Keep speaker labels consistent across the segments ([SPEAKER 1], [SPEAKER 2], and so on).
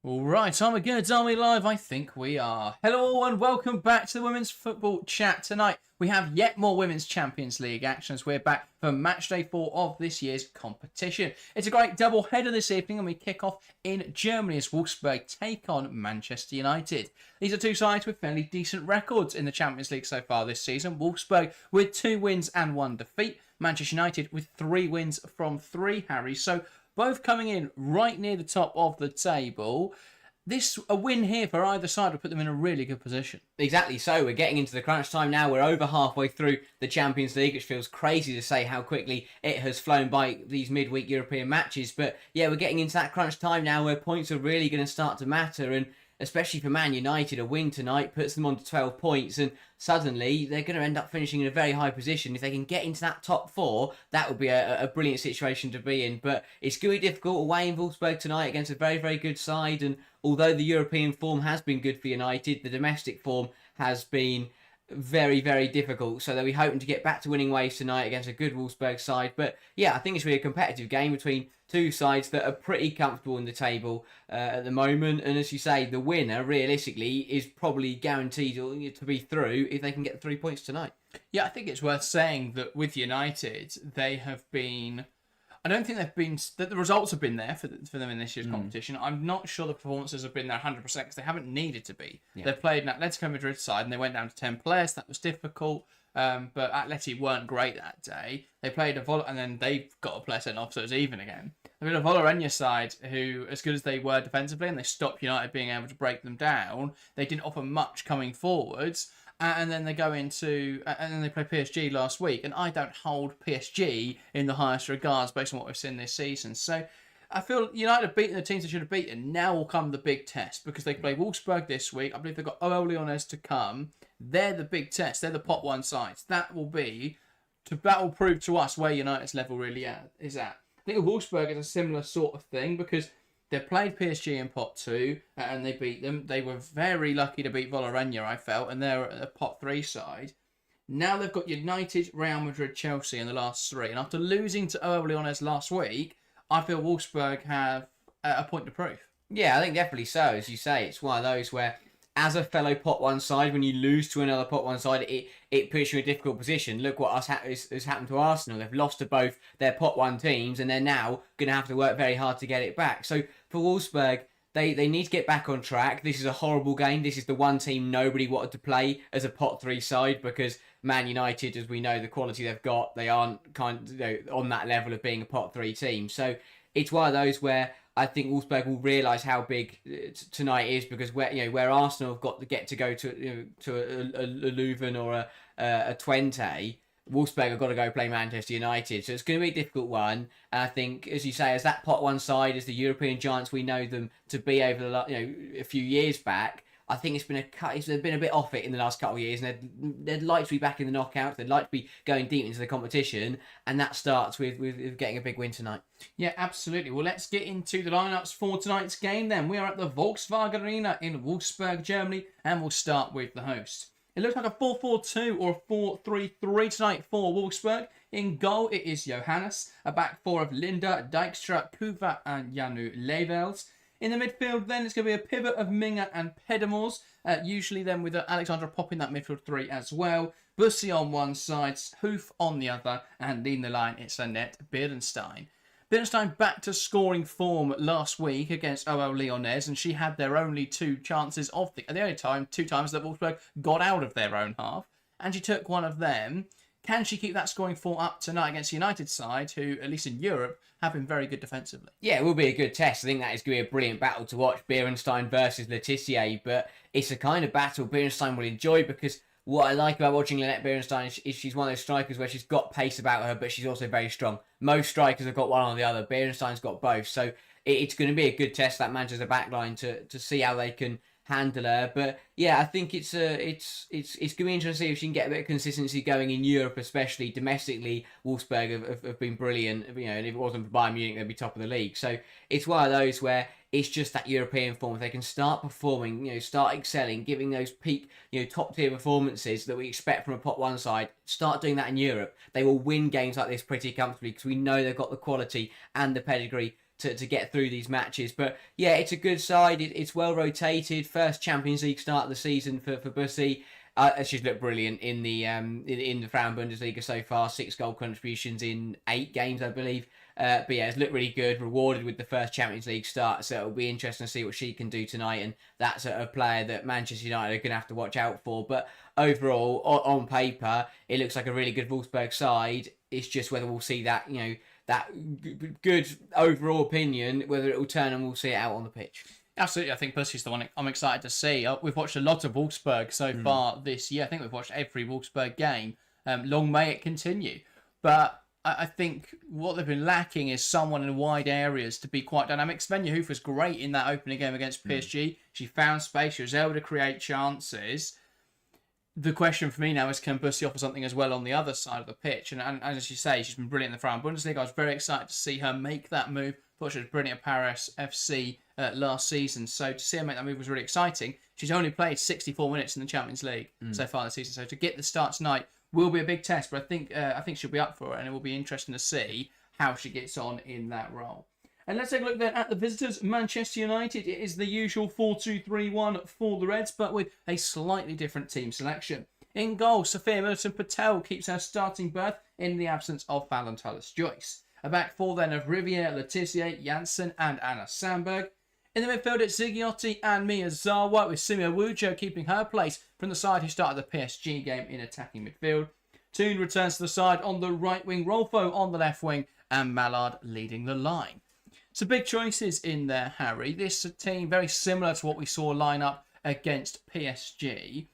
[SPEAKER 1] All right, are we good? Are we live? I think we are. Hello all and welcome back to the Women's Football Chat. Tonight we have yet more Women's Champions League action as we're back for match day 4 of this year's competition. It's a great double header this evening and we kick off in Germany as Wolfsburg take on Manchester United. These are two sides with fairly decent records in the Champions League so far this season. Wolfsburg with 2 wins and 1 defeat. Manchester United with 3 wins from 3, Harry. So both coming in right near the top of the table. A win here for either side would put them in a really good position.
[SPEAKER 2] Exactly so. We're getting into the crunch time now. We're over halfway through the Champions League, which feels crazy to say how quickly it has flown by these midweek European matches. But yeah, we're getting into that crunch time now where points are really going to start to matter. And especially for Man United, a win tonight puts them on to 12 points. And suddenly they're going to end up finishing in a very high position. If they can get into that top 4, that would be a brilliant situation to be in. But it's going to be difficult away in Wolfsburg tonight against a very, very good side. And although the European form has been good for United, the domestic form has been very, very difficult. So they'll be hoping to get back to winning ways tonight against a good Wolfsburg side. But yeah, I think it's really a competitive game between two sides that are pretty comfortable in the table at the moment. And as you say, the winner, realistically, is probably guaranteed to be through if they can get the 3 points tonight.
[SPEAKER 1] Yeah, I think it's worth saying that with United, they have been... I don't think that the results have been there for them in this year's competition. I'm not sure the performances have been there 100% because they haven't needed to be. Yeah. They've played an Atletico Madrid side and they went down to 10 players. That was difficult. But Atleti weren't great that day. They played and then they got a player sent off, so it was even again. They played a Volorenga side who, as good as they were defensively, and they stopped United being able to break them down, they didn't offer much coming forwards. And then they go into, and then they play PSG last week. And I don't hold PSG in the highest regards based on what we've seen this season. So I feel United have beaten the teams they should have beaten. Now will come the big test because they play Wolfsburg this week. I believe they've got OL Lyonnes to come. They're the big test. They're the pot 1 sides. That will prove to us where United's level really is at. I think Wolfsburg is a similar sort of thing because they played PSG in pot 2 and they beat them. They were very lucky to beat Volorenga, I felt, and they're a pot 3 side. Now they've got United, Real Madrid, Chelsea in the last 3. And after losing to OL Lyonnes last week, I feel Wolfsburg have a point to prove.
[SPEAKER 2] Yeah, I think definitely so. As you say, it's one of those where, as a fellow pot 1 side, when you lose to another pot 1 side, it puts you in a difficult position. Look what has happened to Arsenal. They've lost to both their pot 1 teams, and they're now going to have to work very hard to get it back. So for Wolfsburg, they need to get back on track. This is a horrible game. This is the one team nobody wanted to play as a pot 3 side because Man United, as we know, the quality they've got, they aren't on that level of being a pot 3 team. So it's one of those where I think Wolfsburg will realise how big tonight is because where Arsenal have got to get to go to a Leuven or a Twente, Wolfsburg have got to go play Manchester United. So it's going to be a difficult one. And I think, as you say, as that pot 1 side, as the European giants we know them to be over a few years back, I think it's been a bit off it in the last couple of years, and they'd like to be back in the knockouts. They'd like to be going deep into the competition, and that starts with getting a big win tonight.
[SPEAKER 1] Yeah, absolutely. Well, let's get into the lineups for tonight's game then. We are at the Volkswagen Arena in Wolfsburg, Germany, and we'll start with the host. It looks like a 4-4-2 or a 4-3-3 tonight for Wolfsburg. In goal, it is Johannes, a back 4 of Linda, Dijkstra, Kuva, and Janu Levels. In the midfield, then, it's going to be a pivot of Minga and Pedemors, usually then with Alexandra Pop in that midfield 3 as well. Bussy on one side, Hoof on the other, and in the line, it's Annette Berenstein. Berenstein back to scoring form last week against OL Lyonnes, and she had their only 2 chances of the only 2 times that Wolfsburg got out of their own half, and she took one of them. Can she keep that scoring form up tonight against United side, who, at least in Europe, have been very good defensively?
[SPEAKER 2] Yeah, it will be a good test. I think that is going to be a brilliant battle to watch, Berenstein versus Letitia, but it's a kind of battle Berenstein will enjoy because what I like about watching Lynette Berenstein is she's one of those strikers where she's got pace about her, but she's also very strong. Most strikers have got one or the other. Berenstein's got both, so it's going to be a good test, that Manchester backline, to see how they can handle her. But yeah, I think it's going to be interesting to see if she can get a bit of consistency going in Europe, especially domestically. Wolfsburg have been brilliant, and if it wasn't for Bayern Munich, they'd be top of the league. So it's one of those where it's just that European form. If they can start performing, start excelling, giving those peak, top tier performances that we expect from a pot 1 side, start doing that in Europe, they will win games like this pretty comfortably because we know they've got the quality and the pedigree to get through these matches. But yeah, it's a good side. It's well rotated. First Champions League start of the season for Bussy. She's looked brilliant in the Frauen Bundesliga so far. 6 goal contributions in 8 games, I believe. But yeah, it's looked really good. Rewarded with the first Champions League start, so it'll be interesting to see what she can do tonight. And that's a player that Manchester United are going to have to watch out for. But overall, on paper, it looks like a really good Wolfsburg side. It's just whether we'll see that, that good overall opinion, whether it will turn and we'll see it out on the pitch.
[SPEAKER 1] Absolutely, I think Pussy's the one I'm excited to see. We've watched a lot of Wolfsburg so far this year. I think we've watched every Wolfsburg game. Long may it continue. But I think what they've been lacking is someone in wide areas to be quite dynamic. Svenja Huth was great in that opening game against PSG. She found space. She was able to create chances. The question for me now is, can Bussy offer something as well on the other side of the pitch? And as you say, she's been brilliant in the Frauen Bundesliga. I was very excited to see her make that move. Thought she was brilliant at Paris FC last season. So to see her make that move was really exciting. She's only played 64 minutes in the Champions League so far this season. So to get the start tonight will be a big test. But I think she'll be up for it, and it will be interesting to see how she gets on in that role. And let's take a look then at the visitors, Manchester United. It is the usual 4-2-3-1 for the Reds, but with a slightly different team selection. In goal, Sophia Milton-Patel keeps her starting berth in the absence of Fallon Tullis-Joyce. A back four then of Riviere, Letitia, Janssen and Anna Sandberg. In the midfield, it's Zigiotti and Miyazawa, with Simia Wujo keeping her place from the side who started the PSG game in attacking midfield. Toon returns to the side on the right wing, Rolfo on the left wing, and Mallard leading the line. So big choices in there, Harry. This team very similar to what we saw line up against PSG.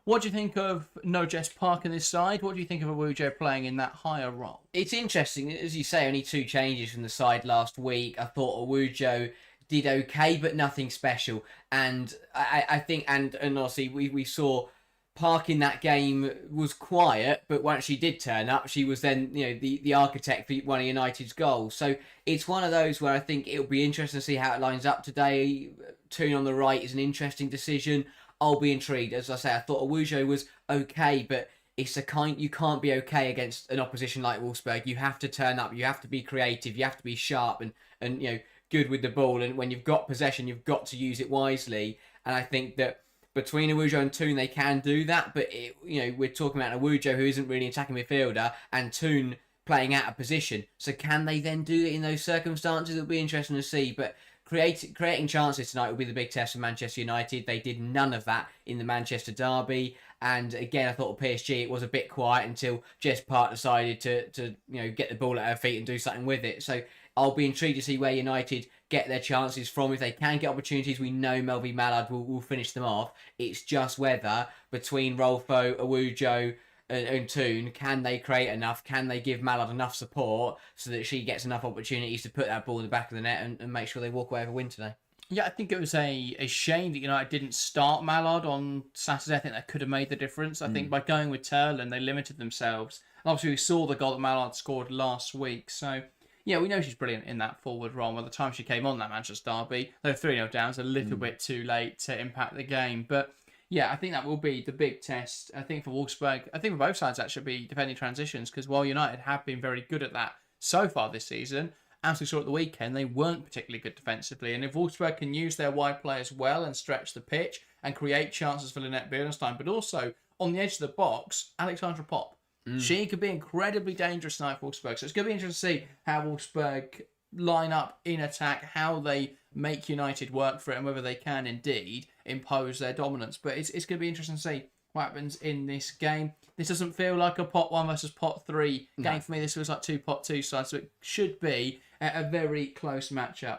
[SPEAKER 1] What do you think of No Jess Park in this side? What do you think of Awujo playing in that higher role?
[SPEAKER 2] It's interesting, as you say, only 2 changes from the side last week. I thought Awujo did okay, but nothing special. And I think, and obviously we saw Park in that game was quiet, but once she did turn up, she was then, the architect for one of United's goals. So it's one of those where I think it'll be interesting to see how it lines up today. Toon on the right is an interesting decision. I'll be intrigued. As I say, I thought Awujo was okay, but it's you can't be okay against an opposition like Wolfsburg. You have to turn up. You have to be creative. You have to be sharp and good with the ball. And when you've got possession, you've got to use it wisely. And I think that between Awujo and Toon, they can do that. But we're talking about Awujo, who isn't really an attacking midfielder, and Toon playing out of position. So can they then do it in those circumstances? It'll be interesting to see. But creating chances tonight will be the big test for Manchester United. They did none of that in the Manchester derby. And again, I thought with PSG, it was a bit quiet until Jess Park decided to get the ball at her feet and do something with it. So I'll be intrigued to see where United get their chances from. If they can get opportunities, we know Melvie Mallard will finish them off. It's just whether between Rolfo, Awujo and Toon, can they create enough? Can they give Mallard enough support so that she gets enough opportunities to put that ball in the back of the net and make sure they walk away with a win today?
[SPEAKER 1] Yeah, I think it was a shame that United didn't start Mallard on Saturday. I think that could have made the difference. I think by going with Turlin, they limited themselves. And obviously, we saw the goal that Mallard scored last week. So, yeah, we know she's brilliant in that forward role. By the time she came on that Manchester derby, they were 3-0 down. It's a little bit too late to impact the game. But yeah, I think that will be the big test. I think for Wolfsburg, I think for both sides that should be defending transitions, because while United have been very good at that so far this season, as we saw at the weekend, they weren't particularly good defensively. And if Wolfsburg can use their wide players well and stretch the pitch and create chances for Lynette Bernstein, but also on the edge of the box, Alexandra Pop. She could be incredibly dangerous tonight for Wolfsburg. So it's going to be interesting to see how Wolfsburg line up in attack, how they make United work for it, and whether they can indeed impose their dominance. But it's going to be interesting to see what happens in this game. This doesn't feel like a pot 1 versus pot 3 game for me. This feels like 2 pot 2 sides, so it should be a very close matchup.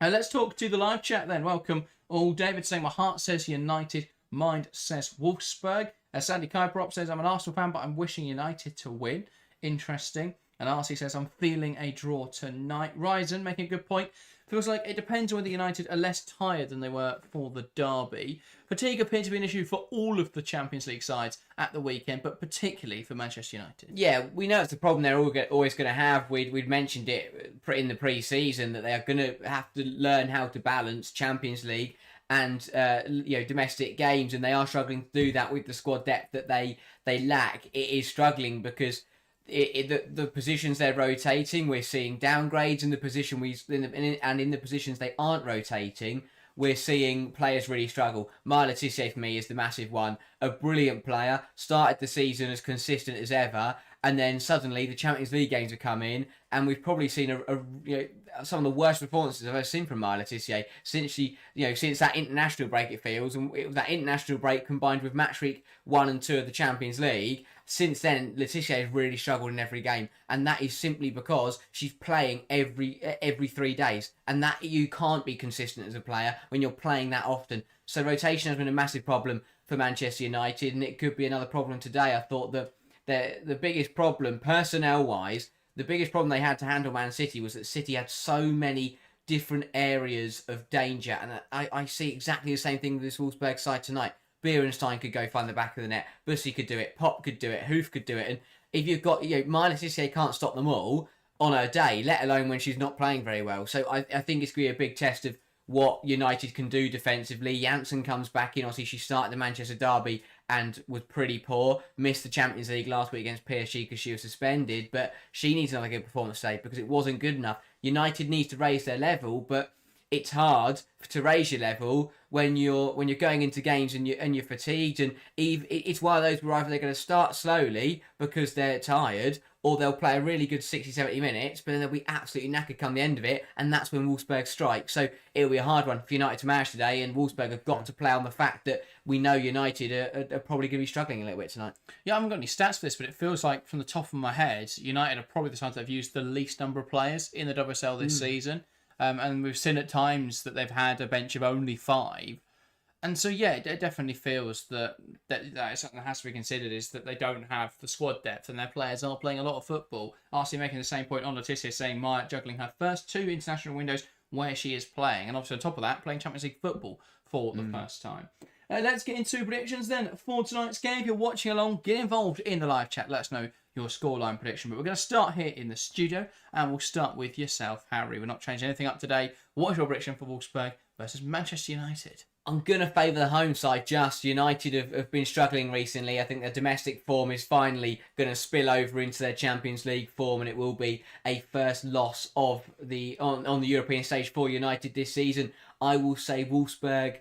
[SPEAKER 1] Let's talk to the live chat then. Welcome all. David saying, my heart says United, mind says Wolfsburg. Sandy Kuiperop says, I'm an Arsenal fan, but I'm wishing United to win. Interesting. And RC says, I'm feeling a draw tonight. Ryzen making a good point. Feels like it depends on whether United are less tired than they were for the derby. Fatigue appeared to be an issue for all of the Champions League sides at the weekend, but particularly for Manchester United.
[SPEAKER 2] Yeah, we know it's a problem they're always going to have. We'd mentioned it in the pre-season that they are going to have to learn how to balance Champions League and domestic games, and they are struggling to do that with the squad depth that they lack. It is struggling because the positions they're rotating, we're seeing downgrades in the position and in the positions they aren't rotating, we're seeing players really struggle. Maya Letitia for me is the massive one. A brilliant player, started the season as consistent as ever, and then suddenly the Champions League games have come in, and we've probably seen some of the worst performances I've ever seen from Maya Letitia since since that international break, it feels, and it was that international break combined with Matchweek 1 and 2 of the Champions League. Since then, Letitia has really struggled in every game, and that is simply because she's playing every 3 days, and that you can't be consistent as a player when you're playing that often. So rotation has been a massive problem for Manchester United, and it could be another problem today. I thought that the biggest problem, personnel-wise, the biggest problem they had to handle Man City was that City had so many different areas of danger, and I see exactly the same thing with this Wolfsburg side tonight. Beerenstein could go find the back of the net. Bussy could do it. Pop could do it. Hoof could do it. And if you've got, Maya Letitia can't stop them all on her day, let alone when she's not playing very well. So I think it's going to be a big test of what United can do defensively. Janssen comes back in. Obviously, she started the Manchester derby and was pretty poor. Missed the Champions League last week against PSG because she was suspended. But she needs another good performance today because it wasn't good enough. United needs to raise their level, but it's hard to raise your level when you're going into games and you're fatigued, and it's one of those where either they're going to start slowly because they're tired, or they'll play a really good 60-70 minutes, but then they'll be absolutely knackered come the end of it, and that's when Wolfsburg strike. So it'll be a hard one for United to manage today, and Wolfsburg have got to play on the fact that we know United are probably going to be struggling a little bit tonight.
[SPEAKER 1] Yeah, I haven't got any stats for this, but it feels like from the top of my head, United are probably the side that have used the least number of players in the WSL this season. And we've seen at times that they've had a bench of only 5. And so, yeah, it definitely feels that is something that has to be considered, is that they don't have the squad depth and their players are playing a lot of football. RC making the same point on Letitia, saying Maya juggling her first 2 international windows where she is playing. And obviously on top of that, playing Champions League football for the first time. Let's get into predictions then for tonight's game. If you're watching along, get involved in the live chat. Let us know your scoreline prediction. But we're going to start here in the studio, and we'll start with yourself, Harry. We're not changing anything up today. What is your prediction for Wolfsburg versus Manchester United?
[SPEAKER 2] I'm going to favour the home side. Just United have been struggling recently. I think their domestic form is finally going to spill over into their Champions League form, and it will be a first loss of on the European stage for United this season. I will say Wolfsburg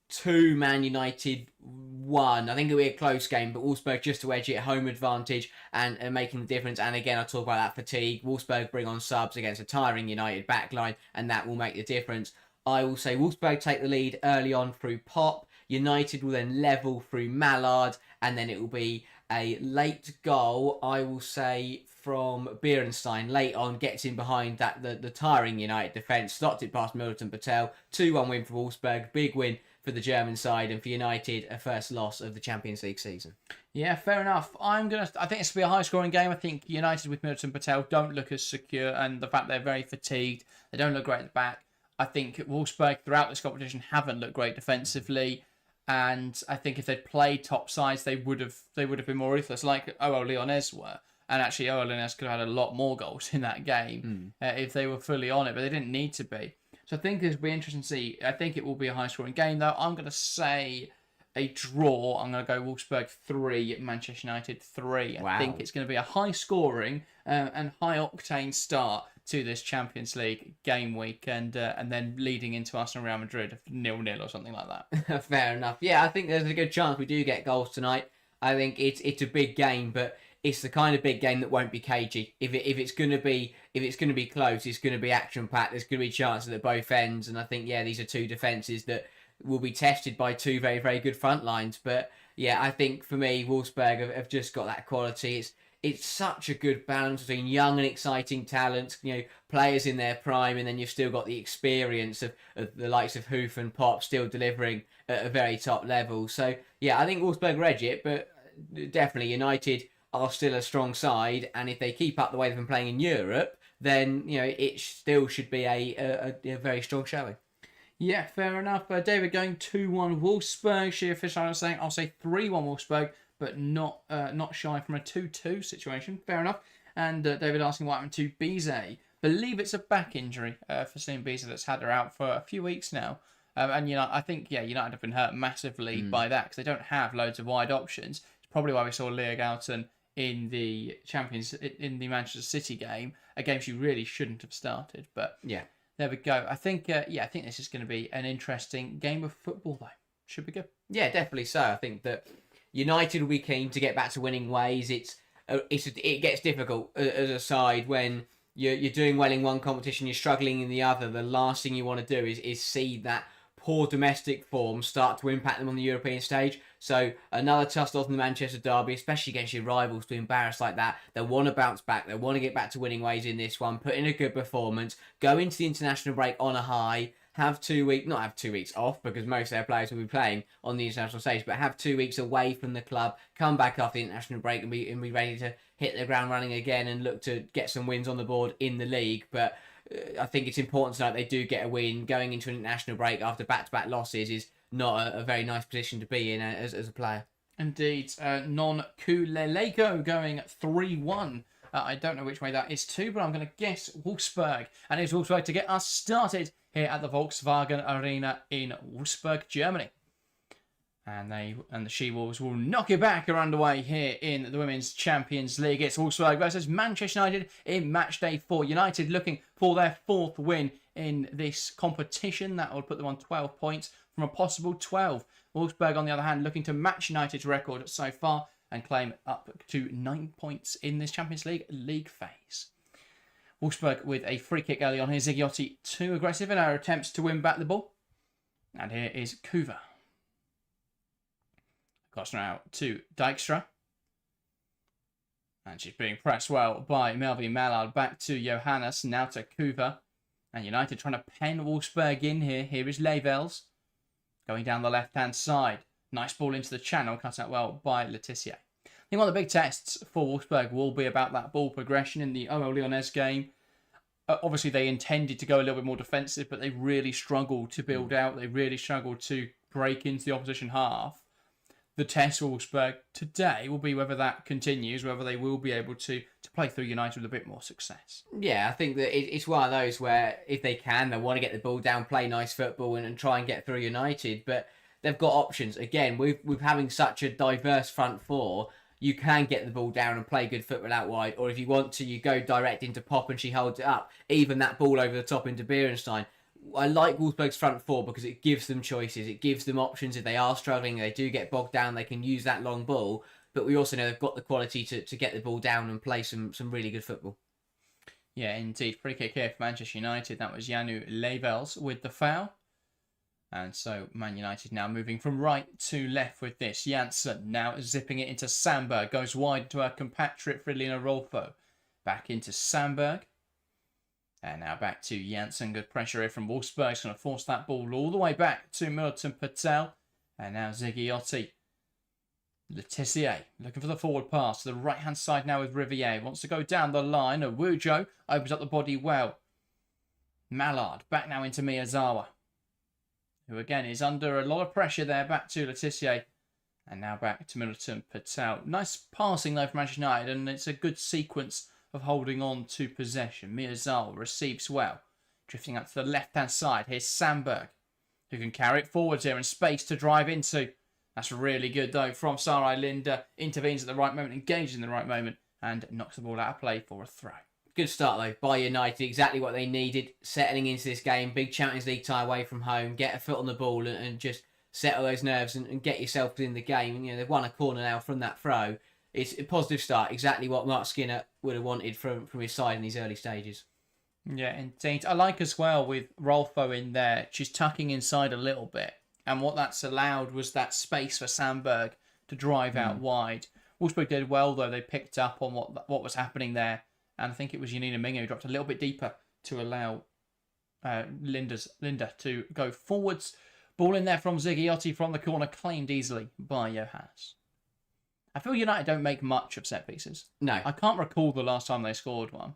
[SPEAKER 2] 2, Man United 1. I think it'll be a close game, but Wolfsburg just to edge it, home advantage and making the difference. And again, I'll talk about that fatigue. Wolfsburg bring on subs against a tiring United backline, and that will make the difference. I will say Wolfsburg take the lead early on through Pop. United will then level through Mallard, and then it will be a late goal, I will say, from Beerenstein. Late on, gets in behind the tiring United defence, slots it past Middleton Patel. 2-1 win for Wolfsburg. Big win for the German side, and for United, a first loss of the Champions League season.
[SPEAKER 1] Yeah, fair enough. I think it's going to be a high-scoring game. I think United with Middleton Patel don't look as secure, and the fact they're very fatigued, they don't look great at the back. I think Wolfsburg throughout this competition haven't looked great defensively, and I think if they'd played top sides, they would have been more ruthless, like OL Lyonnes were. And actually, OL Lyonnes could have had a lot more goals in that game if they were fully on it, but they didn't need to be. So I think this will be interesting to see. I think it will be a high-scoring game, though. I'm going to say a draw. I'm going to go Wolfsburg 3, Manchester United 3.
[SPEAKER 2] Wow.
[SPEAKER 1] I think it's going to be a high-scoring and high-octane start to this Champions League game week, and then leading into Arsenal Real Madrid 0-0 or something like that.
[SPEAKER 2] Fair enough. Yeah, I think there's a good chance we do get goals tonight. I think it's a big game, but it's the kind of big game that won't be cagey. If it's going to be close, it's going to be action packed. There's going to be chances at both ends, and I think these are 2 defences that will be tested by 2 very, very good front lines. But yeah, I think for me, Wolfsburg have just got that quality. It's such a good balance between young and exciting talent, players in their prime, and then you've still got the experience of the likes of Hoof and Pop still delivering at a very top level. So yeah, I think Wolfsburg edge it, but definitely United are still a strong side, and if they keep up the way they've been playing in Europe, then it still should be a very strong showing.
[SPEAKER 1] Yeah, fair enough. David going 2-1 Wolfsburg. Sheer Fish, I was saying, I'll say 3-1 Wolfsburg, but not shy from a 2-2 situation. Fair enough. And David asking what happened to Bizet. Believe it's a back injury for Sean Bizet that's had her out for a few weeks now. And I think United have been hurt massively by that because they don't have loads of wide options. It's probably why we saw Leah Galton in the Manchester City game, a game she really shouldn't have started. But
[SPEAKER 2] Yeah.
[SPEAKER 1] there we go. I think this is going to be an interesting game of football, though. Should be good.
[SPEAKER 2] Yeah, definitely so. I think that United will be keen to get back to winning ways. It gets difficult as a side when you're doing well in one competition, you're struggling in the other. The last thing you want to do is see that poor domestic form start to impact them on the European stage. So another tough loss in the Manchester derby, especially against your rivals, to embarrass like that. They'll want to bounce back. They'll want to get back to winning ways in this one, put in a good performance, go into the international break on a high, not have 2 weeks off because most of their players will be playing on the international stage, but have 2 weeks away from the club, come back after the international break and be ready to hit the ground running again and look to get some wins on the board in the league. But I think it's important to note they do get a win. Going into an international break after back-to-back losses is not a very nice position to be in as a player.
[SPEAKER 1] Indeed. Non-Kulelego going 3-1. I don't know which way that is to, but I'm going to guess Wolfsburg. And it's Wolfsburg to get us started here at the Volkswagen Arena in Wolfsburg, Germany. And the She-Wolves will knock it back or underway here in the Women's Champions League. It's Wolfsburg versus Manchester United in match day 4. United looking for their 4th win in this competition. That will put them on 12 points from a possible 12. Wolfsburg, on the other hand, looking to match United's record so far and claim up to 9 points in this Champions League phase. Wolfsburg with a free kick early on here. Zigiotti too aggressive in her attempts to win back the ball. And here is Kuva. Cross now to Dijkstra. And she's being pressed well by Melvin Mallard. Back to Johannes. Now to Kuva. And United trying to pen Wolfsburg in here. Here is Levels. Going down the left-hand side. Nice ball into the channel. Cut out well by Laetitia. I think one of the big tests for Wolfsburg will be about that ball progression in the OL Lyonnes game. Obviously, they intended to go a little bit more defensive, but they really struggled to build out. They really struggled to break into the opposition half. The test for Wolfsburg today will be whether that continues, whether they will be able to play through United with a bit more success.
[SPEAKER 2] Yeah, I think that it's one of those where if they can, they want to get the ball down, play nice football and try and get through United. But they've got options. Again, with having such a diverse front four, you can get the ball down and play good football out wide. Or if you want to, you go direct into Pop and she holds it up. Even that ball over the top into Beerenstein. I like Wolfsburg's front four because it gives them choices. It gives them options. If they are struggling, they do get bogged down, they can use that long ball. But we also know they've got the quality to get the ball down and play some really good football.
[SPEAKER 1] Yeah, indeed. Free kick here for Manchester United. That was Janu Levels with the foul. And so Man United now moving from right to left with this. Janssen now zipping it into Sandberg. Goes wide to her compatriot Fridolina Rolfo. Back into Sandberg. And now back to Janssen. Good pressure here from Wolfsburg. He's going to force that ball all the way back to Middleton Patel. And now Zigiotti. Laetitia looking for the forward pass. To the right-hand side now with Riviere. Wants to go down the line. Awujo opens up the body well. Mallard back now into Miyazawa. Who again is under a lot of pressure there. Back to Laetitia. And now back to Middleton Patel. Nice passing though from Manchester United. And it's a good sequence of holding on to possession. Miyazawa receives well. Drifting up to the left-hand side. Here's Sandberg, who can carry it forwards here and space to drive into. That's really good, though, from Sarai Linda. Intervenes at the right moment, engages in the right moment, and knocks the ball out of play for a throw.
[SPEAKER 2] Good start, though, by United. Exactly what they needed. Settling into this game. Big Champions League tie away from home. Get a foot on the ball and just settle those nerves and get yourself in the game. And, they've won a corner now from that throw. It's a positive start. Exactly what Mark Skinner would have wanted from his side in these early stages.
[SPEAKER 1] Yeah, indeed. I like as well with Rolfo in there. She's tucking inside a little bit. And what that's allowed was that space for Sandberg to drive out wide. Wolfsburg did well, though. They picked up on what was happening there. And I think it was Yanina Mingo who dropped a little bit deeper to allow Linda to go forwards. Ball in there from Zigiotti from the corner, claimed easily by Johannes. I feel United don't make much of set pieces.
[SPEAKER 2] No.
[SPEAKER 1] I can't recall the last time they scored one.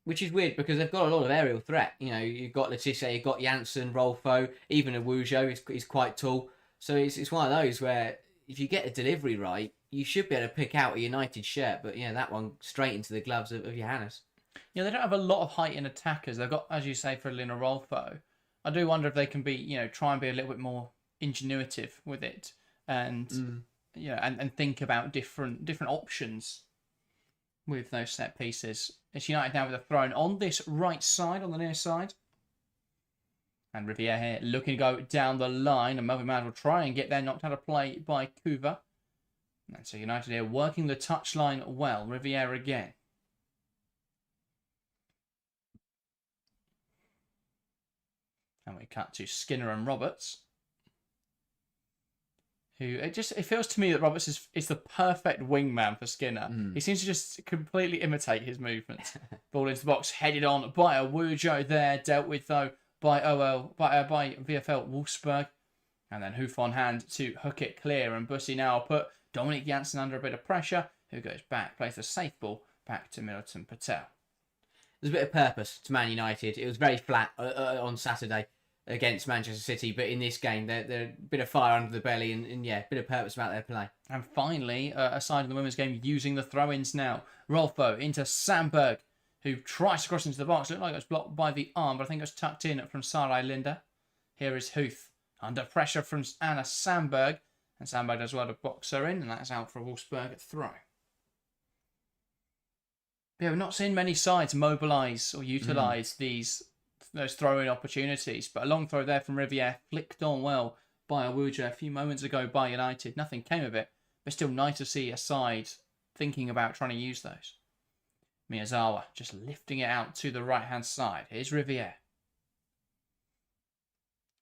[SPEAKER 2] Which is weird because they've got a lot of aerial threat. You've got Laetitia, you've got Janssen, Rolfo, even Awujo is quite tall. So it's one of those where if you get the delivery right, you should be able to pick out a United shirt. But that one straight into the gloves of Johannes.
[SPEAKER 1] Yeah, they don't have a lot of height in attackers. They've got, as you say, Fridolina Rolfo. I do wonder if they can be, try and be a little bit more ingenuitive with it and and think about different options. with those set pieces. It's United now with a throw on this right side, on the near side. And Riviere here looking to go down the line. And Melvin Mad will try and get there, knocked out of play by Kuva. And so United here working the touchline well. Riviere again. And we cut to Skinner and Roberts. Who it feels to me that Roberts is the perfect wingman for Skinner. He seems to just completely imitate his movements. Ball into the box, headed on by Awujo there, dealt with though by VfL Wolfsburg. And then Hoof on hand to hook it clear. And Bussy now put Dominic Janssen under a bit of pressure, who goes back, plays the safe ball back to Middleton Patel.
[SPEAKER 2] There's a bit of purpose to Man United. It was very flat on Saturday against Manchester City, but in this game, they're a bit of fire under the belly and yeah, a bit of purpose about their play. And
[SPEAKER 1] finally, aside in the women's game, using the throw-ins now. Rolfo into Sandberg, who tries to cross into the box. Looked like it was blocked by the arm, but I think it was tucked in from Sarai Linda. Here is Huth, under pressure from Anna Sandberg. And Sandberg does well to box her in, and that's out for a Wolfsburg throw. Yeah, we've not seen many sides mobilise or utilise those throw-in opportunities, but a long throw there from Riviere, flicked on well by Awuja a few moments ago by United. Nothing came of it, but still nice to see a side thinking about trying to use those. Miyazawa just lifting it out to the right-hand side. Here's Riviere.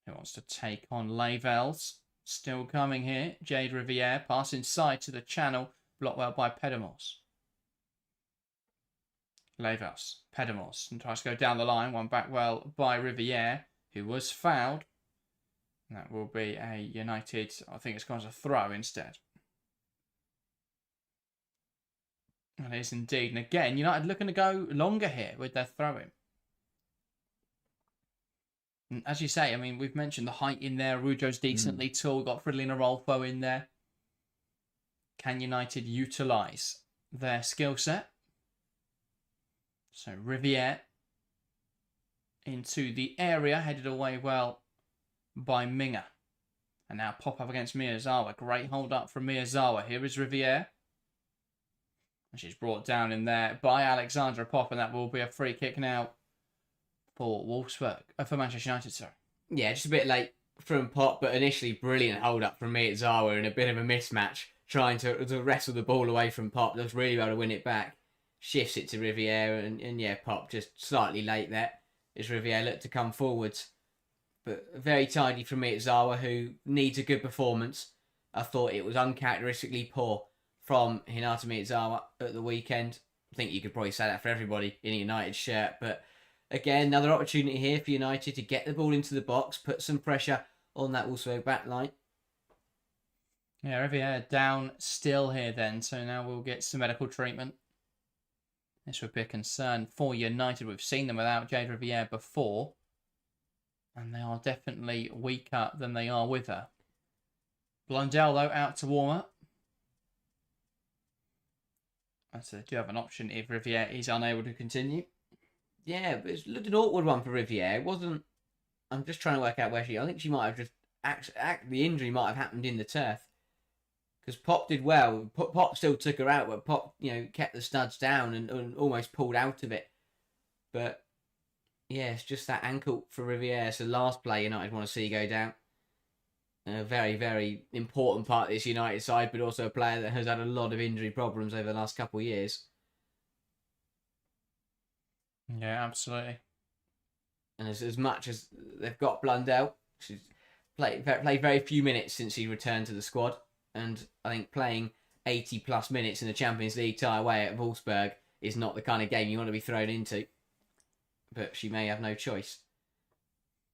[SPEAKER 1] Who wants to take on Lavels. Still coming here. Jade Riviere, pass inside to the channel, blocked well by Pedamos. Lavels, Pedamos, and tries to go down the line. One back well by Riviere, who was fouled. And that will be a United, I think it's gone as a throw instead. It is indeed. And again, United looking to go longer here with their throw-in. And as you say, I mean, we've mentioned the height in there. Rujo's decently tall. Got Fridolin and Rolfo in there. Can United utilise their skill set? So Riviere into the area. Headed away well by Minga. And now pop up against Miyazawa. Great hold up from Miyazawa. Here is Riviere. And she's brought down in there by Alexandra Pop. And that will be a free kick now for Wolfsburg. For Manchester United, sorry.
[SPEAKER 2] Yeah, just a bit late from Pop, but initially brilliant hold up from Miyazawa and a bit of a mismatch. Trying to wrestle the ball away from Pop. Does really well to win it back. Shifts it to Riviere and yeah, Pop just slightly late there. As Riviere looked to come forwards. But very tidy from Miyazawa, who needs a good performance. I thought it was uncharacteristically poor from Hinata Miyazawa at the weekend. I think you could probably say that for everybody in a United shirt. But again, another opportunity here for United to get the ball into the box, put some pressure on that Wolfsburg back line.
[SPEAKER 1] Yeah, Riviere down still here then. So now we'll get some medical treatment. This would be a concern for United. We've seen them without Jade Riviere before. And they are definitely weaker than they are with her. Blundell, though, out to warm up. And so they do have an option if Riviere is unable to continue.
[SPEAKER 2] Yeah, but it's looked an awkward one for Riviere. It wasn't... I'm just trying to work out where she... I think she might have just... The injury might have happened in the turf. Because Pop did well. Pop still took her out, but Pop, kept the studs down and almost pulled out of it. But, yeah, it's just that ankle for Riviere. It's the last play United want to see go down. A very, very important part of this United side, but also a player that has had a lot of injury problems over the last couple of years.
[SPEAKER 1] Yeah, absolutely.
[SPEAKER 2] And as much as they've got Blundell, she's played very few minutes since he returned to the squad. And I think playing 80-plus minutes in the Champions League tie away at Wolfsburg is not the kind of game you want to be thrown into. But she may have no choice.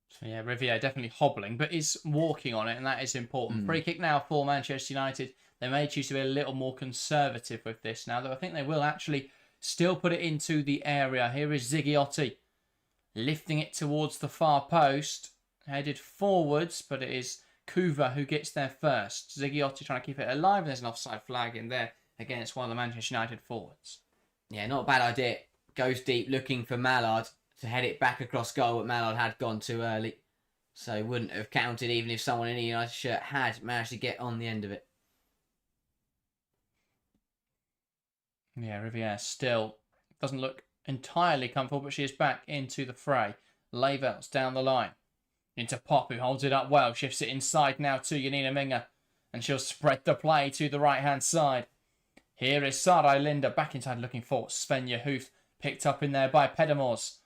[SPEAKER 1] So yeah, Riviere definitely hobbling, but is walking on it, and that is important. Free kick now for Manchester United. They may choose to be a little more conservative with this now, though I think they will actually still put it into the area. Here is Ziggiotti lifting it towards the far post. Headed forwards, but it is Kuva who gets there first. Ziggiotti trying to keep it alive, and there's an offside flag in there against one of the Manchester United forwards.
[SPEAKER 2] Yeah, not a bad idea. Goes deep looking for Mallard to head it back across goal, but Mallard had gone too early. So wouldn't have counted even if someone in a United shirt had managed to get on the end of it.
[SPEAKER 1] Yeah, Riviere still doesn't look entirely comfortable, but she is back into the fray. Lavels down the line. Into Pop, who holds it up well. Shifts it inside now to Janina Minger. And she'll spread the play to the right-hand side. Here is Sarai Linda back inside looking for Svenja Huth. Picked up in there by Pedamors,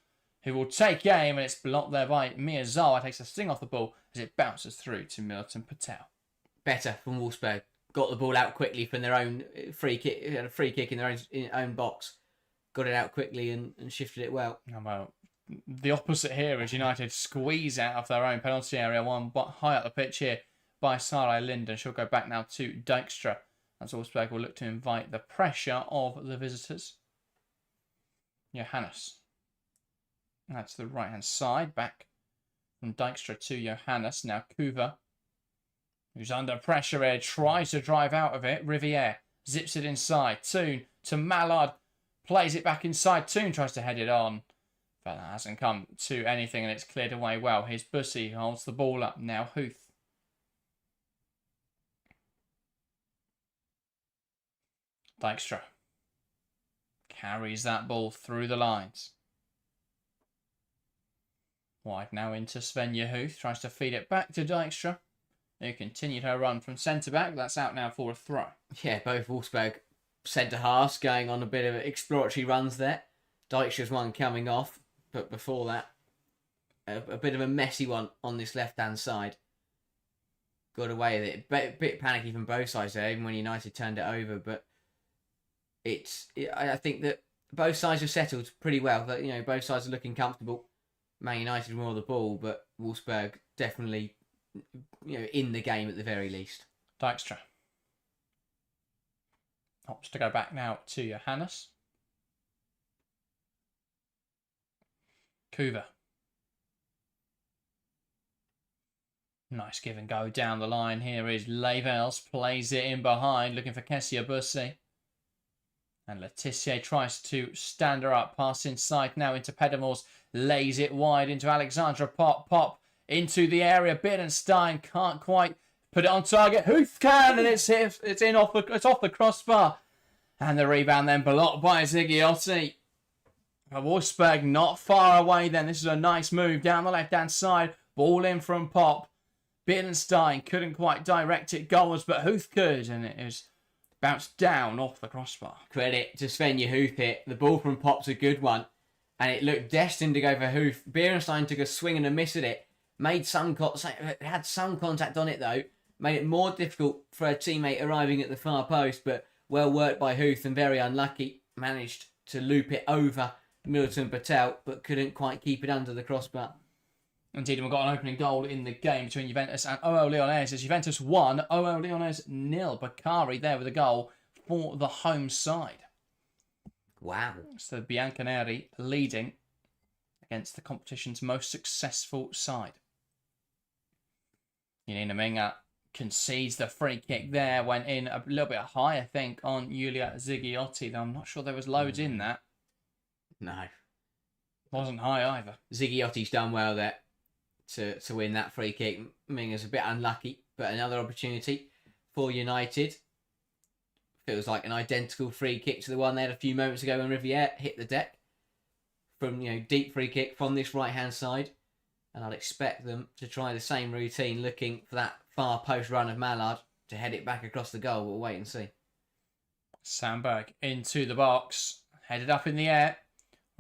[SPEAKER 1] who will take aim, and it's blocked there by Miyazawa. Takes a sting off the ball as it bounces through to Milton Patel.
[SPEAKER 2] Better from Wolfsburg. Got the ball out quickly from their own free kick. A free kick in their own box. Got it out quickly and shifted it well.
[SPEAKER 1] Well, the opposite here is United squeeze out of their own penalty area. One high up the pitch here by Sarai Linden. She'll go back now to Dijkstra, as Wolfsburg will look to invite the pressure of the visitors. Johannes. That's the right-hand side. Back from Dijkstra to Johannes. Now Kuva, who's under pressure here, tries to drive out of it. Riviere zips it inside. Toon to Mallard. Plays it back inside. Toon tries to head it on. But that hasn't come to anything, and it's cleared away well. Here's Bussy, who holds the ball up. Now Huth. Dijkstra carries that ball through the lines. Wide now into Svenja Huth. Tries to feed it back to Dijkstra, who continued her run from centre-back. That's out now for a throw.
[SPEAKER 2] Yeah, both Wolfsburg centre-halves going on a bit of exploratory runs there. Dijkstra's one coming off, but before that, a bit of a messy one on this left-hand side. Got away with it. A bit panicky from both sides there, even when United turned it over, but I think that both sides have settled pretty well. That, you know, both sides are looking comfortable. Man United more the ball, but Wolfsburg definitely, you know, in the game at the very least.
[SPEAKER 1] Dijkstra opts to go back now to Johannes. Kuva. Nice give and go down the line. Here is Lavels. Plays it in behind, looking for Kessia Bussy. And Letitia tries to stand her up. Pass inside now into Pedamors. Lays it wide into Alexandra Pop. Pop into the area. Bittenstein can't quite put it on target. Huth can, and it's off the crossbar. And the rebound then blocked by Ziggiotti. Wolfsburg not far away then. This is a nice move down the left-hand side. Ball in from Pop. Bittenstein couldn't quite direct it goals, but Huth could, and it was bounced down off the crossbar.
[SPEAKER 2] Credit to Svenja Huth here. The ball from Pop's a good one, and it looked destined to go for Huth. Bittenstein took a swing and a miss at it. Had some contact on it though. Made it more difficult for a teammate arriving at the far post, but well worked by Huth and very unlucky. Managed to loop it over Milton Patel, but couldn't quite keep it under the crossbar.
[SPEAKER 1] Indeed, we've got an opening goal in the game between Juventus and OL Lyonnes. As Juventus 1, OL Lyonnes 0. Bakari there with a goal for the home side.
[SPEAKER 2] Wow.
[SPEAKER 1] So Bianconeri leading against the competition's most successful side. Janina Minger concedes the free kick there. Went in a little bit high, I think, on Yulia Ziggiotti. Though I'm not sure there was loads in that.
[SPEAKER 2] No.
[SPEAKER 1] Wasn't high either.
[SPEAKER 2] Ziggiotti's done well there to win that free kick. Minger's a bit unlucky, but another opportunity for United. Feels like an identical free kick to the one they had a few moments ago when Riviere hit the deck. From, you know, deep free kick from this right-hand side. And I'd expect them to try the same routine, looking for that far post run of Mallard to head it back across the goal. We'll wait and see.
[SPEAKER 1] Sandberg into the box. Headed up in the air.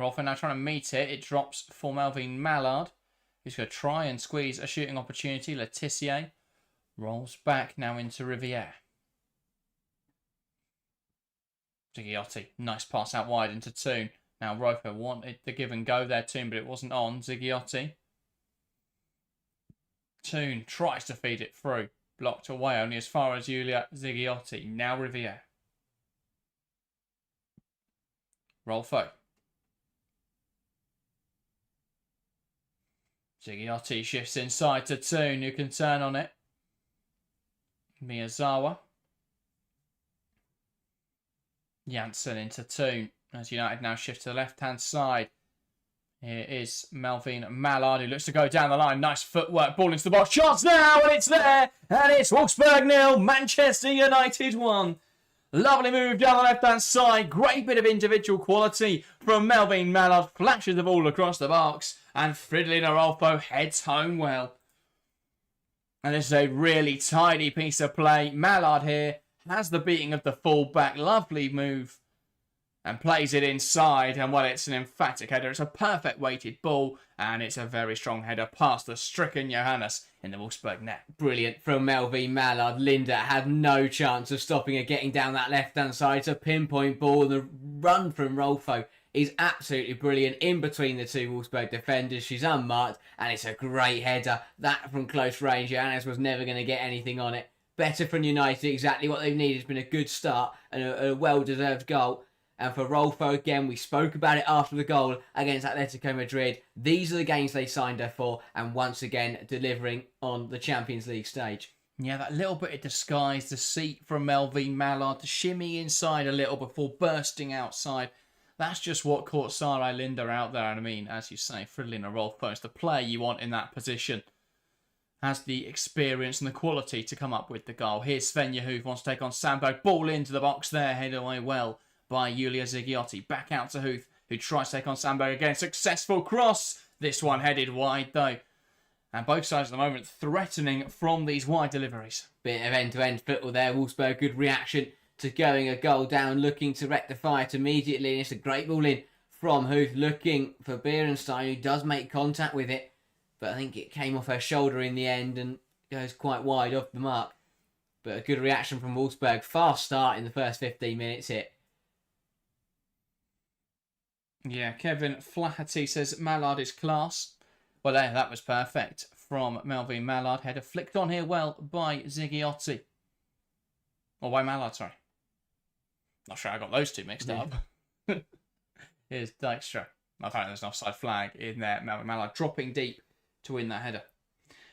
[SPEAKER 1] Rolfo now trying to meet it. It drops for Melvin Mallard, who's going to try and squeeze a shooting opportunity. Letitia rolls back now into Riviere. Ziggiotti, nice pass out wide into Toon. Now Rolfo wanted the give and go there, Toon, but it wasn't on. Ziggiotti. Toon tries to feed it through. Blocked away only as far as Yulia Ziggiotti. Now Riviere. Rolfo. Ziggiotti shifts inside to Toon, who can turn on it. Miyazawa. Janssen into Toon. As United now shift to the left-hand side. Here is Melvin Mallard, who looks to go down the line. Nice footwork. Ball into the box. Shots now, and it's there. And it's Wolfsburg 0, Manchester United 1. Lovely move down the left-hand side. Great bit of individual quality from Melvin Mallard. Flashes the ball across the box. And Fridolin Arolfo heads home well. And this is a really tidy piece of play. Mallard here has the beating of the full-back. Lovely move. And plays it inside. And, well, it's an emphatic header. It's a perfect weighted ball. And it's a very strong header past the stricken Johannes in the Wolfsburg net.
[SPEAKER 2] Brilliant from Melvin Mallard. Linda had no chance of stopping her getting down that left-hand side. It's a pinpoint ball. And the run from Rolfo is absolutely brilliant. In between the two Wolfsburg defenders. She's unmarked. And it's a great header. That from close range. Johannes was never going to get anything on it. Better from United. Exactly what they've needed. It's been a good start. And a well-deserved goal. And for Rolfo, again, we spoke about it after the goal against Atletico Madrid. These are the games they signed her for. And once again, delivering on the Champions League stage.
[SPEAKER 1] Yeah, that little bit of disguise, deceit from Melvin Mallard, to shimmy inside a little before bursting outside. That's just what caught Sarah Linda out there. And I mean, as you say, Fridolin Arolfo is the player you want in that position. Has the experience and the quality to come up with the goal. Here's Svenja, who wants to take on Sambo. Ball into the box there, headed away well by Julia Zigiotti. Back out to Huth, who tries to take on Sambo again. Successful cross. This one headed wide, though. And both sides at the moment threatening from these wide deliveries.
[SPEAKER 2] Bit of end-to-end football there. Wolfsburg, good reaction to going a goal down, looking to rectify it immediately. And it's a great ball in from Huth, looking for Beerenstein, who does make contact with it. But I think it came off her shoulder in the end and goes quite wide off the mark. But a good reaction from Wolfsburg. Fast start in the first 15 minutes here.
[SPEAKER 1] Yeah, Kevin Flaherty says Mallard is class. Well, there, that was perfect from Melvin Mallard. Header flicked on here well by Zigiotti. Or by Mallard, sorry. Not sure I got those two mixed up. Here's Dijkstra. Apparently there's an offside flag in there. Melvin Mallard dropping deep to win that header.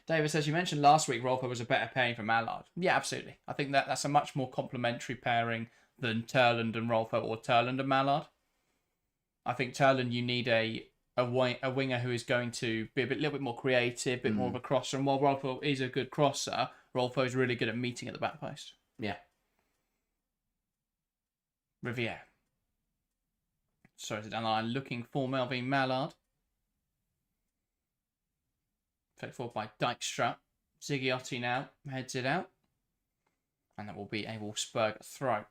[SPEAKER 1] David says, you mentioned last week Rolfo was a better pairing for Mallard. Yeah, absolutely. I think that's a much more complementary pairing than Turland and Rolfo or Turland and Mallard. I think Turland, you need a winger who is going to be little bit more creative, a bit more of a crosser. And while Rolfo is a good crosser, Rolfo is really good at meeting at the back post.
[SPEAKER 2] Yeah.
[SPEAKER 1] Riviere. Sorry, down the line, looking for Melvin Mallard. Fed forward by Dijkstra. Zigiotti now heads it out. And that will be a Wolfsburg throw.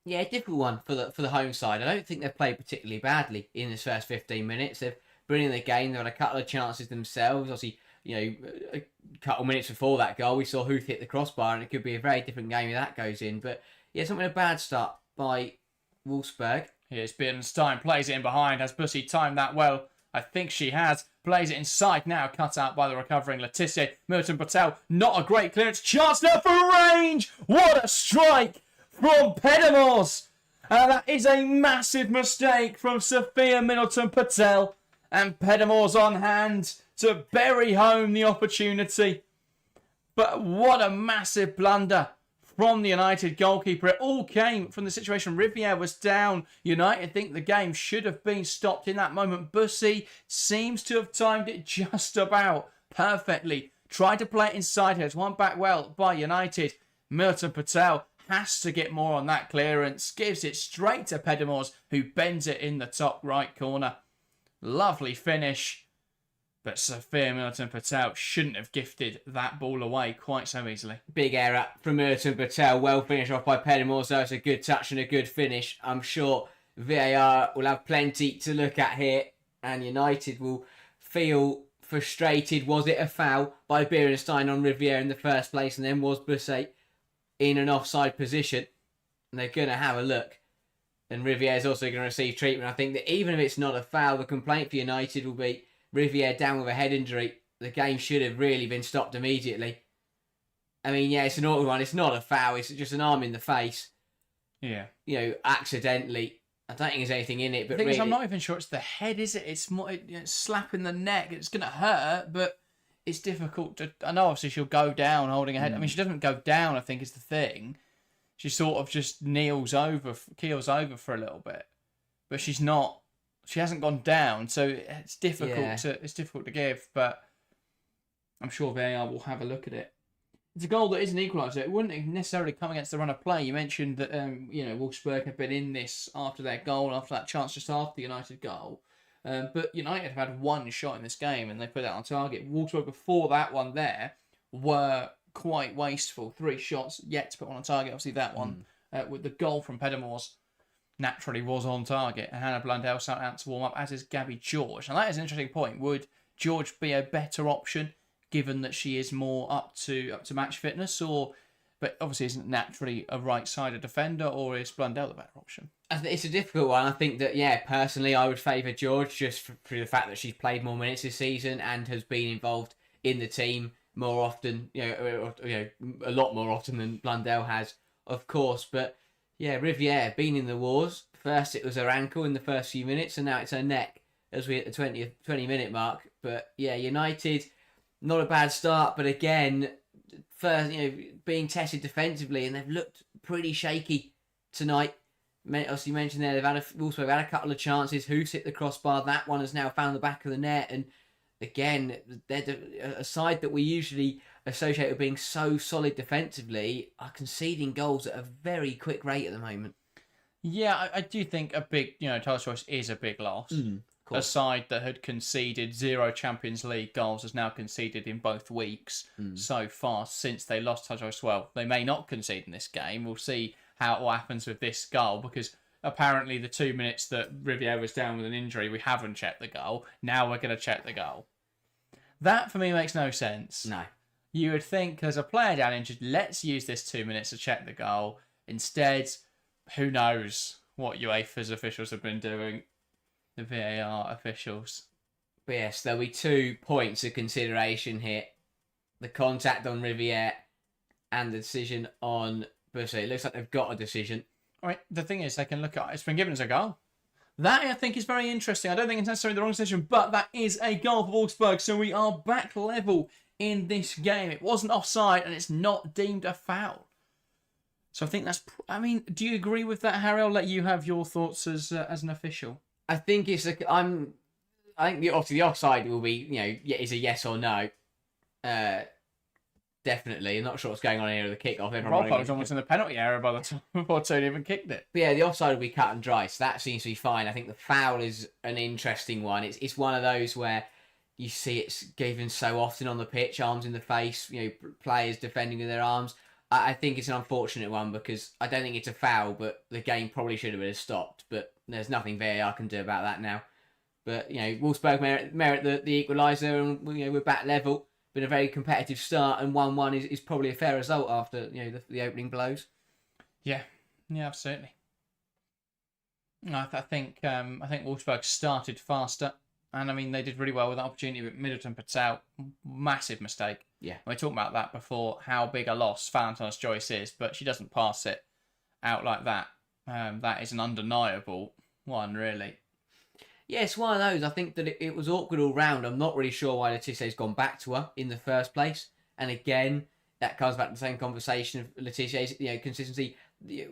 [SPEAKER 2] Yeah, difficult one for the home side. I don't think they've played particularly badly in this first 15 minutes. They've been in the game. They've had a couple of chances themselves. Obviously, a couple of minutes before that goal, we saw Huth hit the crossbar, and it could be a very different game if that goes in. But yeah, something a bad start by Wolfsburg.
[SPEAKER 1] Here's Beerenstein, plays it in behind. Has Bussy timed that well? I think she has. Plays it inside now, cut out by the recovering Letitia. Milton Patel, not a great clearance. Chance now for range! What a strike from Pedimors! And that is a massive mistake from Sophia Middleton Patel. And Pedimors on hand to bury home the opportunity. But what a massive blunder from the United goalkeeper. It all came from the situation. Riviere was down. United think the game should have been stopped in that moment. Bussy seems to have timed it just about perfectly. Tried to play it inside her. It's one back well by United. Milton Patel has to get more on that clearance. Gives it straight to Pedimors, who bends it in the top right corner. Lovely finish. But Sophia Milton Patel shouldn't have gifted that ball away quite so easily.
[SPEAKER 2] Big error from Milton Patel. Well finished off by Pedimors, so it's a good touch and a good finish. I'm sure VAR will have plenty to look at here, and United will feel frustrated. Was it a foul by Beerenstein on Riviere in the first place, and then was Bussy in an offside position? And they're going to have a look. And Riviere is also going to receive treatment. I think that even if it's not a foul, the complaint for United will be Riviere down with a head injury. The game should have really been stopped immediately. I mean, yeah, it's an awkward one. It's not a foul. It's just an arm in the face.
[SPEAKER 1] Yeah.
[SPEAKER 2] Accidentally. I don't think there's anything in it. But
[SPEAKER 1] the thing
[SPEAKER 2] really,
[SPEAKER 1] is, I'm not even sure it's the head, is it? It's more it's slapping the neck. It's going to hurt, but it's difficult to... I know, obviously, she'll go down holding her head. I mean, she doesn't go down, I think, is the thing. She sort of just keels over for a little bit. But she's not... She hasn't gone down, so it's difficult to give, but I'm sure VAR will have a look at it. it's a goal that is an equaliser. It wouldn't necessarily come against the run of play. You mentioned that Wolfsburg have been in this after their goal, after that chance just after the United goal. But United have had one shot in this game and they put that on target. Wolfsburg before that one there were quite wasteful. 3 shots yet to put one on target. Obviously that one with the goal from Pedamors naturally was on target. And Hannah Blundell sat out to warm up, as is Gabby George. And that is an interesting point. Would George be a better option given that she is more up to match fitness, but obviously isn't naturally a right-sided defender, or is Blundell the better option?
[SPEAKER 2] It's a difficult one. I think that, personally, I would favour George just through the fact that she's played more minutes this season and has been involved in the team more often, a lot more often than Blundell has, of course. But Riviere been in the wars. First it was her ankle in the first few minutes, and now it's her neck as we at the 20-minute mark. But United, not a bad start, but again, first being tested defensively, and they've looked pretty shaky tonight. As you mentioned there, they've had a couple of chances. Who's hit the crossbar? That one has now found the back of the net, and again, they're a side that we usually associate with being so solid defensively are conceding goals at a very quick rate at the moment.
[SPEAKER 1] Yeah, I do think a big, Tyler's choice is a big loss. A side that had conceded 0 Champions League goals has now conceded in both weeks so far since they lost Tyler's choice. Well, they may not concede in this game. We'll see what happens with this goal, because apparently the 2 minutes that Riviere was down with an injury, we haven't checked the goal. Now we're going to check the goal. That, for me, makes no sense.
[SPEAKER 2] No.
[SPEAKER 1] You would think, there's a player down injured, let's use this 2 minutes to check the goal. Instead, who knows what UEFA's officials have been doing. The VAR officials.
[SPEAKER 2] But yes, there'll be 2 points of consideration here. The contact on Riviere and the decision on Busse. It looks like they've got a decision.
[SPEAKER 1] All right, the thing is, they can look at it. It's been given as a goal. That, I think, is very interesting. I don't think it's necessarily the wrong decision, but that is a goal for Wolfsburg, so we are back level in this game. It wasn't offside, and it's not deemed a foul. So I think that's... do you agree with that, Harry? I'll let you have your thoughts as an official.
[SPEAKER 2] I think it's obviously the offside will be, is a yes or no. Definitely. I'm not sure what's going on here with the kickoff.
[SPEAKER 1] Rob was almost in the penalty area by the time before Tony even kicked it.
[SPEAKER 2] But the offside will be cut and dry, so that seems to be fine. I think the foul is an interesting one. It's one of those where you see it's given so often on the pitch, arms in the face, players defending with their arms. I think it's an unfortunate one because I don't think it's a foul, but the game probably should have been stopped. But there's nothing VAR can do about that now. But Wolfsburg merit the equaliser, and we're back level. Been a very competitive start, and 1-1 is probably a fair result after the opening blows. Yeah,
[SPEAKER 1] absolutely. I think Wolfsburg started faster, and they did really well with that opportunity. But Middleton Patel, massive mistake.
[SPEAKER 2] Yeah,
[SPEAKER 1] we talked about that before. How big a loss Valentine's Joyce is, but she doesn't pass it out like that. That is an undeniable one, really.
[SPEAKER 2] Yeah, it's one of those. I think that it was awkward all round. I'm not really sure why Letizier's gone back to her in the first place. And again, that comes back to the same conversation of Letizier's consistency.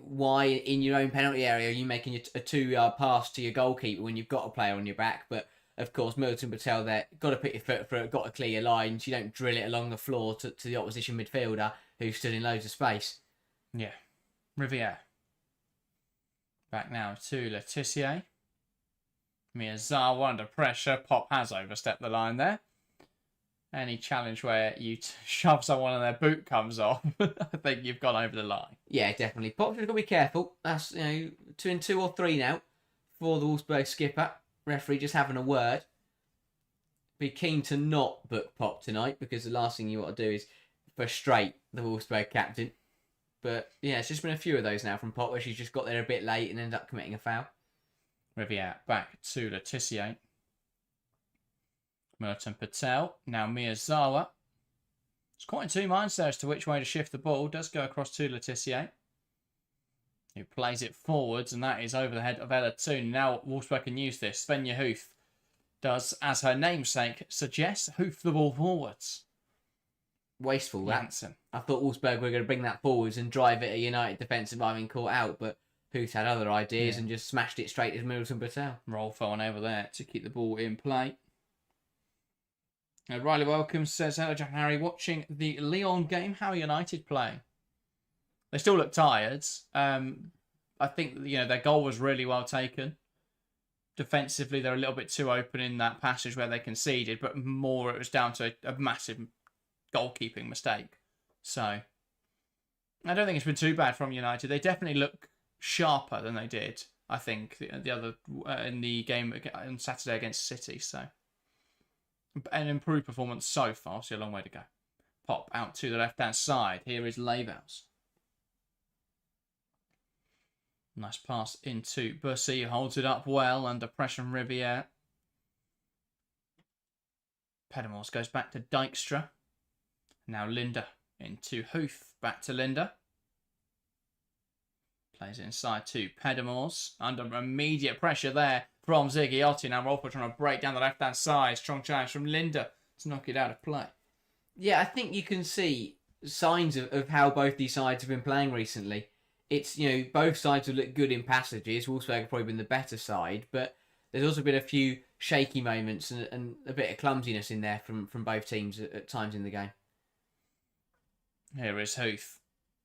[SPEAKER 2] Why in your own penalty area are you making a 2-yard pass to your goalkeeper when you've got a player on your back? But of course, Middleton Patel there, got to put your foot through it, got to clear your lines. You don't drill it along the floor to the opposition midfielder who stood in loads of space.
[SPEAKER 1] Yeah. Riviere. Back now to Letizier. Miyazawa under pressure. Pop has overstepped the line there. Any challenge where you shove someone and their boot comes off, I think you've gone over the line.
[SPEAKER 2] Yeah, definitely. Pop's got to be careful. That's 2 or 3 now for the Wolfsburg skipper. Referee just having a word. Be keen to not book Pop tonight, because the last thing you want to do is frustrate the Wolfsburg captain. But it's just been a few of those now from Pop where she's just got there a bit late and ended up committing a foul.
[SPEAKER 1] Riviere back to Letizier. Middleton Patel. Now Miyazawa. It's quite in 2 minds there as to which way to shift the ball. Does go across to Letizier, who plays it forwards, and that is over the head of Ella Toon. Now Wolfsburg can use this. Svenja Huth does, as her namesake suggests, hoof the ball forwards.
[SPEAKER 2] Wasteful, that. I thought Wolfsburg were going to bring that forwards and drive it at United defence and having caught out, but Huth had other ideas and just smashed it straight to Middleton Patel.
[SPEAKER 1] Roll phone over there to keep the ball in play. Riley Welcome says, hello, Jack and Harry. Watching the Lyon game. How are United playing? They still look tired. I think, their goal was really well taken. Defensively, they're a little bit too open in that passage where they conceded, but more it was down to a massive goalkeeping mistake. So, I don't think it's been too bad from United. They definitely look sharper than they did, I think, the other in the game on Saturday against City. So, an improved performance so far. Obviously, a long way to go. Pop out to the left-hand side. Here is Levels. Nice pass into Bussy, who holds it up well under pressure from Riviere. Pedimors goes back to Dijkstra. Now Linda into Huth. Back to Linda. Plays it inside to Pedimors. Under immediate pressure there from Zigiotti. Now Rolfo trying to break down the left-hand side. Strong challenge from Linda to knock it out of play.
[SPEAKER 2] Yeah, I think you can see signs of how both these sides have been playing recently. It's, both sides have looked good in passages. Wolfsburg have probably been the better side, but there's also been a few shaky moments and a bit of clumsiness in there from both teams at times in the game.
[SPEAKER 1] Here is Huth.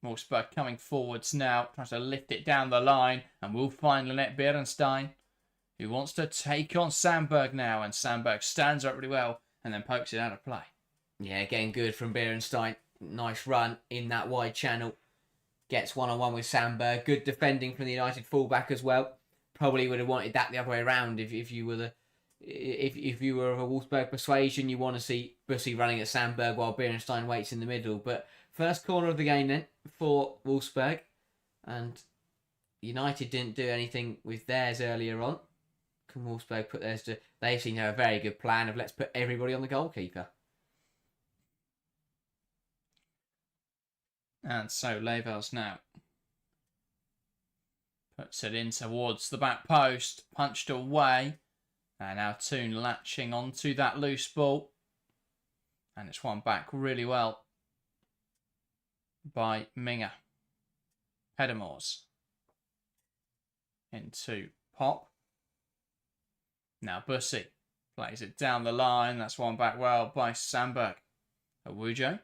[SPEAKER 1] Wolfsburg coming forwards now, tries to lift it down the line, and will find Lynette Berenstein, who wants to take on Sandberg now, and Sandberg stands up really well and then pokes it out of play.
[SPEAKER 2] Yeah, getting good from Berenstein. Nice run in that wide channel. Gets one-on-one with Sandberg. Good defending from the United fullback as well. Probably would have wanted that the other way around if you were if you were of a Wolfsburg persuasion. You want to see Bussy running at Sandberg while Berenstein waits in the middle. But first corner of the game then for Wolfsburg, and United didn't do anything with theirs earlier on. Can Wolfsburg put theirs to? They seem to have a very good plan of let's put everybody on the goalkeeper.
[SPEAKER 1] And so Levels now puts it in towards the back post, punched away. And now Toon latching onto that loose ball. And it's won back really well by Minger. Pedimors into Pop. Now Bussy plays it down the line. That's won back well by Sandberg. Awujo.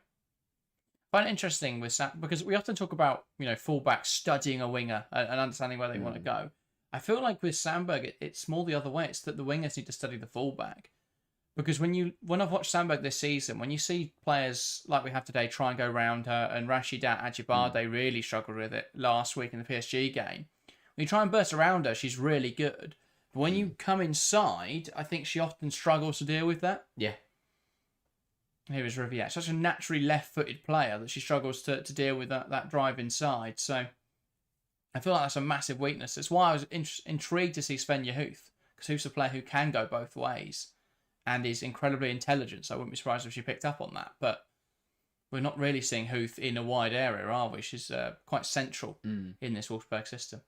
[SPEAKER 1] I find it interesting with because we often talk about fullbacks studying a winger and understanding where they want to go. I feel like with Sandberg, it's more the other way. It's that the wingers need to study the fullback, because when I've watched Sandberg this season, when you see players like we have today try and go round her, and Rashidat Ajibade really struggled with it last week in the PSG game. When you try and burst around her, she's really good, but when you come inside, I think she often struggles to deal with that.
[SPEAKER 2] Yeah.
[SPEAKER 1] Here is Riviere. Such a naturally left-footed player that she struggles to deal with that drive inside. So I feel like that's a massive weakness. That's why I was intrigued to see Svenja Huth, because Huth's a player who can go both ways and is incredibly intelligent. So I wouldn't be surprised if she picked up on that. But we're not really seeing Huth in a wide area, are we? She's quite central in this Wolfsburg system.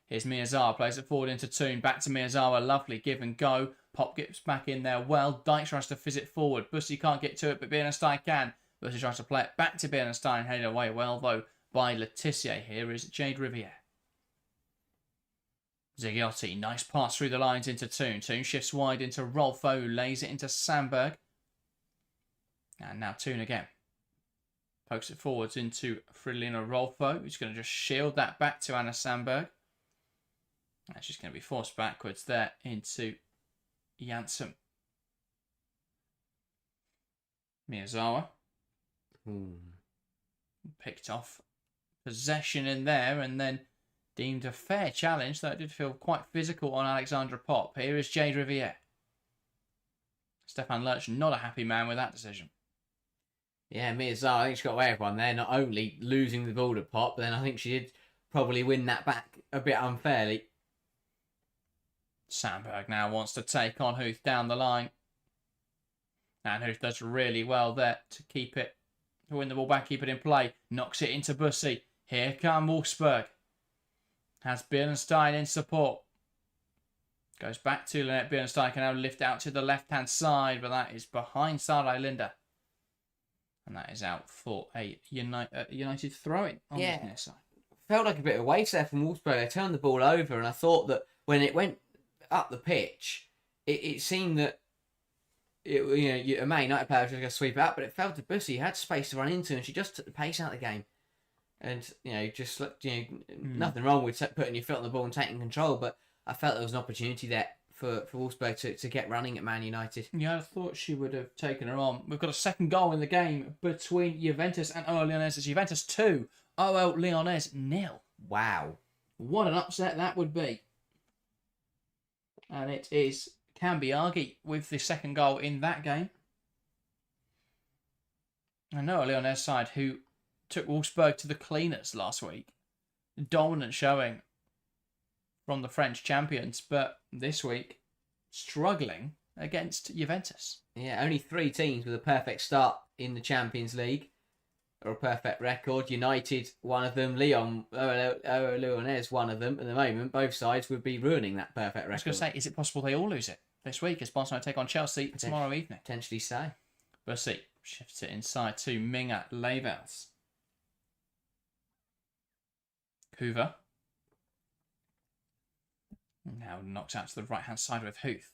[SPEAKER 1] Here's Miyazawa, plays it forward into Toon. Back to Miyazawa, lovely give and go. Pop gets back in there well. Dyke tries to fizz it forward. Bussy can't get to it, but Berenstein can. Bussy tries to play it back to Berenstein, headed away well, though, by Letitia. Here is Jade Riviere. Zigiotti, nice pass through the lines into Toon. Toon shifts wide into Rolfo, who lays it into Sandberg. And now Toon again. Pokes it forwards into Fridolina Rolfo, who's going to just shield that back to Anna Sandberg. And she's going to be forced backwards there into Janssen. Miyazawa. Picked off possession in there and then deemed a fair challenge, though it did feel quite physical on Alexandra Pop. Here is Jade Riviere. Stefan Lurch, not a happy man with that decision.
[SPEAKER 2] Yeah, Miyazawa, I think she got away with one there, not only losing the ball to Pop, but then I think she did probably win that back a bit unfairly.
[SPEAKER 1] Sandberg now wants to take on Huth down the line. And Huth does really well there to keep it, to win the ball back, keep it in play. Knocks it into Bussy. Here come Wolfsburg. Has Bielenstein in support. Goes back to Lynette Bielenstein, can now lift out to the left-hand side, but that is behind Sarai Linda. And that is out for a United throw-in on the near side.
[SPEAKER 2] Felt like a bit of a waste there from Wolfsburg. They turned the ball over, and I thought that when it went up the pitch, it seemed that a Man United player was just going to sweep it out, but it fell to Bussy. He had space to run into, and she just took the pace out of the game. And nothing wrong with putting your foot on the ball and taking control, but I felt there was an opportunity there for Wolfsburg to get running at Man United.
[SPEAKER 1] Yeah, I thought she would have taken her on. We've got a second goal in the game between Juventus and OL Lyonnes. It's Juventus 2, OL Lyonnes 0.
[SPEAKER 2] Wow.
[SPEAKER 1] What an upset that would be. And it is Cambiaghi with the second goal in that game. And OL Lyonnes side who took Wolfsburg to the cleaners last week. Dominant showing from the French champions, but this week struggling against Juventus.
[SPEAKER 2] Yeah, only 3 teams with a perfect start in the Champions League, or a perfect record. United, one of them. Lyonnes, one of them. At the moment, both sides would be ruining that perfect record.
[SPEAKER 1] I was going to say, is it possible they all lose it this week as Barcelona take on Chelsea tomorrow evening?
[SPEAKER 2] Potentially so.
[SPEAKER 1] We'll see. Shifts it inside to Minga Levels. Hoover. Now knocks out to the right-hand side with Huth.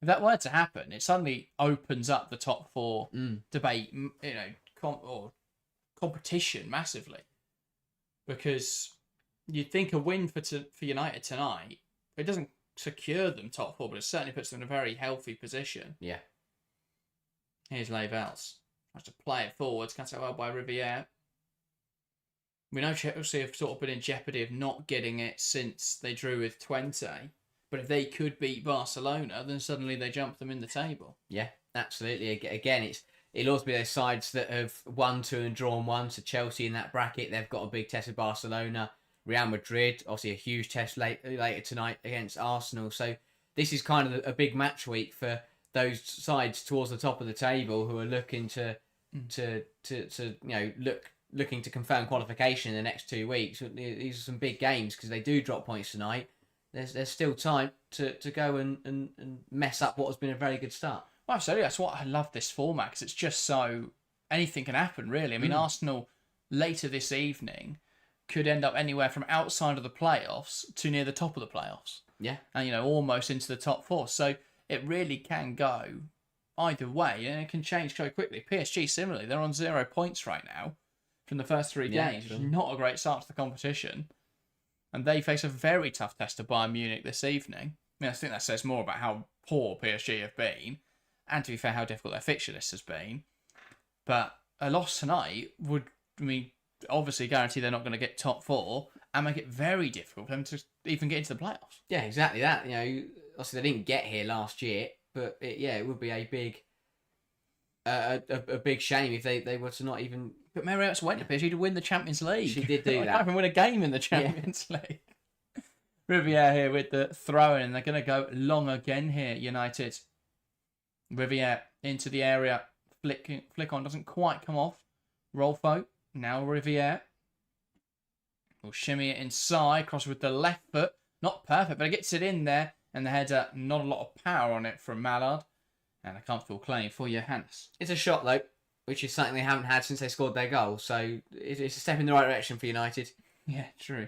[SPEAKER 1] If that were to happen, it suddenly opens up the top 4 debate, or competition massively. Because you'd think a win for United tonight, it doesn't secure them top 4, but it certainly puts them in a very healthy position.
[SPEAKER 2] Yeah.
[SPEAKER 1] Here's Levels. Tries to play it forwards, cut out well by Riviere. We know Chelsea have sort of been in jeopardy of not getting it since they drew with Twente. But if they could beat Barcelona, then suddenly they jump them in the table.
[SPEAKER 2] Yeah, absolutely. Again, it'll also be those sides that have won 2 and drawn 1. So Chelsea in that bracket, they've got a big test with Barcelona. Real Madrid, obviously a huge test later tonight against Arsenal. So this is kind of a big match week for those sides towards the top of the table who are looking looking to confirm qualification in the next 2 weeks. These are some big games because they do drop points tonight. There's still time to go and mess up what has been a very good start.
[SPEAKER 1] Well, absolutely. That's what I love this format because it's just so anything can happen, really. I mean, Arsenal later this evening could end up anywhere from outside of the playoffs to near the top of the playoffs.
[SPEAKER 2] Yeah.
[SPEAKER 1] And, almost into the top 4. So it really can go either way and it can change so quickly. PSG, similarly, they're on 0 points right now from the first 3 games, which is not a great start to the competition. And they face a very tough test of Bayern Munich this evening. I mean, I think that says more about how poor PSG have been, and to be fair, how difficult their fixture list has been. But a loss tonight would, obviously guarantee they're not going to get top 4 and make it very difficult for them to even get into the playoffs.
[SPEAKER 2] Yeah, exactly that. Obviously they didn't get here last year, but it would be a big shame if they were to not even.
[SPEAKER 1] But Mary Earps went to PSG to win the Champions League.
[SPEAKER 2] She did do that.
[SPEAKER 1] Can't even win a game in the Champions League. Riviere here with the throw-in, and they're going to go long again here, United. Riviere into the area. Flick on, doesn't quite come off. Rolfo, now Riviere. Will shimmy it inside, cross with the left foot. Not perfect, but it gets it in there. And the header, not a lot of power on it from Mallard. And a comfortable claim for Johannes.
[SPEAKER 2] It's a shot, though, which is something they haven't had since they scored their goal. So it's a step in the right direction for United.
[SPEAKER 1] Yeah, true.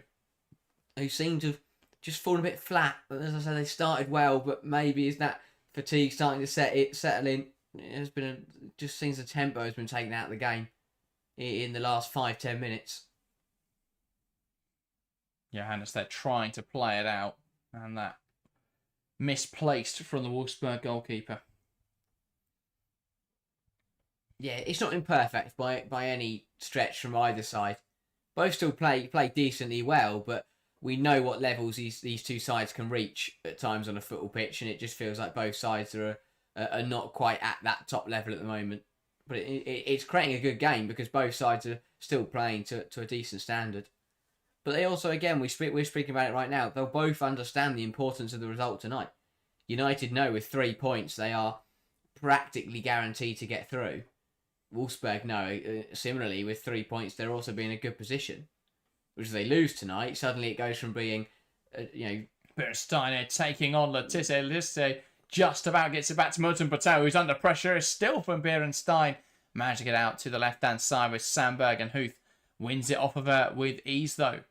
[SPEAKER 2] Who seem to have just fallen a bit flat. But as I said, they started well, but maybe is that fatigue starting to settle in? Just seems the tempo has been taken out of the game in the last 5-10 minutes.
[SPEAKER 1] Johannes, they're trying to play it out. And that misplaced from the Wolfsburg goalkeeper.
[SPEAKER 2] Yeah, it's not imperfect by any stretch from either side. Both still play decently well, but we know what levels these 2 sides can reach at times on a football pitch, and it just feels like both sides are not quite at that top level at the moment. But it's creating a good game because both sides are still playing to a decent standard. But they also, again, we're speaking about it right now, they'll both understand the importance of the result tonight. United know with 3 points they are practically guaranteed to get through. Wolfsburg know, similarly, with 3 points, they're also being in a good position. Which if they lose tonight, suddenly it goes from being,
[SPEAKER 1] Steiner taking on Letizia. Letizia just about gets it back to Merton Patel, who's under pressure. Is still from Beerenstein. Managed to get out to the left-hand side with Sandberg, and Huth wins it off of her with ease, though.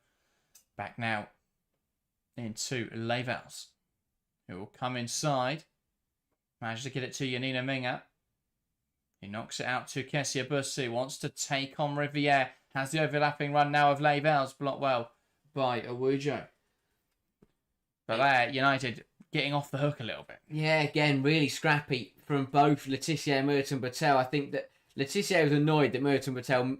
[SPEAKER 1] Back now into Levels, who will come inside. Manages to get it to Yanina Minga. He knocks it out to Kessia Bussi. Wants to take on Riviere. Has the overlapping run now of Leivels. Blocked well by Awujo. But there, United getting off the hook a little bit.
[SPEAKER 2] Yeah, again, really scrappy from both Laetitia and Merton Patel. I think that Laetitia was annoyed that Merton Patel,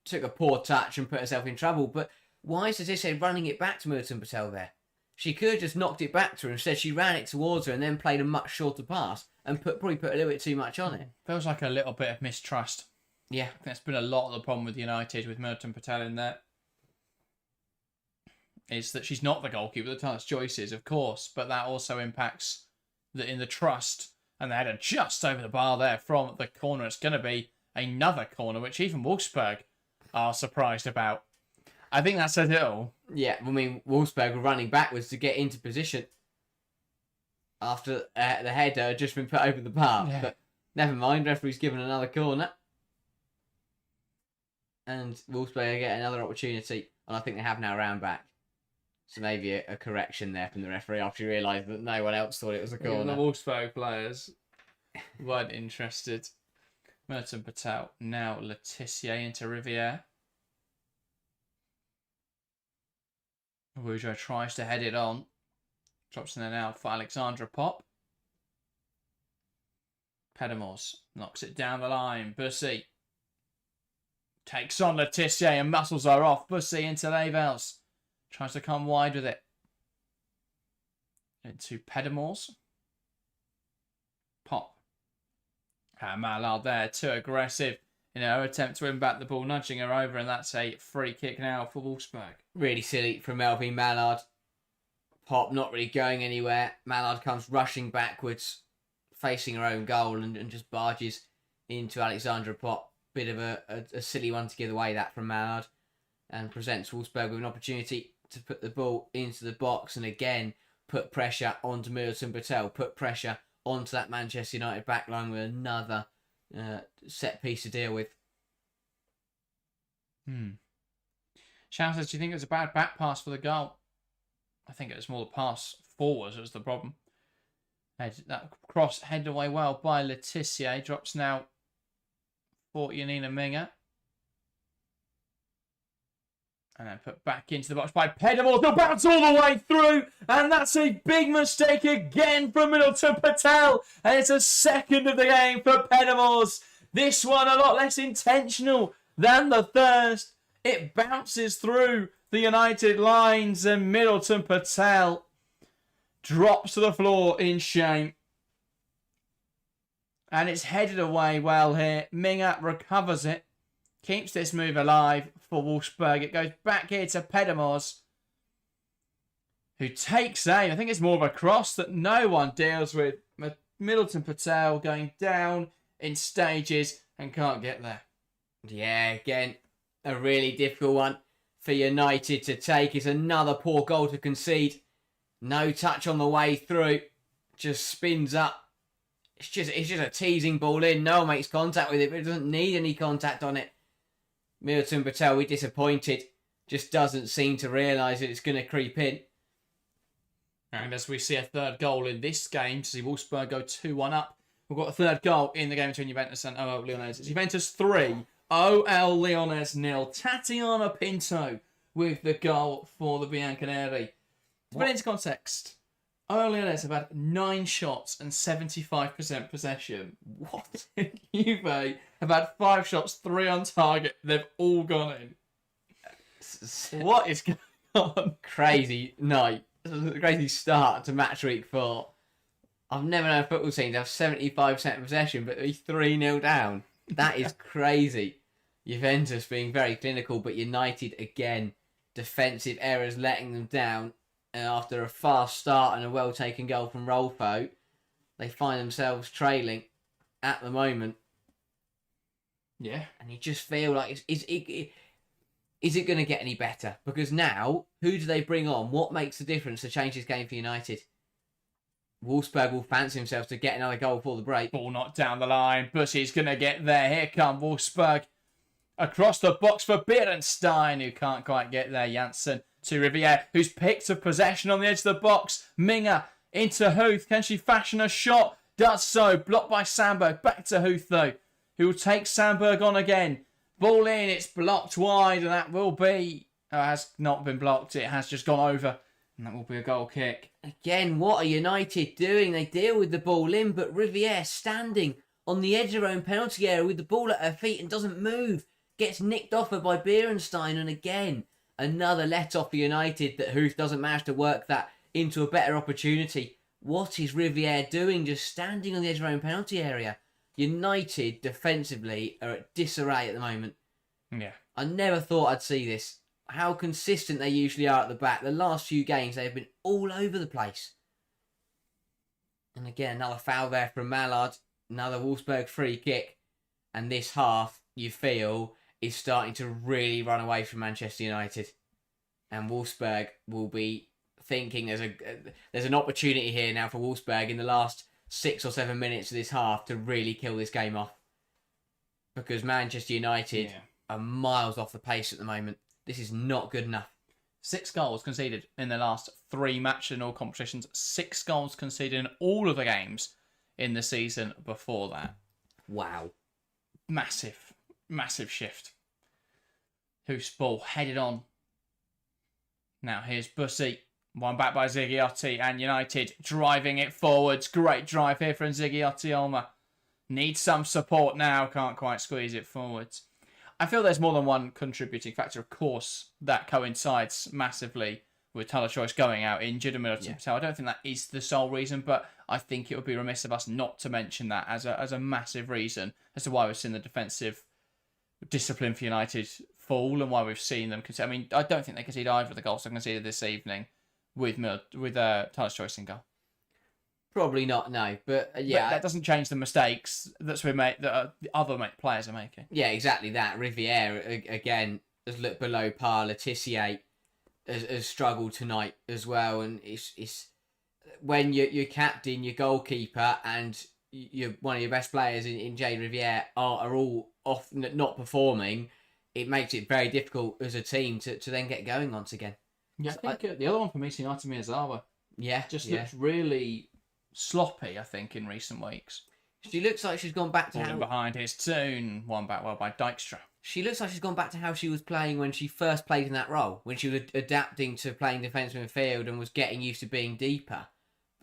[SPEAKER 2] took a poor touch and put herself in trouble. But why is Laetitia running it back to Merton Patel there? She could have just knocked it back to her. Instead, she ran it towards her and then played a much shorter pass and probably put a little bit too much on it.
[SPEAKER 1] Feels like a little bit of mistrust.
[SPEAKER 2] Yeah.
[SPEAKER 1] That's been a lot of the problem with United, with Merton Patel in there. Is that she's not the goalkeeper. The touch choices, of course, but that also impacts in the trust. And the header just over the bar there from the corner. It's going to be another corner, which even Wolfsburg are surprised about. I think that says it all.
[SPEAKER 2] Yeah, I mean, Wolfsburg were running backwards to get into position after the header had just been put over the bar. Yeah. But never mind, referee's given another corner. And Wolfsburg get another opportunity, and I think they have now round back. So maybe a correction there from the referee after he realised that no one else thought it was a corner.
[SPEAKER 1] Even the Wolfsburg players weren't interested. Merton Patel, now Laetitia into Riviere. Awujo tries to head it on. Drops in there now for Alexandra Pop. Pedamors knocks it down the line. Bussy takes on Laetitia and muscles are off. Bussy into Leivels. Tries to come wide with it. Into Pedamors. Pop. And Mallard there, too aggressive in her attempt to win back the ball, nudging her over, and that's a free kick now for Wolfsburg.
[SPEAKER 2] Really silly from Melvin Mallard. Pop not really going anywhere. Mallard comes rushing backwards, facing her own goal, and just barges into Alexandra Pop. Bit of a silly one to give away that from Mallard, and presents Wolfsburg with an opportunity to put the ball into the box and again put pressure onto Merton Patel, put pressure onto that Manchester United backline with another set piece to deal with.
[SPEAKER 1] Shaw says, do you think it was a bad back pass for the goal? I think it was more the pass forwards that was the problem. That cross headed away well by Laetitia. Drops now for Yanina Minga. And then put back into the box by Pedamore. They'll bounce all the way through. And that's a big mistake again from Middleton Patel. And it's a second of the game for Pedamores. This one a lot less intentional than the first. It bounces through the United lines and Middleton Patel drops to the floor in shame. And it's headed away well here. Minga recovers it. Keeps this move alive for Wolfsburg. It goes back here to Pedamors, who takes aim. I think it's more of a cross that no one deals with. Middleton Patel going down in stages and can't get there.
[SPEAKER 2] Yeah, again, a really difficult one for United to take. It's another poor goal to concede. No touch on the way through. Just spins up. It's just a teasing ball in. No one makes contact with it, but it doesn't need any contact on it. Middleton Patel, we're disappointed. Just doesn't seem to realise that it's going to creep in.
[SPEAKER 1] And as we see a third goal in this game, to see Wolfsburg go 2-1 up. We've got a third goal in the game between Juventus and OL Lyonnes. It's Juventus 3, OL Lyonnes 0. Tatiana Pinto with the goal for the Bianconeri. To put it into context, OL Lyonnes have had 9 shots and 75% possession. What? Juve have had 5 shots, 3 on target. They've all gone in. What is going on?
[SPEAKER 2] Crazy night. Crazy start to Matchweek 4. I've never known a football team to have 75% possession, but be 3-0 down. That is crazy. Juventus being very clinical, but United, again, defensive errors letting them down. And after a fast start and a well-taken goal from Rolfo, they find themselves trailing at the moment.
[SPEAKER 1] Yeah.
[SPEAKER 2] And you just feel like, is it going to get any better? Because now, who do they bring on? What makes the difference to change this game for United? Wolfsburg will fancy themselves to get another goal before the break.
[SPEAKER 1] Ball not down the line. Bussy's going to get there. Here come Wolfsburg. Across the box for Beerenstein, who can't quite get there. Janssen to Riviere, who's picked up possession on the edge of the box. Minga into Huth. Can she fashion a shot? Does so. Blocked by Sandberg. Back to Huth, though, who will take Sandberg on again. Ball in. It's blocked wide, and that will be... has not been blocked. It has just gone over, and that will be a goal kick.
[SPEAKER 2] Again, what are United doing? They deal with the ball in, but Riviere standing on the edge of her own penalty area with the ball at her feet and doesn't move. Gets nicked off her by Beerenstein, and again, another let-off for United that Huth doesn't manage to work that into a better opportunity. What is Riviere doing just standing on the edge of her own penalty area? United, defensively, are at disarray at the moment.
[SPEAKER 1] Yeah.
[SPEAKER 2] I never thought I'd see this. How consistent they usually are at the back. The last few games, they've been all over the place. And again, another foul there from Mallard. Another Wolfsburg free kick. And this half, you feel, is starting to really run away from Manchester United. And Wolfsburg will be thinking there's an opportunity here now for Wolfsburg in the last 6 or 7 minutes of this half to really kill this game off. Because Manchester United are miles off the pace at the moment. This is not good enough.
[SPEAKER 1] 6 goals conceded in the last 3 matches in all competitions. 6 goals conceded in all of the games in the season before that.
[SPEAKER 2] Wow.
[SPEAKER 1] Massive, massive shift. Whose ball headed on. Now here's Bussy. One back by Ziggiotti, and United driving it forwards. Great drive here from Ziggiotti. Olma needs some support now. Can't quite squeeze it forwards. I feel there's more than one contributing factor. Of course, that coincides massively with Tyler Choice going out injured and Middleton Patel. I don't think that is the sole reason, but I think it would be remiss of us not to mention that as a massive reason as to why we've seen the defensive discipline for United fall and why we've seen them concede. I mean, I don't think they conceded either of the goals they conceded this evening with Tyler Choice in goal.
[SPEAKER 2] Probably not, no. But yeah,
[SPEAKER 1] but that doesn't change the mistakes that the other players are making.
[SPEAKER 2] Yeah, exactly that. Riviere again has looked below par. Letitia has struggled tonight as well, and it's when your captain, your goalkeeper, and one of your best players in Jade Riviere are all off, not performing. It makes it very difficult as a team to then get going once again.
[SPEAKER 1] Yeah, I think the other one for me is United Miyazawa.
[SPEAKER 2] Yeah,
[SPEAKER 1] looks really sloppy, I think, in recent weeks.
[SPEAKER 2] She looks like she's gone back to
[SPEAKER 1] Falling behind his tune. One back well by Dijkstra.
[SPEAKER 2] She looks like she's gone back to how she was playing when she first played in that role, when she was adapting to playing defence midfield and was getting used to being deeper.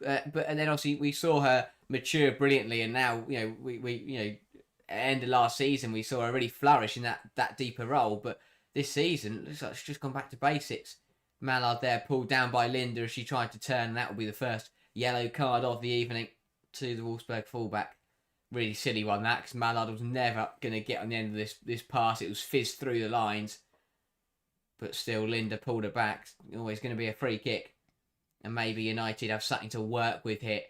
[SPEAKER 2] And then obviously we saw her mature brilliantly, and now we end of last season we saw her really flourish in that deeper role. But this season it looks like she's just gone back to basics. Mallard there pulled down by Linda as she tried to turn, and that will be the first yellow card of the evening to the Wolfsburg fullback. Really silly one that, because Mallard was never going to get on the end of this pass. It was fizzed through the lines. But still, Linda pulled her back. Always going to be a free kick. And maybe United have something to work with here.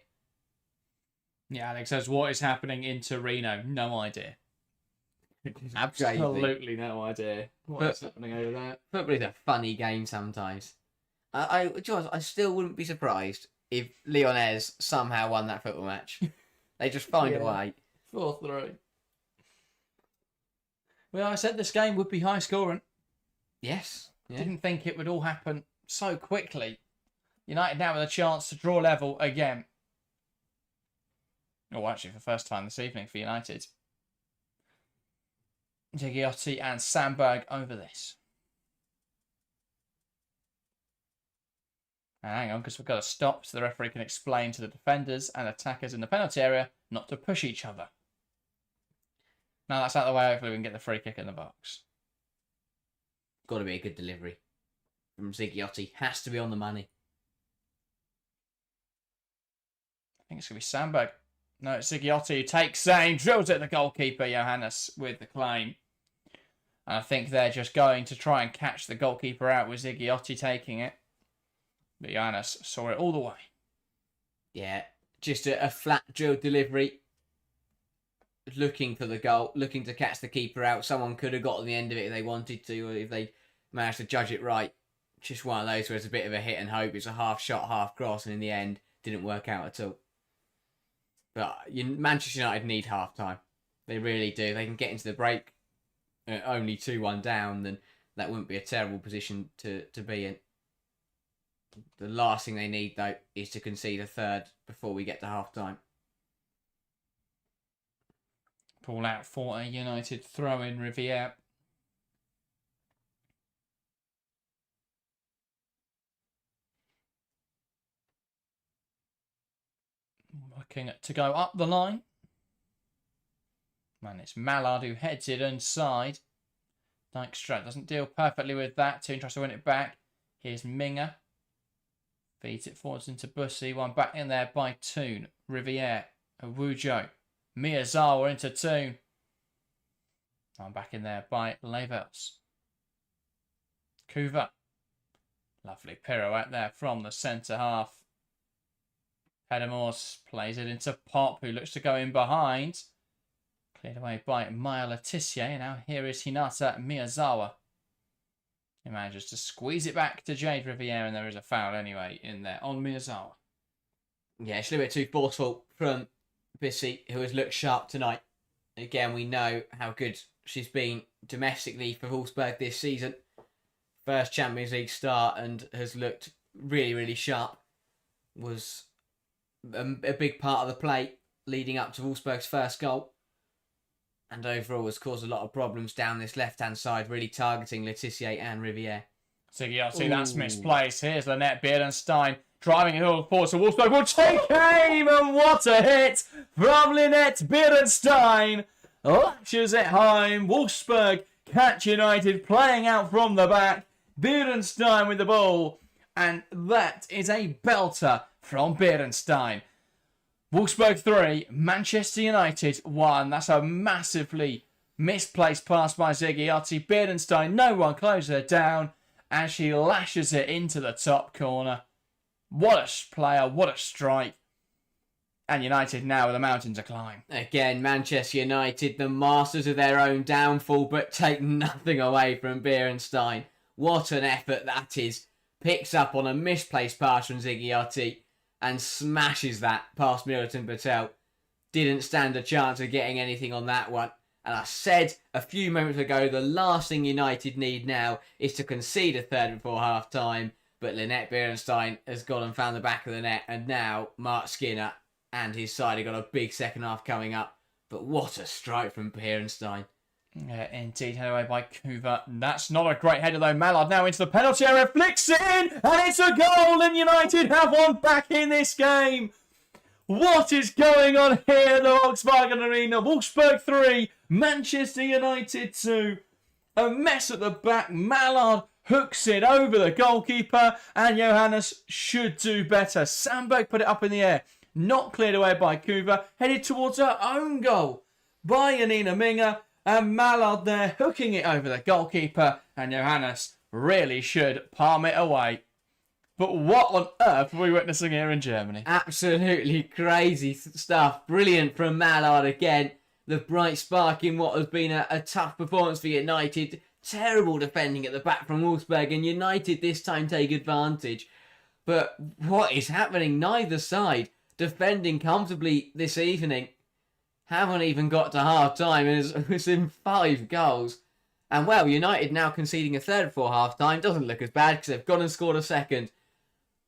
[SPEAKER 1] Yeah, Alex says, what is happening in Torino? No idea. Absolutely no idea what's happening over there.
[SPEAKER 2] Football is a funny game sometimes. I still wouldn't be surprised if Lyonnes somehow won that football match. They just find a way.
[SPEAKER 1] 4-3. Well, I said this game would be high scoring.
[SPEAKER 2] Yes. Yeah.
[SPEAKER 1] Didn't think it would all happen so quickly. United now with a chance to draw level again. Oh, actually, for the first time this evening for United. Gigliotti and Sandberg over this. And hang on, because we've got to stop so the referee can explain to the defenders and attackers in the penalty area not to push each other. Now that's out of the way, hopefully we can get the free kick in the box.
[SPEAKER 2] Got to be a good delivery from Gigliotti. Has to be on the money.
[SPEAKER 1] I think it's going to be Sandberg. No, it's Gigliotti who takes aim, drills at the goalkeeper, Johannes, with the claim. And I think they're just going to try and catch the goalkeeper out with Gigliotti taking it. But Johannes saw it all the way.
[SPEAKER 2] Yeah, just a flat drill delivery. Looking for the goal, looking to catch the keeper out. Someone could have got on the end of it if they wanted to, or if they managed to judge it right. Just one of those where it's a bit of a hit and hope. It's a half shot, half cross, and in the end, didn't work out at all. But Manchester United need half time. They really do. They can get into the break only 2-1 down, then that wouldn't be a terrible position to be in. The last thing they need, though, is to concede a third before we get to half-time.
[SPEAKER 1] Ball out for a United throw-in, Riviere. Looking to go up the line. And it's Mallard who heads it inside. Dykstra doesn't deal perfectly with that. Toon tries to win it back. Here's Minger. Feeds it forwards into Bussy. One back in there by Toon. Riviere. Awujo. Miyazawa into Toon. One back in there by Levels. Kuva. Lovely pirouette there from the centre half. Hedemors plays it into Pop, who looks to go in behind. Cleared away by Maya Letitia. Now here is Hinata Miyazawa. He manages to squeeze it back to Jade Riviere, and there is a foul anyway in there on Miyazawa.
[SPEAKER 2] Yeah, it's a little bit too forceful from Bissy, who has looked sharp tonight. Again, we know how good she's been domestically for Wolfsburg this season. First Champions League start and has looked really, really sharp. Was a big part of the play leading up to Wolfsburg's first goal. And overall has caused a lot of problems down this left-hand side, really targeting Letitia and Riviere.
[SPEAKER 1] Sigiotti, that's misplaced. Here's Lynette Beerdenstein driving it all forward. So Wolfsburg will take aim, and what a hit from Lynette Beerdenstein. Lashes it home. Wolfsburg catch United playing out from the back. Beerdenstein with the ball. And that is a belter from Beerdenstein. Wolfsburg 3, Manchester United 1. That's a massively misplaced pass by Zigiotti. Beerdenstein, no one closes her down, and she lashes it into the top corner. What a player, what a strike. And United now with a mountain to climb.
[SPEAKER 2] Again, Manchester United, the masters of their own downfall, but take nothing away from Beerdenstein. What an effort that is. Picks up on a misplaced pass from Zigiotti and smashes that past Middleton Patel. Didn't stand a chance of getting anything on that one. And I said a few moments ago, the last thing United need now is to concede a third before half-time. But Lynette Beerdenstein has gone and found the back of the net. And now Mark Skinner and his side have got a big second half coming up. But what a strike from Beerdenstein.
[SPEAKER 1] Yeah, indeed, headed away by Kuva. That's not a great header though. Mallard now into the penalty area, flicks in, and it's a goal, and United have one back in this game. What is going on here at the Volkswagen Arena? Wolfsburg 3, Manchester United 2. A mess at the back. Mallard hooks it over the goalkeeper, and Johannes should do better. Sandberg put it up in the air, not cleared away by Kuva, headed towards her own goal by Janina Minger. And Mallard there hooking it over the goalkeeper. And Johannes really should palm it away. But what on earth are we witnessing here in Germany?
[SPEAKER 2] Absolutely crazy stuff. Brilliant from Mallard again. The bright spark in what has been a tough performance for United. Terrible defending at the back from Wolfsburg. And United this time take advantage. But what is happening? Neither side defending comfortably this evening. Haven't even got to half-time and it's in 5 goals. And well, United now conceding a third before half-time. Doesn't look as bad because they've gone and scored a second.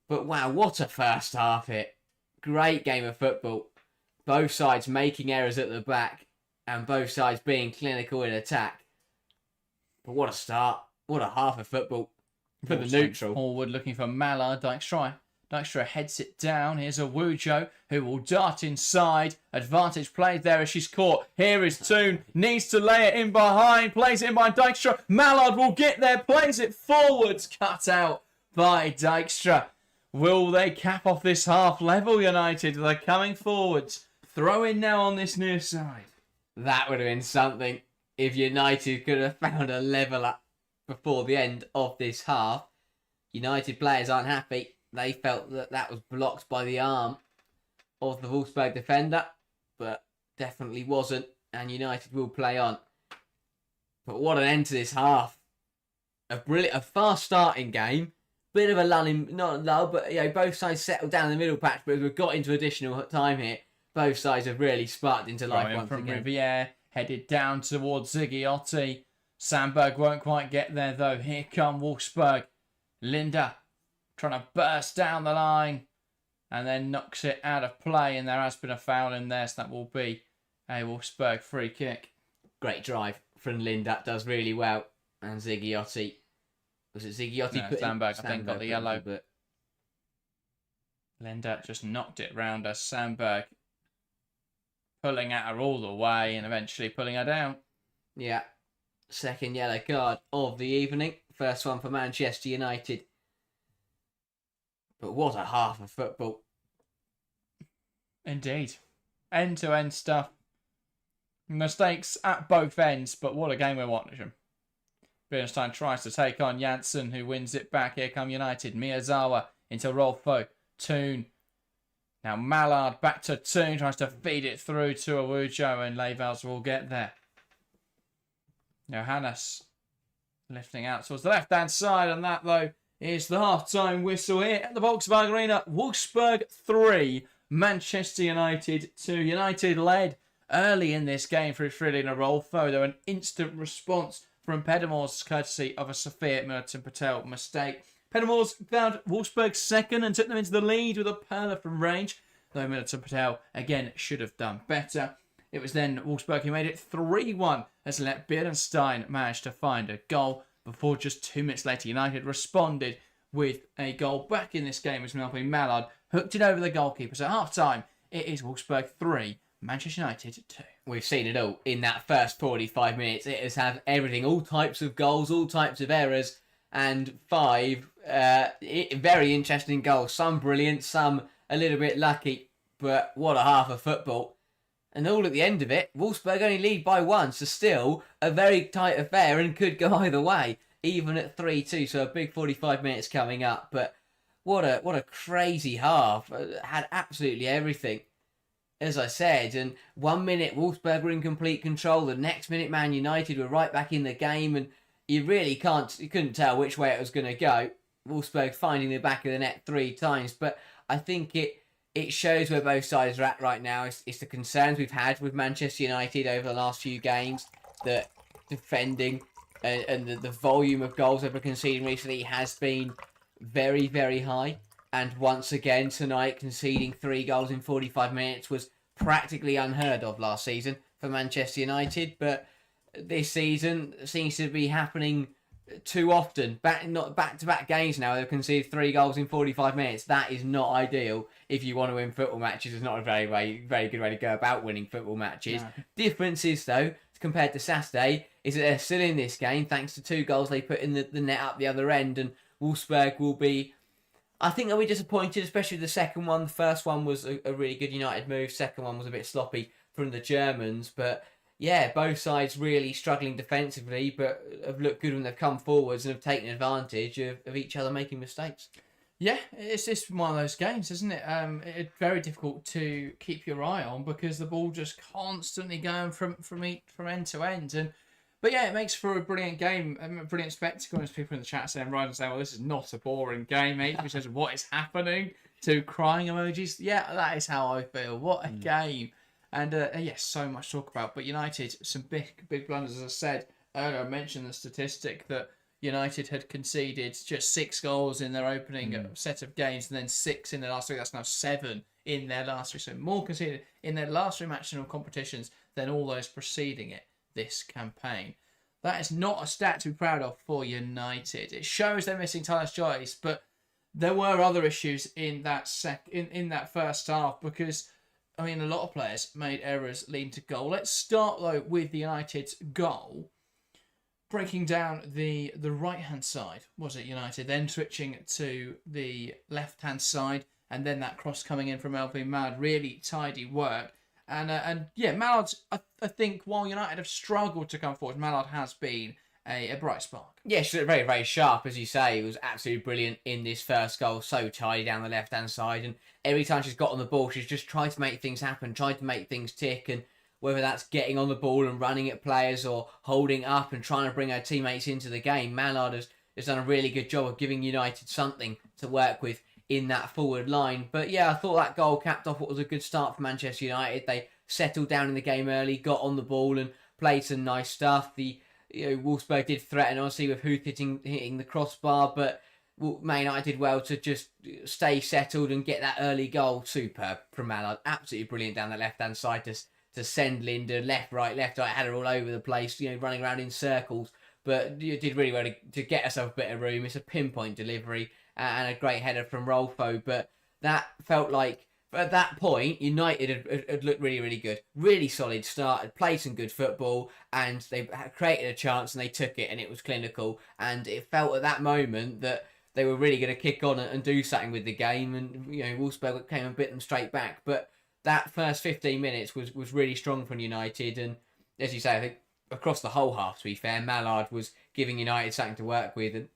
[SPEAKER 2] But wow, what a first half hit. Great game of football. Both sides making errors at the back. And both sides being clinical in attack. But what a start. What a half of football for the neutral.
[SPEAKER 1] Forward looking for Mallard. Dykstra heads it down. Here's Awujo who will dart inside. Advantage played there as she's caught. Here is Toon. Needs to lay it in behind. Plays it in by Dykstra. Mallard will get there. Plays it forwards. Cut out by Dykstra. Will they cap off this half level, United? They're coming forwards. Throw in now on this near side.
[SPEAKER 2] That would have been something if United could have found a level up before the end of this half. United players aren't happy. They felt that was blocked by the arm of the Wolfsburg defender, but definitely wasn't, and United will play on. But what an end to this half. A fast starting game. Bit of a lull not a lull, but both sides settled down in the middle patch, but as we've got into additional time here, both sides have really sparked into life once
[SPEAKER 1] from
[SPEAKER 2] again.
[SPEAKER 1] Riviere, headed down towards Zigiotti. Sandberg won't quite get there though. Here come Wolfsburg. Linda trying to burst down the line and then knocks it out of play, and there has been a foul in there, so that will be a Wolfsburg free kick.
[SPEAKER 2] Great drive from Lindat, does really well. And Ziggiotti. Was it Ziggiotti?
[SPEAKER 1] No, Sandberg, I think, got the yellow.
[SPEAKER 2] But
[SPEAKER 1] Lindat just knocked it round as Sandberg pulling at her all the way and eventually pulling her down.
[SPEAKER 2] Yeah. Second yellow card of the evening. First one for Manchester United. But what a half of football.
[SPEAKER 1] Indeed. End-to-end stuff. Mistakes at both ends, but what a game we're watching. Bernstein tries to take on Janssen, who wins it back. Here come United. Miyazawa into Rolfo. Toon. Now Mallard back to Toon. Tries to feed it through to Awujo, and Levels will get there. Johannes lifting out towards the left-hand side, and that, though, is the half-time whistle here at the Volkswagen Arena. Wolfsburg 3, Manchester United 2. United led early in this game through Fridley and Rolfo, though an instant response from Pedamors, courtesy of a Safir Militant Patel mistake. Pedamors found Wolfsburg second and took them into the lead with a perler from range, though Militant Patel again should have done better. It was then Wolfsburg who made it 3-1 as Let Bierenstein managed to find a goal before just 2 minutes later United responded with a goal back in this game as Melvin Mallard hooked it over the goalkeeper. So at half-time, it is Wolfsburg 3, Manchester United 2.
[SPEAKER 2] We've seen it all in that first 45 minutes. It has had everything, all types of goals, all types of errors, and 5 very interesting goals. Some brilliant, some a little bit lucky, but what a half of football. And all at the end of it, Wolfsburg only lead by 1, so still a very tight affair and could go either way, even at 3-2. So a big 45 minutes coming up. But what a crazy half. Had absolutely everything, as I said. And 1 minute Wolfsburg were in complete control. The next minute Man United were right back in the game, and you couldn't tell which way it was going to go. Wolfsburg finding the back of the net 3 times, but I think it shows where both sides are at right now. It's the concerns we've had with Manchester United over the last few games, that defending and the volume of goals they've been conceding recently has been very, very high. And once again tonight, conceding 3 goals in 45 minutes was practically unheard of last season for Manchester United. But this season seems to be happening too often. Not back-to-back games now, they've conceded 3 goals in 45 minutes. That is not ideal if you want to win football matches. It's not a very good way to go about winning football matches. No. Difference is, though, compared to Saturday, is that they're still in this game thanks to 2 goals they put in the net up the other end, and Wolfsburg will be, I think they'll be disappointed, especially the second one. The first one was a really good United move. Second one was a bit sloppy from the Germans, but yeah, both sides really struggling defensively, but have looked good when they've come forwards and have taken advantage of each other making mistakes.
[SPEAKER 1] Yeah, it's just one of those games, isn't it? It's very difficult to keep your eye on because the ball just constantly going from end to end. But yeah, it makes for a brilliant game, a brilliant spectacle. As people in the chat saying, right, and saying, well, this is not a boring game, mate, which says, what is happening? To crying emojis. Yeah, that is how I feel. What a game. And yes, so much to talk about. But United, some big blunders. As I said earlier, I mentioned the statistic that United had conceded just 6 goals in their opening set of games, and then 6 in their last 3. That's now 7 in their last 3. So more conceded in their last 3 national competitions than all those preceding it this campaign. That is not a stat to be proud of for United. It shows they're missing Tyler Joyce, but there were other issues in that in that first half because, I mean, a lot of players made errors leading to goal. Let's start, though, with the United's goal. Breaking down the right-hand side, was it United? Then switching to the left-hand side, and then that cross coming in from Melvin Mallard. Really tidy work. And yeah, Mallard, I think, while United have struggled to come forward, Mallard has been a bright spark.
[SPEAKER 2] Yeah, she's very, very sharp, as you say. It was absolutely brilliant in this first goal. So tidy down the left-hand side. And every time she's got on the ball, she's just tried to make things happen, tried to make things tick. And whether that's getting on the ball and running at players or holding up and trying to bring her teammates into the game, Mallard has done a really good job of giving United something to work with in that forward line. But yeah, I thought that goal capped off what was a good start for Manchester United. They settled down in the game early, got on the ball and played some nice stuff. Wolfsburg did threaten, obviously, with Huth hitting the crossbar, but Man United did well to just stay settled and get that early goal. Superb from Mallard. Absolutely brilliant down the left-hand side to send Linda left, right, had her all over the place, running around in circles. But you did really well to get herself a bit of room. It's a pinpoint delivery and a great header from Rolfo. But that felt like, at that point, United had looked really, really good. Really solid start, had played some good football, and they created a chance and they took it, and it was clinical. And it felt at that moment that they were really going to kick on and do something with the game. And, Wolfsburg came and bit them straight back. But that first 15 minutes was really strong from United. And as you say, I think across the whole half, to be fair, Mallard was giving United something to work with. And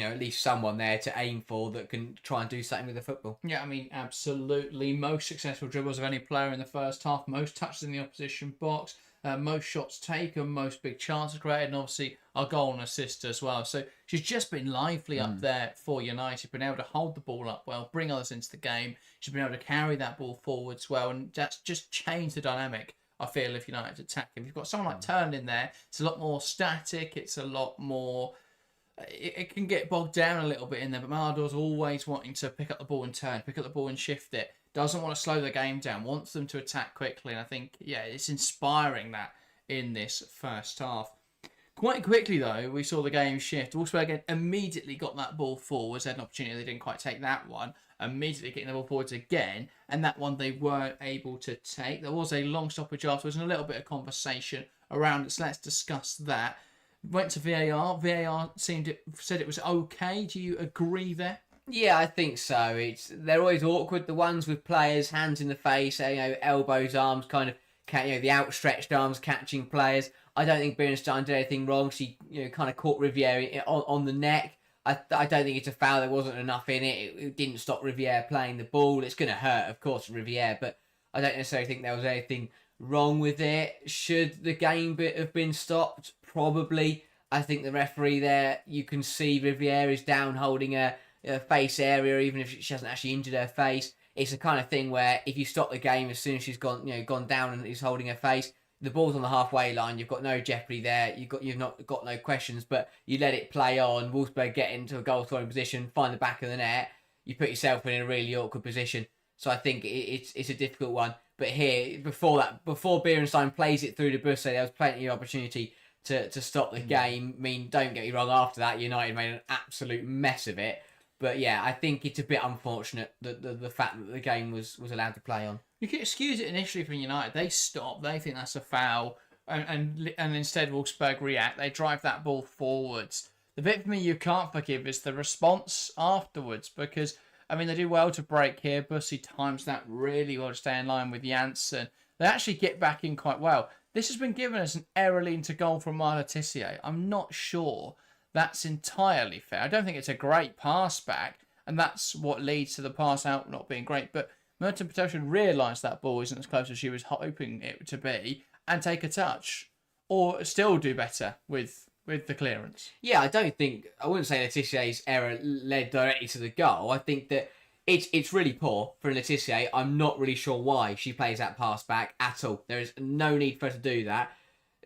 [SPEAKER 2] at least someone there to aim for that can try and do something with the football.
[SPEAKER 1] Yeah, I mean, absolutely. Most successful dribbles of any player in the first half, most touches in the opposition box, most shots taken, most big chances created, and obviously our goal and assist as well. So she's just been lively up there for United, been able to hold the ball up well, bring others into the game. She's been able to carry that ball forwards well, and that's just changed the dynamic, I feel, if United's attack. If you've got someone like Turn in there, it's a lot more static, it's a lot more... It can get bogged down a little bit in there, but Malador's always wanting to pick up the ball and turn, pick up the ball and shift it. Doesn't want to slow the game down, wants them to attack quickly. And I think, it's inspiring that in this first half. Quite quickly, though, we saw the game shift. Wolfsburg immediately got that ball forwards. They had an opportunity, they didn't quite take that one. Immediately getting the ball forwards again, and that one they weren't able to take. There was a long stoppage afterwards and a little bit of conversation around it, so let's discuss that. Went to VAR. VAR said it was okay. Do you agree there?
[SPEAKER 2] Yeah, I think so. They're always awkward. The ones with players, hands in the face, elbows, arms, kind of, the outstretched arms catching players. I don't think Bierenstein did anything wrong. She, kind of caught Riviere on the neck. I don't think it's a foul. There wasn't enough in it. It didn't stop Riviere playing the ball. It's going to hurt, of course, Riviere, but I don't necessarily think there was anything wrong with it. Should the game have been stopped? Probably. I think the referee there, you can see Riviere is down holding her face area, even if she hasn't actually injured her face. It's the kind of thing where if you stop the game as soon as she's gone down and is holding her face, the ball's on the halfway line. You've got no jeopardy there. You've not got no questions, but you let it play on. Wolfsburg get into a goal scoring position, find the back of the net. You put yourself in a really awkward position. So I think it's a difficult one. But here, before Bierenstein plays it through to Busse, there was plenty of opportunity to stop the game. I mean, don't get me wrong, after that, United made an absolute mess of it. But yeah, I think it's a bit unfortunate that the fact that the game was allowed to play on.
[SPEAKER 1] You can excuse it initially from United. They stop, they think that's a foul, and instead Wolfsburg react. They drive that ball forwards. The bit for me you can't forgive is the response afterwards, because, I mean, they do well to break here. Busse times that really well to stay in line with Janssen. They actually get back in quite well. This has been given as an error leading to goal from Marla Tissier. I'm not sure that's entirely fair. I don't think it's a great pass back, and that's what leads to the pass out not being great. But Merton Patel should realise that ball isn't as close as she was hoping it to be and take a touch, or still do better with the clearance.
[SPEAKER 2] Yeah, I wouldn't say Letizier's error led directly to the goal. I think that it's really poor for Letizier. I'm not really sure why she plays that pass back at all. There is no need for her to do that.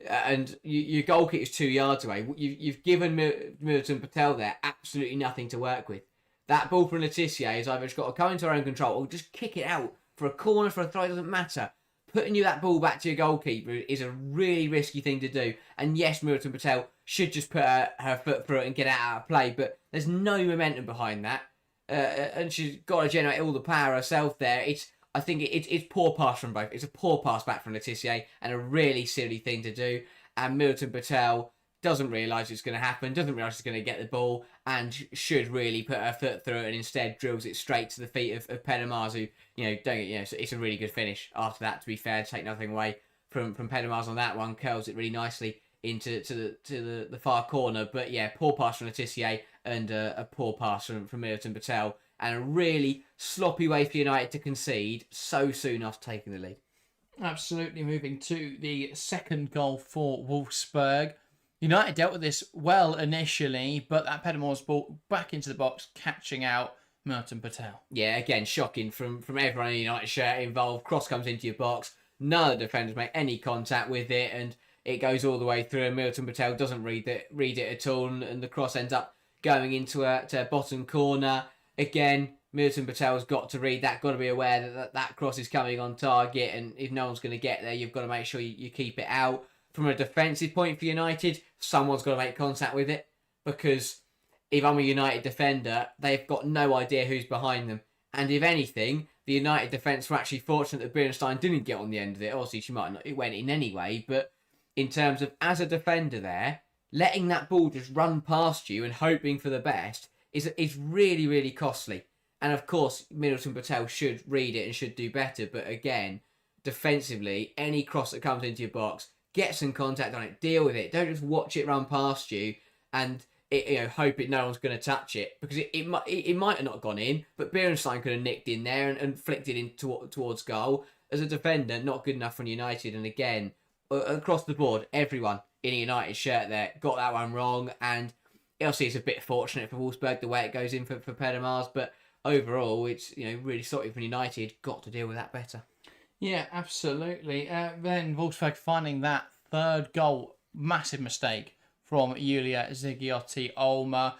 [SPEAKER 2] And your goal kick is 2 yards away. You've given Merton Patel there absolutely nothing to work with. That ball from Letizier is either just got to come into her own control or just kick it out for a corner, for a throw, it doesn't matter. Putting that ball back to your goalkeeper is a really risky thing to do. And yes, Merton Patel should just put her foot through it and get out of play, but there's no momentum behind that. And she's got to generate all the power herself there. I think it's poor pass from both. It's a poor pass back from Letizier and a really silly thing to do. And Merton Patel doesn't realise it's going to happen, doesn't realise she's going to get the ball, and should really put her foot through it, and instead drills it straight to the feet of Pedemars, who, it's a really good finish after that, to be fair, to take nothing away from Pedemars on that one, curls it really nicely into the far corner. But yeah, poor pass from Letizier and a poor pass from Merton Patel, and a really sloppy way for United to concede so soon after taking the lead.
[SPEAKER 1] Absolutely. Moving to the second goal for Wolfsburg. United dealt with this well initially, but that Pedemars ball back into the box, catching out Merton Patel.
[SPEAKER 2] Yeah, again, shocking from everyone in the United shirt involved. Cross comes into your box. None of the defenders make any contact with it, and it goes all the way through. And Merton Patel doesn't read it at all, and the cross ends up going into a bottom corner. Again, Milton Patel's got to read that, got to be aware that cross is coming on target, and if no one's going to get there, you've got to make sure you keep it out. From a defensive point for United, someone's got to make contact with it, because if I'm a United defender, they've got no idea who's behind them. And if anything, the United defence were actually fortunate that Beerenstein didn't get on the end of it. Obviously, she might not, it went in anyway, but in terms of, as a defender there, letting that ball just run past you and hoping for the best is really, really costly. And of course, Middleton Patel should read it and should do better. But again, defensively, any cross that comes into your box, get some contact on it, deal with it. Don't just watch it run past you and hope no one's going to touch it, because it might have not gone in, but Beerenstein could have nicked in there and flicked it in towards goal. As a defender, not good enough for United. And again, across the board, everyone in a United shirt there got that one wrong. And obviously, it's a bit fortunate for Wolfsburg the way it goes in for Pedemars, but overall, it's really sorry for United. Got to deal with that better.
[SPEAKER 1] Yeah, absolutely. Then Wolfsburg finding that third goal, massive mistake from Yulia Zigiotti Olma.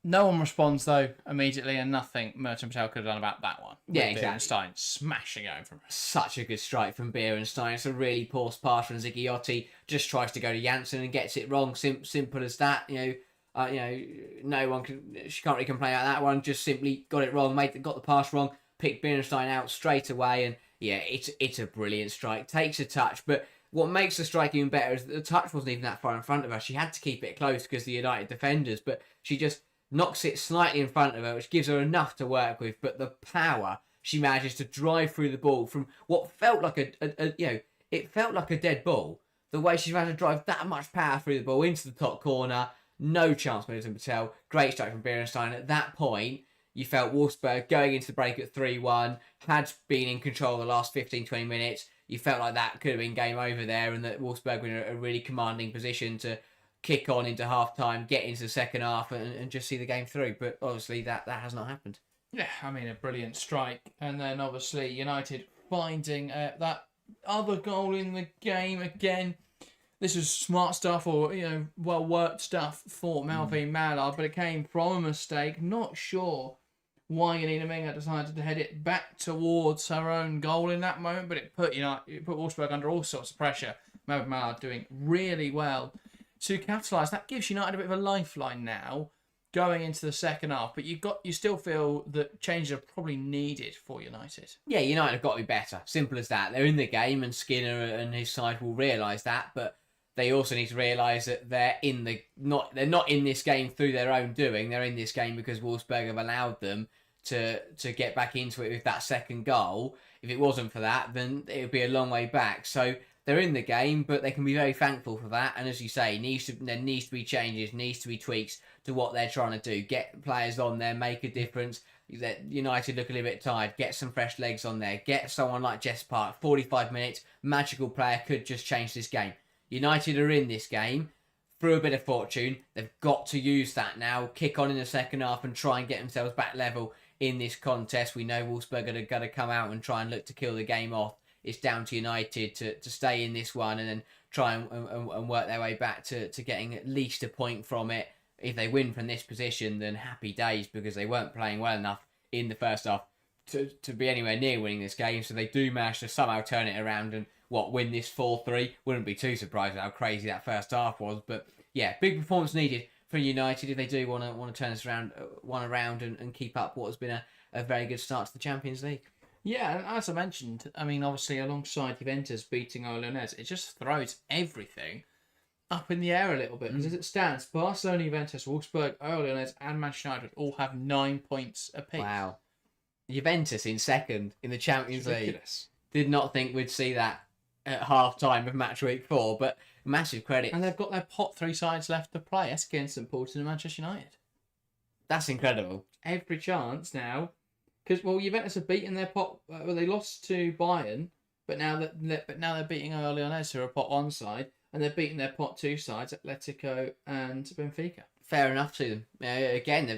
[SPEAKER 1] No one responds though immediately, and nothing Merton Patel could have done about that one.
[SPEAKER 2] Yeah, exactly.
[SPEAKER 1] Beerenstein smashing home from
[SPEAKER 2] such a good strike from Beerenstein. It's a really poor pass from Zigiotti. Just tries to go to Janssen and gets it wrong. Simple as that. No one can. She can't really complain about that one. Just simply got it wrong. Got the pass wrong. Picked Beerenstein out straight away, and yeah, it's a brilliant strike. Takes a touch, but what makes the strike even better is that the touch wasn't even that far in front of her. She had to keep it close because the United defenders, but she just knocks it slightly in front of her, which gives her enough to work with. But the power she manages to drive through the ball from what felt like it felt like a dead ball. The way she managed to drive that much power through the ball into the top corner, no chance, Middleton Patel. Great strike from Beerenstein. At that point, you felt Wolfsburg going into the break at 3-1, had been in control the last 15-20 minutes. You felt like that could have been game over there, and that Wolfsburg were in a really commanding position to kick on into half-time, get into the second half, and just see the game through. But obviously that has not happened.
[SPEAKER 1] Yeah, I mean, a brilliant strike. And then obviously United finding that other goal in the game again. This was smart stuff, or well-worked stuff for Malvine Mallard, but it came from a mistake. Not sure why Yanina Minga decided to head it back towards her own goal in that moment, but it put Wolfsburg under all sorts of pressure. Malvine Mallard doing really well to capitalise. That gives United a bit of a lifeline now going into the second half, but you still feel that changes are probably needed for United.
[SPEAKER 2] Yeah, United have got to be better. Simple as that. They're in the game, and Skinner and his side will realise that, but they also need to realise that they're not in this game through their own doing. They're in this game because Wolfsburg have allowed them to get back into it with that second goal. If it wasn't for that, then it would be a long way back. So they're in the game, but they can be very thankful for that. And as you say, there needs to be changes, needs to be tweaks to what they're trying to do. Get players on there, make a difference. United look a little bit tired. Get some fresh legs on there. Get someone like Jess Park. 45 minutes, magical player, could just change this game. United are in this game through a bit of fortune. They've got to use that now. Kick on in the second half and try and get themselves back level in this contest. We know Wolfsburg are going to come out and try and look to kill the game off. It's down to United to stay in this one and then try and work their way back to getting at least a point from it. If they win from this position, then happy days, because they weren't playing well enough in the first half to be anywhere near winning this game. So they do manage to somehow turn it around and win this 4-3. Wouldn't be too surprised at how crazy that first half was. But yeah, big performance needed for United if they do want to turn this around and keep up what has been a very good start to the Champions League.
[SPEAKER 1] Yeah, and as I mentioned, I mean, obviously alongside Juventus beating OL Lyonnes, it just throws everything up in the air a little bit. Because as it stands, Barcelona, Juventus, Wolfsburg, OL Lyonnes and Manchester United all have 9 points apiece.
[SPEAKER 2] Wow. Juventus in second in the Champions League. Did not think we'd see that at half-time of Matchweek 4, but massive credit.
[SPEAKER 1] And they've got their pot 3 sides left to play, Escalating, St Paulton and Manchester United.
[SPEAKER 2] That's incredible.
[SPEAKER 1] Every chance now. Because, Juventus have beaten their pot... they lost to Bayern, but now they're beating OL Lyonnes, who are a pot 1 side, and they're beating their pot 2 sides, Atletico and Benfica.
[SPEAKER 2] Fair enough to them. Again,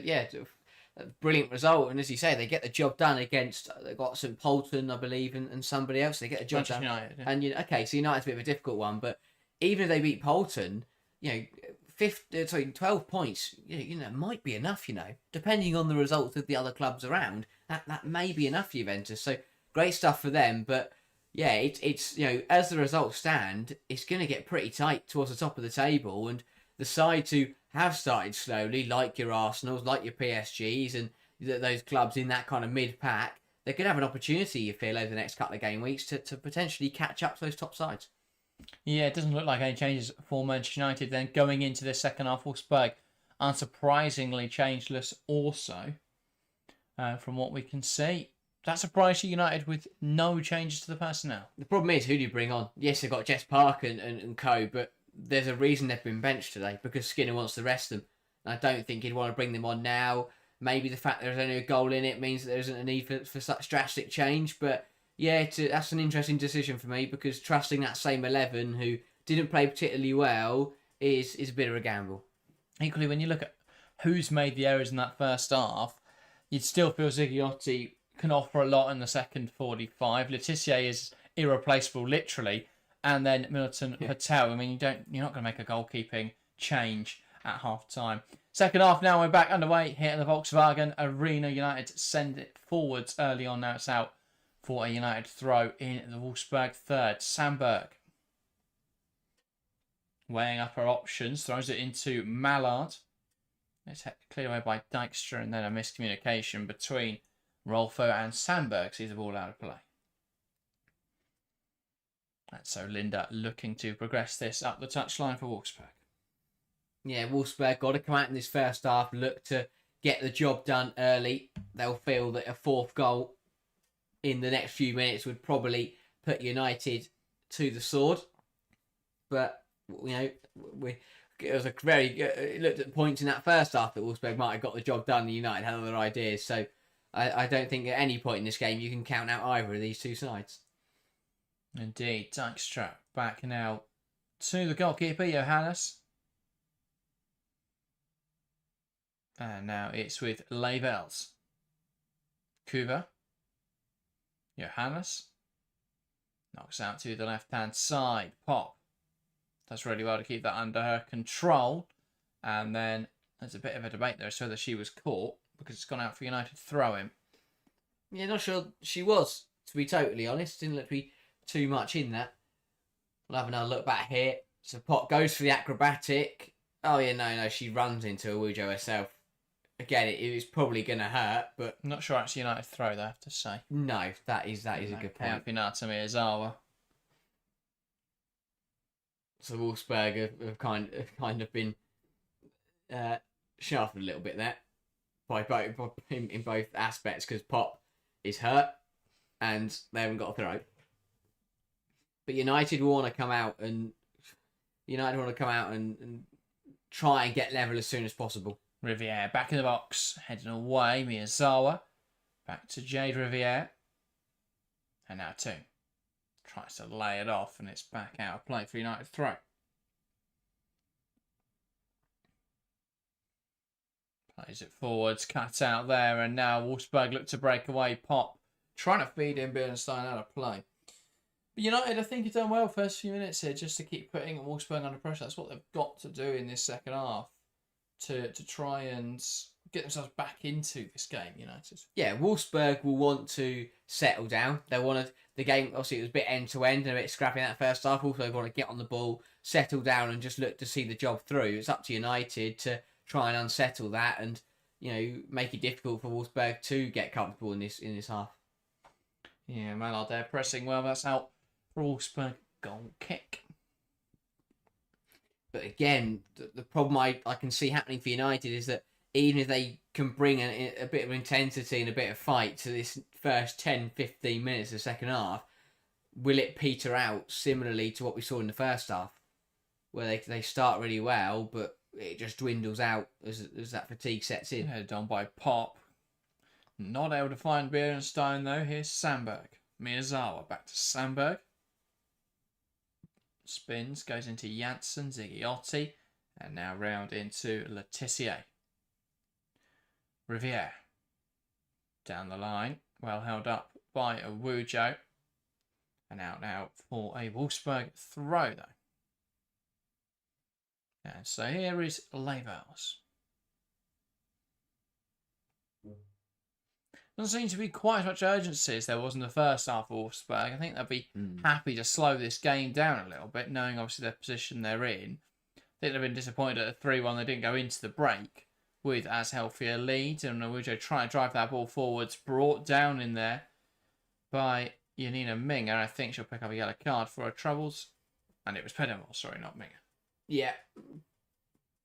[SPEAKER 2] a brilliant result, and as you say, they get the job done against. They've got St Paulton, I believe, and somebody else. They get the job done.
[SPEAKER 1] United, yeah.
[SPEAKER 2] And okay, so United's a bit of a difficult one, but even if they beat Paulton, 12 points, might be enough, depending on the results of the other clubs around. That may be enough for Juventus. So great stuff for them. But yeah, it's as the results stand, it's going to get pretty tight towards the top of the table. And the sides who have started slowly, like your Arsenals, like your PSGs, and those clubs in that kind of mid-pack, they could have an opportunity, you feel, over the next couple of game weeks to potentially catch up to those top sides.
[SPEAKER 1] Yeah, it doesn't look like any changes for Manchester United. Then going into the second half, Wolfsburg unsurprisingly changeless also, from what we can see. That surprised you, United, with no changes to the personnel?
[SPEAKER 2] The problem is, who do you bring on? Yes, they've got Jess Park and co, but there's a reason they've been benched today, because Skinner wants to rest them. And I don't think he'd want to bring them on now. Maybe the fact there's only a goal in it means that there isn't a need for such drastic change, but yeah, that's an interesting decision for me, because trusting that same 11 who didn't play particularly well is a bit of a gamble.
[SPEAKER 1] Equally, when you look at who's made the errors in that first half, you'd still feel Zigiotti can offer a lot in the second 45. Letitia is irreplaceable, literally, and then Militant Patel. I mean, you're not going to make a goalkeeping change at half time. Second half now, we're back underway here at the Volkswagen Arena. United send it forwards early on. Now it's out for a United throw in the Wolfsburg third. Sandberg weighing up her options, throws it into Mallard. It's cleared away by Dijkstra, and then a miscommunication between Rolfo and Sandberg sees the ball out of play. And so Linda looking to progress this up the touchline for Wolfsburg.
[SPEAKER 2] Yeah, Wolfsburg got to come out in this first half, look to get the job done early. They'll feel that a fourth goal in the next few minutes would probably put United to the sword. But, it was a very it looked at points in that first half that Wolfsburg might have got the job done and United had other ideas. So I don't think at any point in this game you can count out either of these two sides.
[SPEAKER 1] Indeed. Dijkstra back now to the goalkeeper, Johannes. And now it's with Levels. Kuba. Johannes. Knocks out to the left-hand side. Pop. Does really well to keep that under her control. And then there's a bit of a debate there as to whether she was caught, because it's gone out for United throw-in.
[SPEAKER 2] Yeah, not sure she was, to be totally honest. Didn't look to be too much in that. We'll have another look back here. So Pop goes for the acrobatic. Oh yeah, no, she runs into Awujo herself. Again, it was probably going to hurt, but
[SPEAKER 1] I'm not sure it's United throw, though, I have to say.
[SPEAKER 2] No, that is a good point.
[SPEAKER 1] Pinata Miyazawa.
[SPEAKER 2] So Wolfsburg have kind of been shafted a little bit there in both aspects, because Pop is hurt and they haven't got a throw. But United will want to come out and try and get level as soon as possible.
[SPEAKER 1] Riviere back in the box, heading away. Miyazawa back to Jade Riviere. And now Toon tries to lay it off, and it's back out of play for United throw. Plays it forwards, cut out there, and now Wolfsburg look to break away. Pop trying to feed in Bernstein out of play. But United, I think, have done well first few minutes here, just to keep putting Wolfsburg under pressure. That's what they've got to do in this second half to try and get themselves back into this game, United. Yeah,
[SPEAKER 2] Wolfsburg will want to settle down. They want the game, obviously it was a bit end-to-end and a bit scrappy in that first half. Wolfsburg want to get on the ball, settle down and just look to see the job through. It's up to United to try and unsettle that and, make it difficult for Wolfsburg to get comfortable in this half.
[SPEAKER 1] Yeah, Mallard there pressing well. That's out for Wolfsburg. Goal kick.
[SPEAKER 2] But again, the problem I can see happening for United is that even if they can bring a bit of intensity and a bit of fight to this first 10-15 minutes of the second half, will it peter out similarly to what we saw in the first half, where they start really well, but it just dwindles out as that fatigue sets in?
[SPEAKER 1] Headed on by Pop. Not able to find Bernstein, though. Here's Sandberg. Miyazawa back to Sandberg. Spins, goes into Janssen, Zigiotti, and now round into Letitia. Riviere. Down the line, well held up by Awujo. And out now for a Wolfsburg throw, though. And so here is Lyonnes. Doesn't seem to be quite as much urgency as there was in the first half of Wolfsburg. I think they'll be happy to slow this game down a little bit, knowing obviously the position they're in. I think they've been disappointed at the 3-1. They didn't go into the break with as healthy a lead. And Norwegia trying to drive that ball forwards, brought down in there by Janina Minga. I think she'll pick up a yellow card for her troubles. And it was Pedamore, sorry, not Minga.
[SPEAKER 2] Yeah.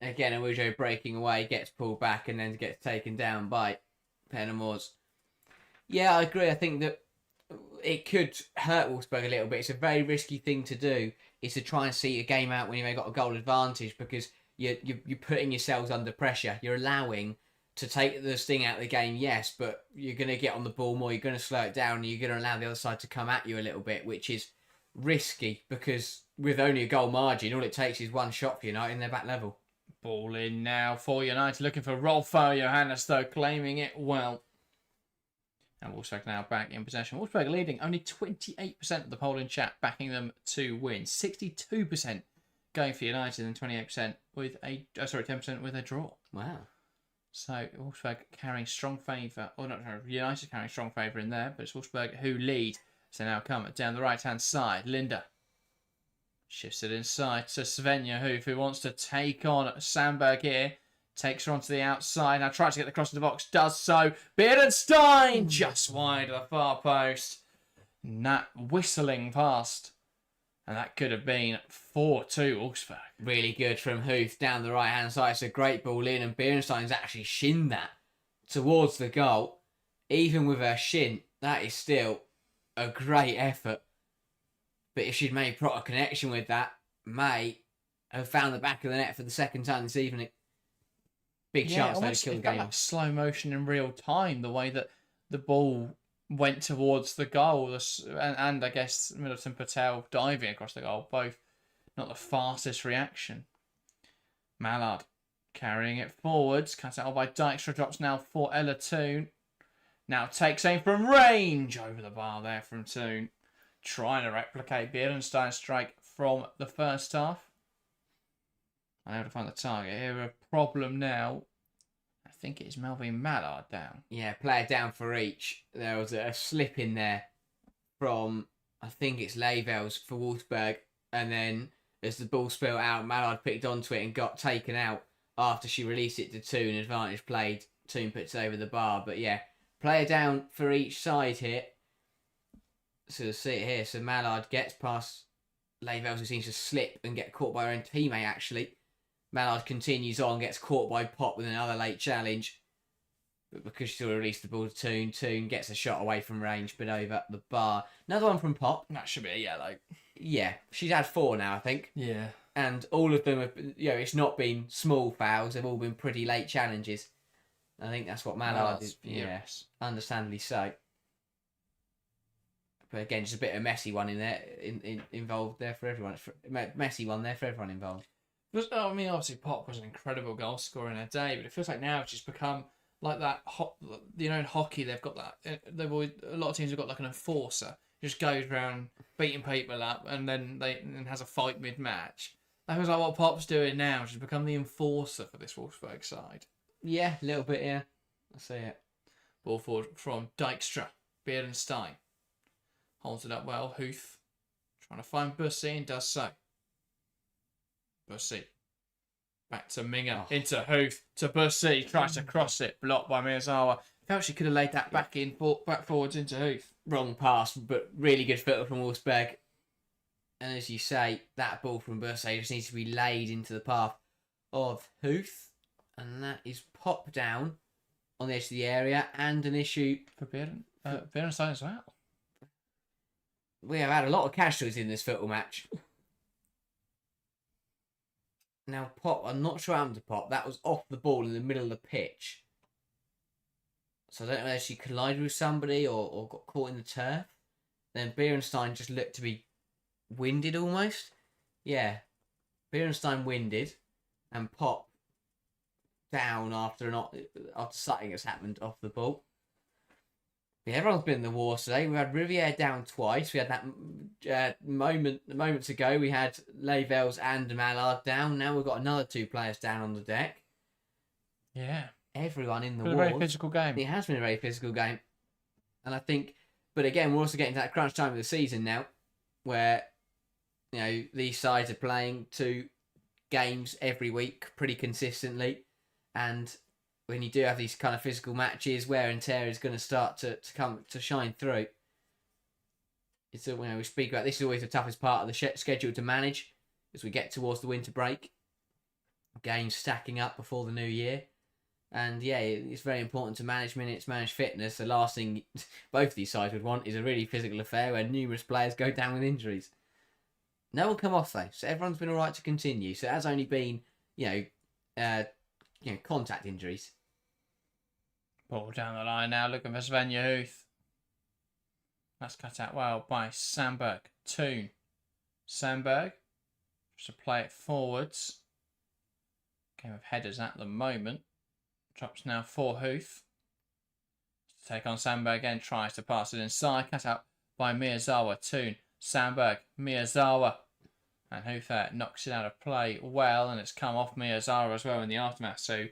[SPEAKER 2] Again, Awujo breaking away, gets pulled back, and then gets taken down by Pedamore's. Yeah, I agree. I think that it could hurt Wolfsburg a little bit. It's a very risky thing to do, is to try and see a game out when you've got a goal advantage, because you're putting yourselves under pressure. You're allowing to take the sting out of the game, yes, but you're going to get on the ball more, you're going to slow it down, and you're going to allow the other side to come at you a little bit, which is risky, because with only a goal margin, all it takes is one shot for United and they're back level.
[SPEAKER 1] Ball in now for United, looking for Rolfo Johannes, though, claiming it well. And Wolfsburg now back in possession. Wolfsburg leading only 28% of the poll in chat, backing them to win. 62% going for United and 28% with a 10% with a draw.
[SPEAKER 2] Wow.
[SPEAKER 1] So Wolfsburg carrying strong favour. Or not, United carrying strong favour in there, but it's Wolfsburg who lead. So now come down the right hand side. Linda shifts it inside to Svenja Hoof, who wants to take on Sandberg here. Takes her onto the outside. Now tries to get the cross to the box. Does so. Beerenstein just wide of the far post. Nat whistling past. And that could have been 4-2 Wolfsburg.
[SPEAKER 2] Really good from Hoof down the right-hand side. It's a great ball in, and Beerenstein's actually shinned that towards the goal. Even with her shin, that is still a great effort. But if she'd made proper connection with that, may have found the back of the net for the second time this evening. Big chance they kill the game.
[SPEAKER 1] Like slow motion in real time, the way that the ball went towards the goal, and I guess Middleton Patel diving across the goal, both not the fastest reaction. Mallard carrying it forwards, cut out by Dykstra, drops now for Ella Toon. Now takes aim from range over the bar there from Toon, trying to replicate Beerenstein's strike from the first half. Unable to find the target here. A problem now. I think it's Melvin Mallard down.
[SPEAKER 2] Yeah, player down for each. There was a slip in there from, I think it's Levels for Wolfsburg. And then as the ball spilled out, Mallard picked onto it and got taken out after she released it to Toon. Advantage played. Toon puts it over the bar. But yeah, player down for each side here. So you'll see it here. So Mallard gets past Levels, who seems to slip and get caught by her own teammate, actually. Mallard continues on, gets caught by Pop with another late challenge. But because she's already released the ball to Toon, Toon gets a shot away from range, but over the bar. Another one from Pop.
[SPEAKER 1] That should be a yellow.
[SPEAKER 2] Yeah, she's had 4 now, I think.
[SPEAKER 1] Yeah.
[SPEAKER 2] And all of them have, it's not been small fouls, they've all been pretty late challenges. I think that's what Mallard is.
[SPEAKER 1] Yes.
[SPEAKER 2] Understandably so. But again, just a bit of a messy one in there, involved there for everyone. Messy one there for everyone involved.
[SPEAKER 1] I mean, obviously Pop was an incredible goal scorer in her day, but it feels like now it's just become like that. In hockey, they've got that. A lot of teams have got like an enforcer. Just goes around beating people up, and then has a fight mid-match. That was like what Pop's doing now. She's become the enforcer for this Wolfsburg side.
[SPEAKER 2] Yeah, a little bit. Yeah, I see it.
[SPEAKER 1] Ball forward from Dykstra. Beerenstein holds it up well. Huth trying to find Bussy and does so. Bussy. Back to Minga. Into Huth. To Bussy. Tries to cross it. Blocked by Miyazawa. Felt she could have laid that back forwards into Huth.
[SPEAKER 2] Wrong pass, but really good football from Wolfsburg. And as you say, that ball from Bussy just needs to be laid into the path of Huth. And that is popped down on the edge of the area, and an issue
[SPEAKER 1] for Beerenstein as well.
[SPEAKER 2] We have had a lot of casualties in this football match. Now, Pop, I'm not sure what happened to Pop. That was off the ball in the middle of the pitch. So I don't know whether she collided with somebody or got caught in the turf. Then Beerenstein just looked to be winded almost. Yeah. Beerenstein winded, and Pop down after something has happened off the ball. Yeah, everyone's been in the war today. We had Riviere down twice. We had that moments ago. We had Lavels and Mallard down. Now we've got another 2 players down on the deck.
[SPEAKER 1] Yeah.
[SPEAKER 2] Everyone in the
[SPEAKER 1] Been a
[SPEAKER 2] wars.
[SPEAKER 1] very physical game.
[SPEAKER 2] It has been a very physical game. And I think, but again, we're also getting to that crunch time of the season now where, these sides are playing 2 games every week pretty consistently. And when you do have these kind of physical matches, wear and tear is going to start to come to shine through. It's we speak about this is always the toughest part of the schedule to manage as we get towards the winter break. Games stacking up before the new year, and yeah, it's very important to manage minutes, manage fitness. The last thing both of these sides would want is a really physical affair where numerous players go down with injuries. No one come off though, so everyone's been all right to continue. So it has only been contact injuries.
[SPEAKER 1] Ball down the line now, looking for Svenja Huth. That's cut out well by Sandberg. Toon. Sandberg. Just to play it forwards. Game of headers at the moment. Drops now for Huth. To take on Sandberg again. Tries to pass it inside. Cut out by Miyazawa. Toon. Sandberg. Miyazawa. And Huth there knocks it out of play well. And it's come off Miyazawa as well in the aftermath. So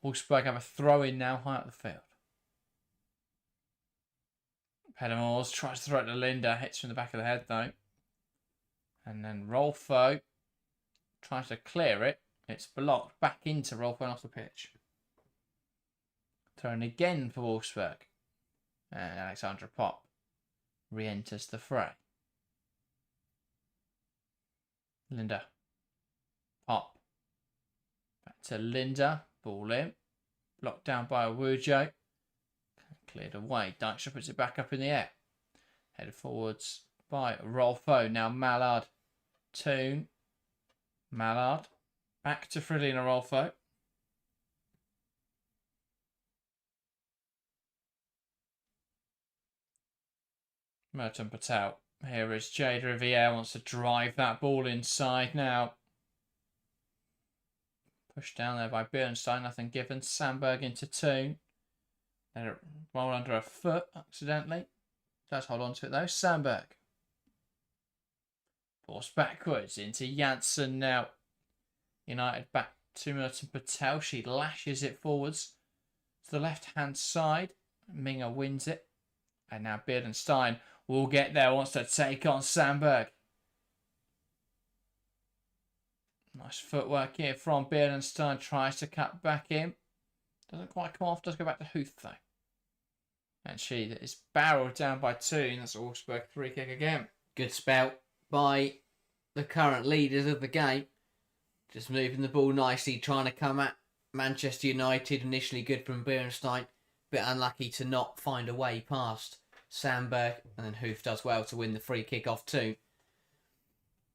[SPEAKER 1] Wolfsburg have a throw in now high up the field. Pedamores tries to throw it to Linda. Hits from the back of the head though. And then Rolfo tries to clear it. It's blocked back into Rolfo and off the pitch. Thrown again for Wolfsburg. And Alexandra Pop re-enters the fray. Linda. Pop. Back to Linda. Ball in. Blocked down by Awujo. Cleared away. Dykstra puts it back up in the air. Headed forwards by Rolfo. Now Mallard. Toon. Mallard. Back to Fridolina Rolfo. Merton Patel. Here is Jade Riviere. Wants to drive that ball inside now. Pushed down there by Bernstein. Nothing given. Sandberg into Toon. Let it roll under her foot accidentally. Does hold on to it though. Sandberg. Forced backwards into Janssen now. United back to Merton Patel. She lashes it forwards to the left-hand side. Minga wins it. And now Beardenstein will get there. Wants to take on Sandberg. Nice footwork here from Beardenstein. Tries to cut back in. Doesn't quite come off. Does go back to Huth though. And she is barreled down by Toon. That's a Wolfsburg free kick again.
[SPEAKER 2] Good spout by the current leaders of the game. Just moving the ball nicely, trying to come at Manchester United. Initially good from Beerenstein. Bit unlucky to not find a way past Sandberg. And then Huth does well to win the free kick off Toon.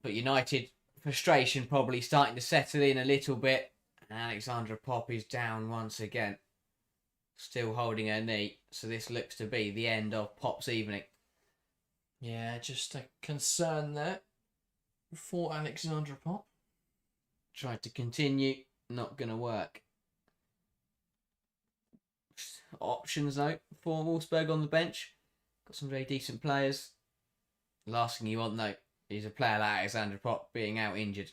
[SPEAKER 2] But United, frustration probably starting to settle in a little bit. And Alexandra Pop is down once again. Still holding her knee. So this looks to be the end of Pop's evening.
[SPEAKER 1] Yeah, just a concern there for Alexandra Pop.
[SPEAKER 2] Tried to continue. Not going to work. Options though for Wolfsburg on the bench. Got some very decent players. Last thing you want though is a player like Alexandra Pop being out injured.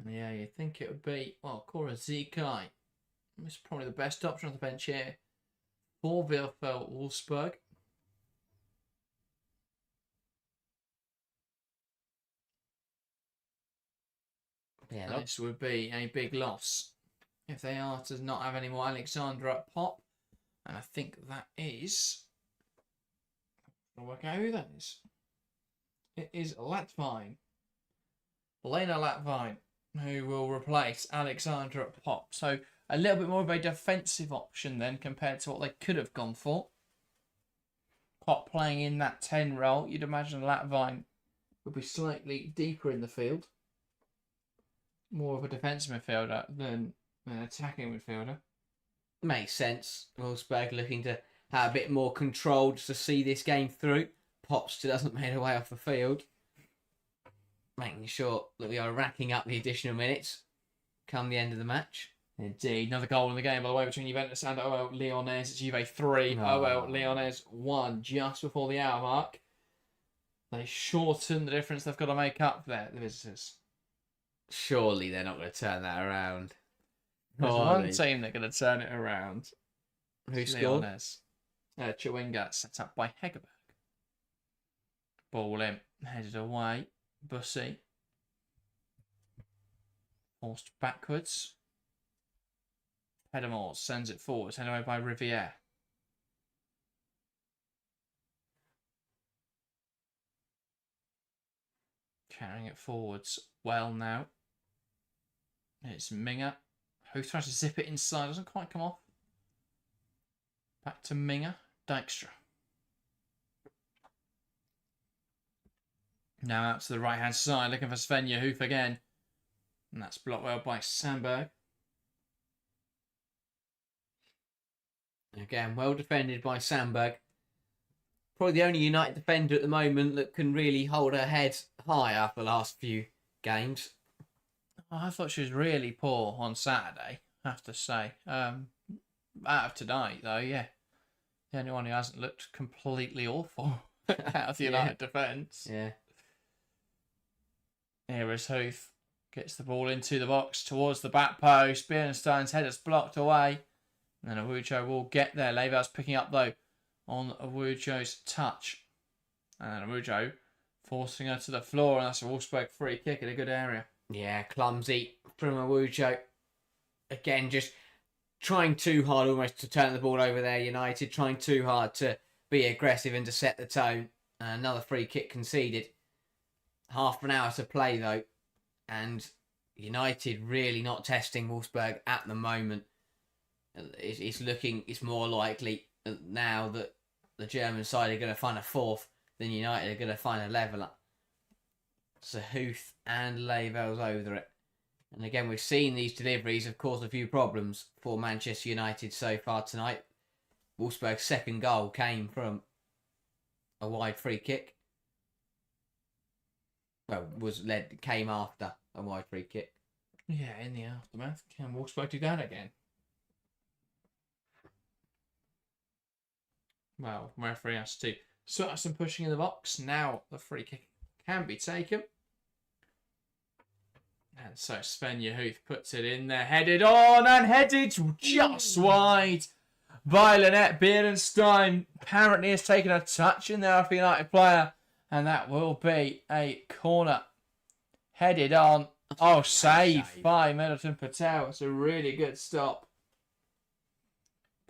[SPEAKER 1] Yeah, you'd think it would be, well, Cora Zikai. It's probably the best option on the bench here for VfL Wolfsburg.
[SPEAKER 2] Yeah,
[SPEAKER 1] this would be a big loss if they are to not have any more Alexandra Pop. And I think that is... I'll work out who that is. It is Latvine. Lena Latvine, who will replace Alexandra Pop. So a little bit more of a defensive option then compared to what they could have gone for. Pop playing in that 10 role. You'd imagine Latvine would be slightly deeper in the field. More of a defensive midfielder than an attacking midfielder.
[SPEAKER 2] Makes sense. Wolfsburg looking to have a bit more control just to see this game through. Pop still hasn't made her way off the field. Making sure that we are racking up the additional minutes come the end of the match.
[SPEAKER 1] Indeed, another goal in the game, by the way, between Juventus and OL Lyonnes. It's Juve 3, OL Lyonnes 1, just before the hour mark. They shorten the difference they've got to make up there, the visitors.
[SPEAKER 2] Surely they're not going to turn that around.
[SPEAKER 1] There's one team that's going to turn it around.
[SPEAKER 2] Who scored?
[SPEAKER 1] Lyonnes. Chewinga, set up by Hegerberg. Ball in, headed away. Bussy. Forced backwards. Pedamore sends it forward, headed away by Riviere. Carrying it forwards well now. It's Minga, who tries to zip it inside, doesn't quite come off. Back to Minga, Dijkstra. Now out to the right hand side, looking for Svenja Hoof again. And that's blocked well by Sandberg.
[SPEAKER 2] Again, well defended by Sandberg. Probably the only United defender at the moment that can really hold her head high after the last few games.
[SPEAKER 1] Oh, I thought she was really poor on Saturday, I have to say. Out of tonight, though, yeah. The only one who hasn't looked completely awful out of the United defence.
[SPEAKER 2] Yeah.
[SPEAKER 1] Here is Huth. Gets the ball into the box towards the back post. Bierenstein's header's blocked away. And then Awujo will get there. Lever's picking up, though, on Awujo's touch. And Awujo forcing her to the floor. And that's a Wolfsburg free kick in a good area.
[SPEAKER 2] Yeah, clumsy from Awujo. Again, just trying too hard almost to turn the ball over there, United. Trying too hard to be aggressive and to set the tone. And another free kick conceded. Half an hour to play, though. And United really not testing Wolfsburg at the moment. It's more likely now that the German side are going to find a fourth than United are going to find a leveller. So Huth and Level's over it. And again, we've seen these deliveries have caused a few problems for Manchester United so far tonight. Wolfsburg's second goal came from a wide free kick. Well, came after a wide free kick.
[SPEAKER 1] Yeah, in the aftermath. Can Wolfsburg do that again? Well, referee has to sort out some pushing in the box. Now the free kick can be taken. And so Svenja Huth puts it in there, headed on and headed just wide by Lynette Bierenstein. Apparently has taken a touch in there off the United player. And that will be a corner. Headed on. Oh, save by Middleton Patel. It's a really good stop.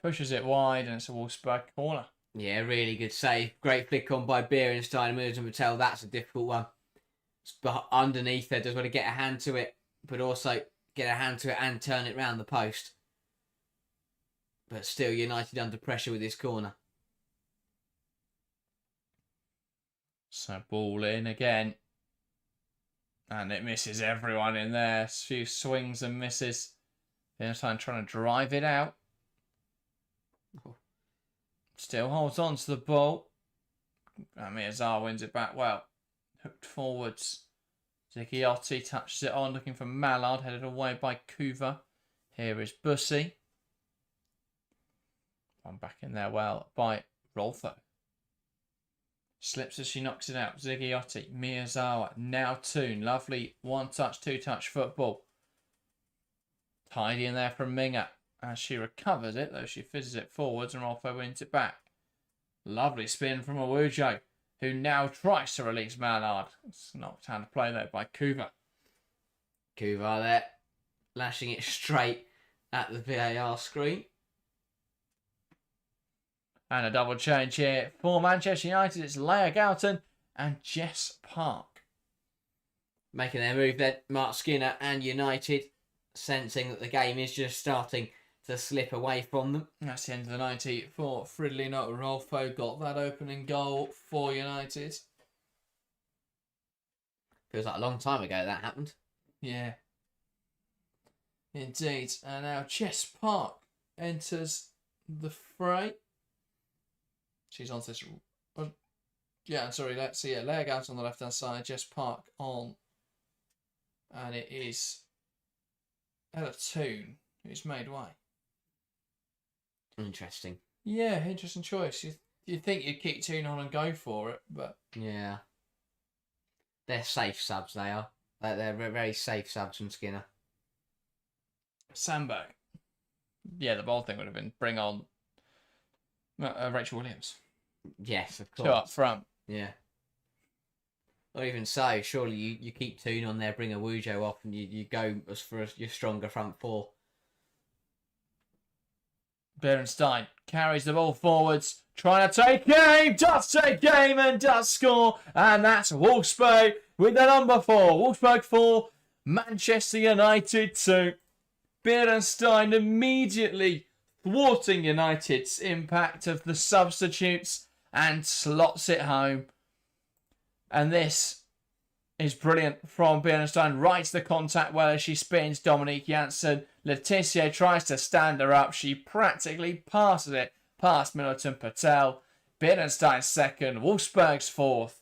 [SPEAKER 1] Pushes it wide and it's a Wolfsburg corner.
[SPEAKER 2] Yeah, really good save. Great flick on by Bierenstein and Middleton Patel. That's a difficult one. But underneath there, does want to get a hand to it, but also get a hand to it and turn it round the post. But still, United under pressure with this corner.
[SPEAKER 1] So ball in again. And it misses everyone in there. A few swings and misses. Bierenstein trying to drive it out. Still holds on to the ball. And Miyazawa wins it back well. Hooked forwards. Zigiotti touches it on, looking for Mallard, headed away by Kuva. Here is Bussy. One back in there well by Rolfo. Slips as she knocks it out. Zigiotti, Miyazawa, now Toon. Lovely one-touch, two-touch football. Tidy in there from Minga. As she recovers it, though she fizzes it forwards and Rolfo wins it back. Lovely spin from Awujo, who now tries to release Mallard. It's knocked out of play though by Kuva.
[SPEAKER 2] Kuva there, lashing it straight at the VAR screen.
[SPEAKER 1] And a double change here for Manchester United. It's Leah Goughton and Jess Park.
[SPEAKER 2] Making their move then, Mark Skinner and United, sensing that the game is just starting to slip away from them.
[SPEAKER 1] That's the end of the 90 for Fridolino. Rolfo got that opening goal for United.
[SPEAKER 2] Feels like a long time ago that happened.
[SPEAKER 1] Yeah. Indeed. And now Jess Park enters the fray. She's on this... yeah, sorry, let's see. Leg out on the left-hand side. Jess Park on. And it is Ella Toon who's made way.
[SPEAKER 2] Interesting.
[SPEAKER 1] Yeah, interesting choice. You think you'd keep Toon on and go for it, but
[SPEAKER 2] Yeah. They're safe subs, they are. They're very safe subs from Skinner.
[SPEAKER 1] Sandberg. Yeah, the bold thing would have been bring on Rachel Williams.
[SPEAKER 2] Yes, of
[SPEAKER 1] Two
[SPEAKER 2] course.
[SPEAKER 1] up front.
[SPEAKER 2] Yeah. Or even so, surely you keep Toon on there, bring a Wujo off, and you go as for your stronger front four.
[SPEAKER 1] Berenstein carries the ball forwards, trying to take game, does take game and does score. And that's Wolfsburg with the number 4. Wolfsburg 4, Manchester United 2. Berenstein immediately thwarting United's impact of the substitutes and slots it home. And this is brilliant from Berenstein. Right to the contact well as she spins Dominique Janssen. Laetitia tries to stand her up. She practically passes it past Middleton Patel. Berenstein's second. Wolfsburg's fourth.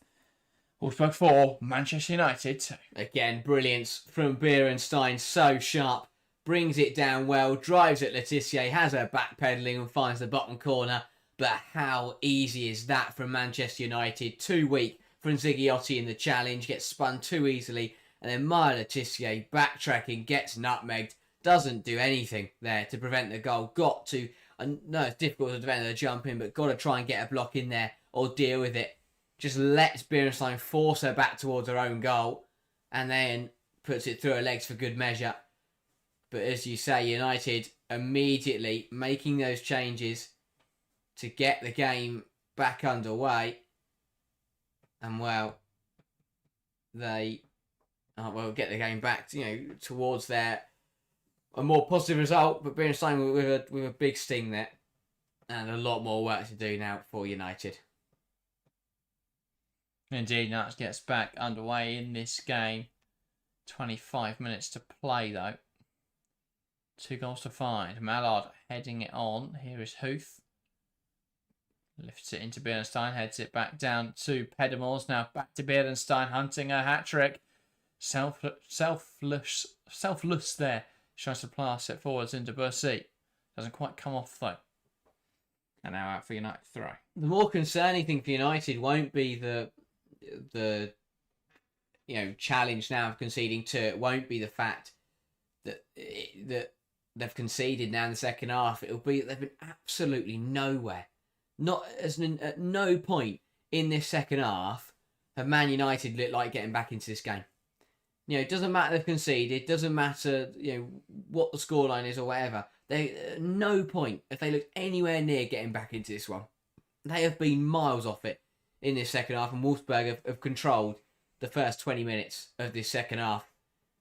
[SPEAKER 1] Wolfsburg 4, Manchester United 2.
[SPEAKER 2] Again, brilliance from Berenstein. So sharp. Brings it down well. Drives at Laetitia. Has her backpedaling and finds the bottom corner. But how easy is that from Manchester United? Too weak from Ziggiotti in the challenge. Gets spun too easily. And then Maya Laetitia backtracking. Gets nutmegged. Doesn't do anything there to prevent the goal. Got to. No, it's difficult to prevent the jump in. But got to try and get a block in there. Or deal with it. Just lets Berenstein force her back towards her own goal. And then puts it through her legs for good measure. But as you say, United immediately making those changes to get the game back underway. And well, they get the game back, towards a more positive result. But Berenstein with a big sting there, and a lot more work to do now for United.
[SPEAKER 1] Indeed, Nuts gets back underway in this game. 25 minutes to play though. 2 goals to find. Mallard heading it on. Here is Huth. Lifts it into Berenstein. Heads it back down to Pedamores. Now back to Berenstein. Hunting a hat-trick. Selfless there. Tries to pass it forwards into Bursey. Doesn't quite come off though. And now out for United throw.
[SPEAKER 2] The more concerning thing for United won't be the challenge now of conceding 2. It won't be the fact that they've conceded now in the second half. It'll be that they've been absolutely nowhere. At no point in this second half have Man United looked like getting back into this game. It doesn't matter they've conceded, doesn't matter what the scoreline is or whatever. They at no point if they looked anywhere near getting back into this one. They have been miles off it in this second half, and Wolfsburg have controlled the first 20 minutes of this second half,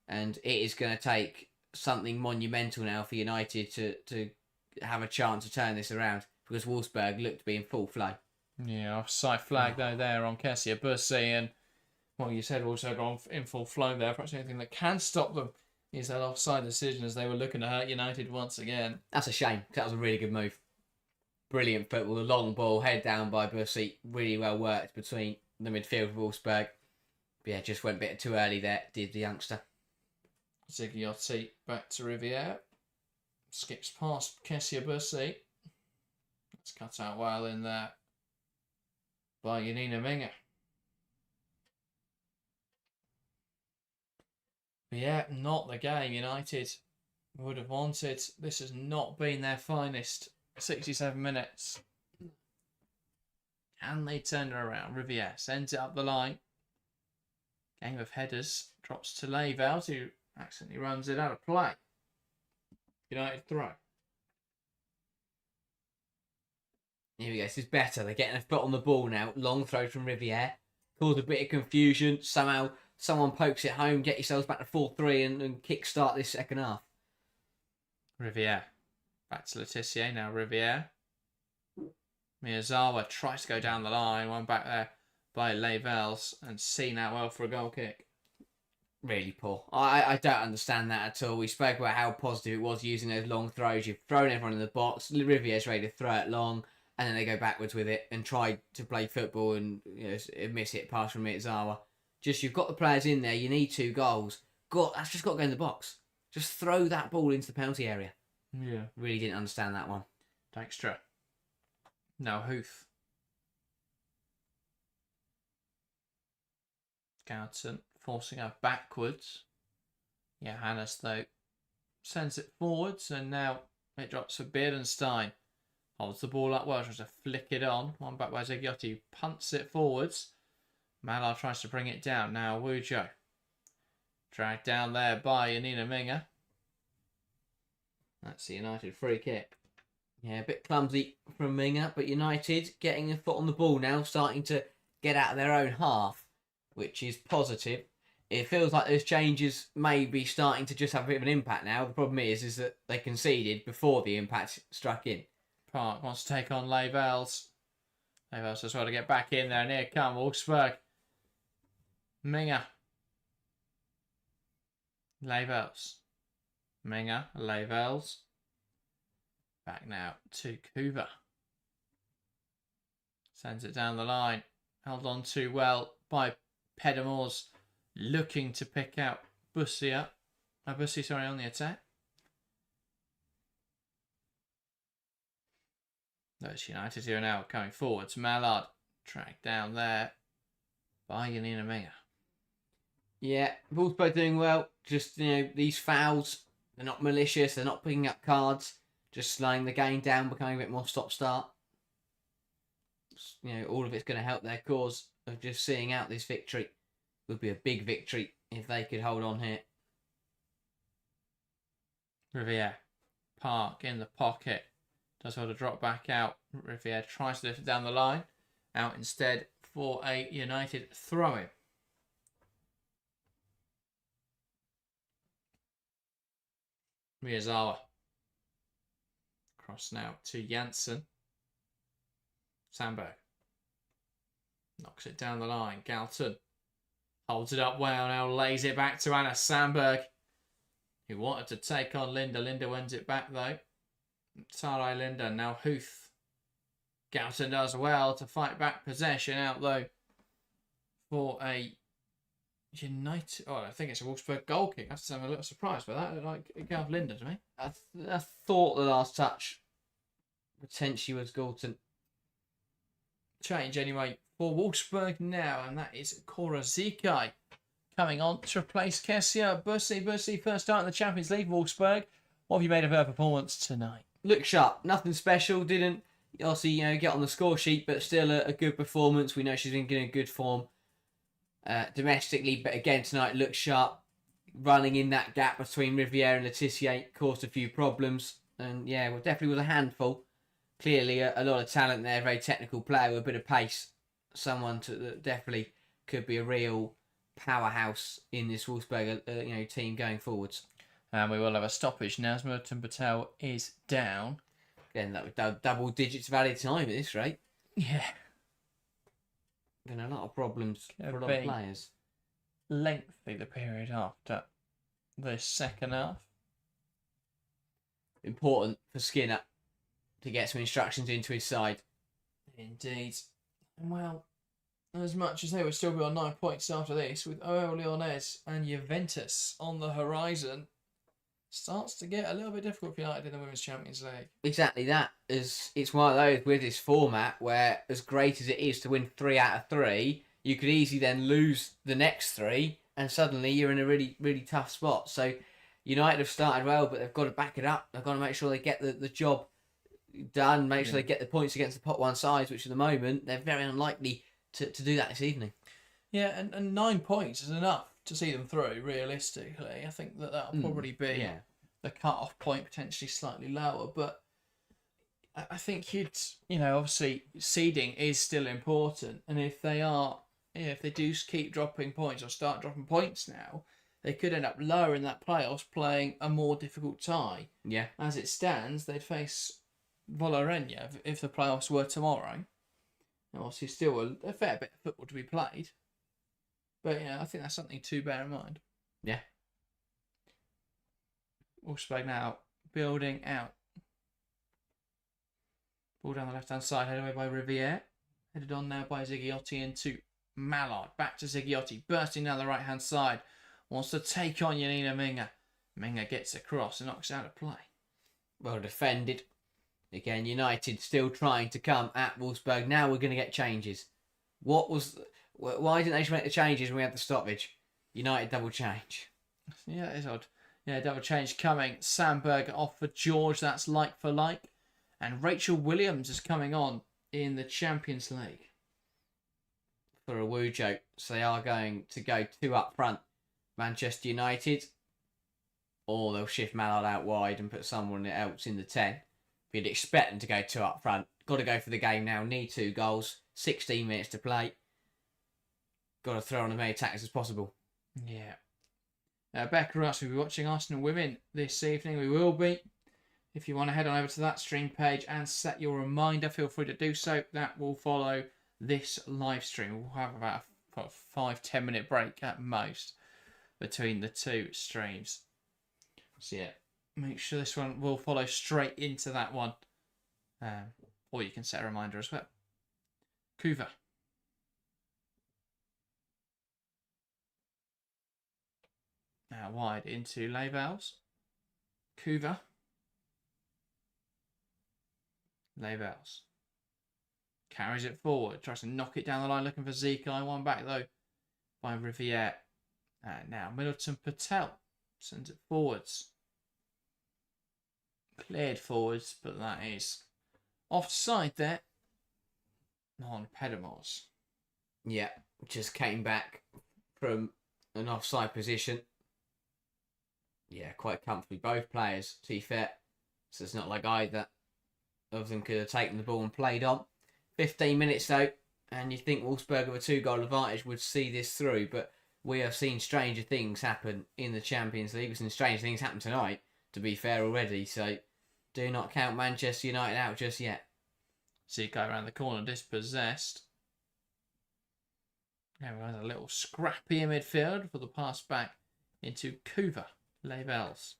[SPEAKER 2] and it is going to take something monumental now for United to have a chance to turn this around, because Wolfsburg looked to be in full flow.
[SPEAKER 1] Yeah, offside flag though there on Kessia Bussey, and you said also gone in full flow there. Perhaps the only thing that can stop them is that offside decision, as they were looking to hurt United once again.
[SPEAKER 2] That's a shame, because that was a really good move. Brilliant football, a long ball, head down by Bussey, really well worked between the midfield of Wolfsburg. But yeah, just went a bit too early there, did the youngster.
[SPEAKER 1] Ziggiotti back to Riviere. Skips past Kessia Bussey. It's cut out well in there by Yanina Minga. But yeah, not the game United would have wanted. This has not been their finest 67 minutes. And they turn it around. Riviere sends it up the line. Game of headers. Drops to Leiveld, who accidentally runs it out of play. United throw.
[SPEAKER 2] Here we go. This is better. They're getting a foot on the ball now. Long throw from Riviere. Caused a bit of confusion. Somehow someone pokes it home. Get yourselves back to 4-3 and kick-start this second half.
[SPEAKER 1] Riviere. Back to Laetitia. Now Riviere. Miyazawa tries to go down the line. One back there by Leivels. And seen out well for a goal kick.
[SPEAKER 2] Really poor. I don't understand that at all. We spoke about how positive it was using those long throws. You've thrown everyone in the box. Riviere's ready to throw it long. And then they go backwards with it and try to play football and miss it pass from Miyazawa. Just, you've got the players in there. You need 2 goals. That's just got to go in the box. Just throw that ball into the penalty area.
[SPEAKER 1] Yeah.
[SPEAKER 2] Really didn't understand that one.
[SPEAKER 1] Dijkstra. Now Huth. Gouton forcing her backwards. Johannes, though, sends it forwards, and now it drops for Beerenstein. Holds the ball up well, tries to flick it on. One back by Zigiotti, punts it forwards. Mallard tries to bring it down. Now Wujo. Dragged down there by Yanina Minga. That's the United free kick. Yeah, a bit clumsy from Minga, but United getting a foot on the ball now, starting to get out of their own half, which is positive. It feels like those changes may be starting to just have a bit of an impact now. The problem is that they conceded before the impact struck in. Park wants to take on Leibels. Leibels just want to get back in there, and here come Wolfsburg. Minga. Leibels. Minga. Leibels. Back now to Kuba. Sends it down the line. Held on too well by Pedamors. Looking to pick out Bussy on the attack. Those United here now coming forwards. Mallard tracked down there by Yanina Minga.
[SPEAKER 2] Yeah, Wolfsburg doing well. Just, these fouls, they're not malicious, they're not picking up cards, just slowing the game down, becoming a bit more stop-start. All of it's going to help their cause of just seeing out this victory. Would be a big victory if they could hold on here.
[SPEAKER 1] Riviere. Park in the pocket. Does want to drop back out. Riviere tries to lift it down the line. Out instead for a United throw-in. Miyazawa. Cross now to Janssen. Sandberg. Knocks it down the line. Galton. Holds it up well now. Lays it back to Anna Sandberg. Who wanted to take on Linda. Linda wins it back though. Sarai Linda. Now Huth. Galton does well to fight back possession out though. For a United... Oh, I think it's a Wolfsburg goal kick. I'm a little surprised by that. It gave Linda to me.
[SPEAKER 2] I thought the last touch potentially was Galton.
[SPEAKER 1] Change anyway for Wolfsburg now, and that is Cora Zikai coming on to replace Kessia Bussy. First start in the Champions League, Wolfsburg. What have you made of her performance tonight?
[SPEAKER 2] Looked sharp. Nothing special. Didn't obviously get on the score sheet, but still a good performance. We know she's been in good form domestically, but again tonight looked sharp. Running in that gap between Riviere and Letitia caused a few problems, and definitely was a handful. Clearly a lot of talent there, very technical player with a bit of pace. Someone that definitely could be a real powerhouse in this Wolfsburg team going forwards.
[SPEAKER 1] And we will have a stoppage. Nazmurton Patel is down.
[SPEAKER 2] Again, that was double digits of added time at this rate.
[SPEAKER 1] Yeah.
[SPEAKER 2] Been a lot of problems for a lot of players.
[SPEAKER 1] Lengthy the period after the second half.
[SPEAKER 2] Important for Skinner to get some instructions into his side.
[SPEAKER 1] Indeed. Well, as much as they would still be on 9 points after this, with OL Lyonnes and Juventus on the horizon, starts to get a little bit difficult for United in the Women's Champions League.
[SPEAKER 2] Exactly that. It's one of those with this format where, as great as it is to win 3 out of 3, you could easily then lose the next 3, and suddenly you're in a really, really tough spot. So United have started well, but they've got to back it up. They've got to make sure they get the job done, make sure they get the points against the pot one sides, which at the moment they're very unlikely to do that this evening.
[SPEAKER 1] Yeah, and 9 points is enough to see them through, realistically. I think that'll probably be the cut-off point, potentially slightly lower, but I think obviously seeding is still important, and if they do keep dropping points or start dropping points now, they could end up lower in that playoffs, playing a more difficult tie.
[SPEAKER 2] Yeah.
[SPEAKER 1] As it stands, they'd face Volorenja if the playoffs were tomorrow. And obviously still a fair bit of football to be played. But I think that's something to bear in mind.
[SPEAKER 2] Yeah.
[SPEAKER 1] Wolfsburg now building out. Ball down the left-hand side, headed away by Riviere. Headed on now by Zigiotti into Mallard. Back to Zigiotti, bursting down the right-hand side. Wants to take on Yanina Minga. Minga gets across and knocks out of play.
[SPEAKER 2] Well defended. Again, United still trying to come at Wolfsburg. Now we're going to get changes. Why didn't they just make the changes when we had the stoppage? United double change.
[SPEAKER 1] Yeah, it's odd. Yeah, double change coming. Sandberg off for George. That's like for like. And Rachel Williams is coming on in the Champions League.
[SPEAKER 2] For a woo joke. So they are going to go 2 up front. Manchester United. Or they'll shift Mallard out wide and put someone else in the 10. You'd expect them to go 2 up front. Got to go for the game now. Need 2 goals. 16 minutes to play. Got to throw on as many tackles as possible.
[SPEAKER 1] Yeah. Becca asks, we'll be watching Arsenal Women this evening. We will be. If you want to head on over to that stream page and set your reminder, feel free to do so. That will follow this live stream. We'll have about a 5-10 minute break at most between the 2 streams. So yeah, make sure this one will follow straight into that one. Or you can set a reminder as well. Kuva. Now wide into Lavels. Kuva. Lavels. Carries it forward. Tries to knock it down the line looking for Zekai. One back though by Riviere. And now Middleton Patel sends it forwards. Cleared forwards, but that is offside there on Pedimors.
[SPEAKER 2] Yeah, just came back from an offside position. Yeah, quite comfortably. Both players, to be fair. So it's not like either of them could have taken the ball and played on. 15 minutes though, and you think Wolfsburg with a 2-goal advantage would see this through, but we have seen stranger things happen in the Champions League. We've seen stranger things happen tonight, to be fair already, so do not count Manchester United out just yet.
[SPEAKER 1] Zekai around the corner, dispossessed. Now we have a little scrappy in midfield for the pass back into Kuva. Lavels.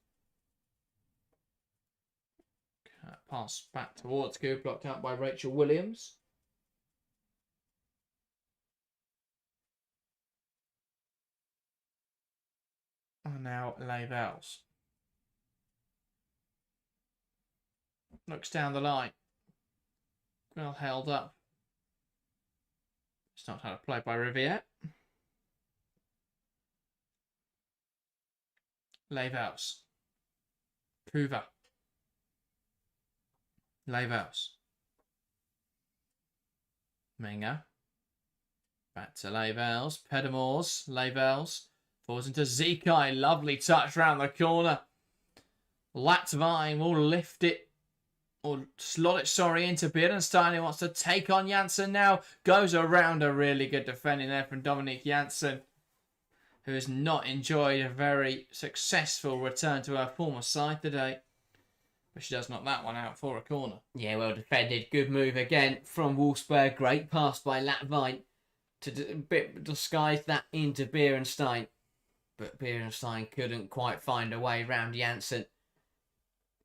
[SPEAKER 1] Pass back towards Kuva, blocked out by Rachel Williams. And now Lavels. Looks down the line. Well held up. It's not how to play by Riviere. Lavels. Kuva. Lavels. Minga. Back to Lavels. Pedimors. Lavels. Falls into Zekai. Lovely touch round the corner. Latvine will lift it. Or slot it, into Bierenstein. He wants to take on Janssen now. Goes around a really good defending there from Dominique Janssen, who has not enjoyed a very successful return to her former side today. But she does knock that one out for a corner.
[SPEAKER 2] Yeah, well defended. Good move again from Wolfsburg. Great pass by Latvine to disguise that into Bierenstein. But Bierenstein couldn't quite find a way round Janssen.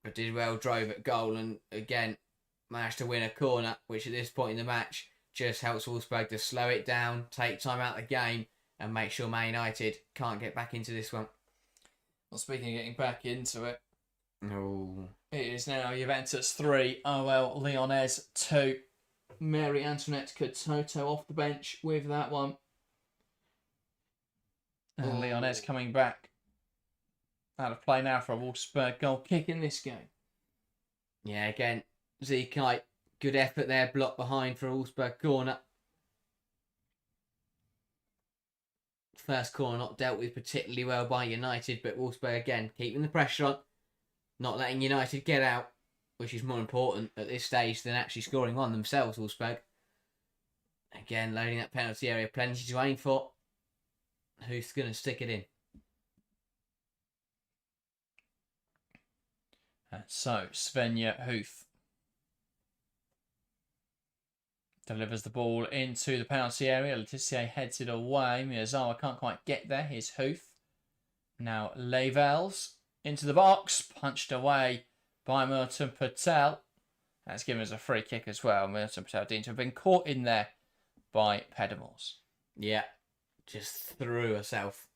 [SPEAKER 2] But did well, drove at goal and again managed to win a corner, which at this point in the match just helps Wolfsburg to slow it down, take time out of the game and make sure Man United can't get back into this one.
[SPEAKER 1] Well, speaking of getting back into it,
[SPEAKER 2] oh,
[SPEAKER 1] it is now Juventus 3, OL Lyonnes 2. Mary Antoinette Katoto off the bench with that one. And Lyonnes coming back. Out of play now for a Wolfsburg goal kick in this game.
[SPEAKER 2] Yeah, again, Zekai, good effort there, blocked behind for a Wolfsburg corner. First corner not dealt with particularly well by United, but Wolfsburg again keeping the pressure on, not letting United get out, which is more important at this stage than actually scoring one themselves, Wolfsburg. Again, loading that penalty area, plenty to aim for. Who's going to stick it in?
[SPEAKER 1] And so, Svenja Hoof delivers the ball into the penalty area. Letitia heads it away. Miyazawa can't quite get there. Here's Hoof. Now Lavels into the box. Punched away by Milton Patel. That's given us a free kick as well. Milton Patel deemed to have been caught in there by Pedimors.
[SPEAKER 2] Yeah, just threw herself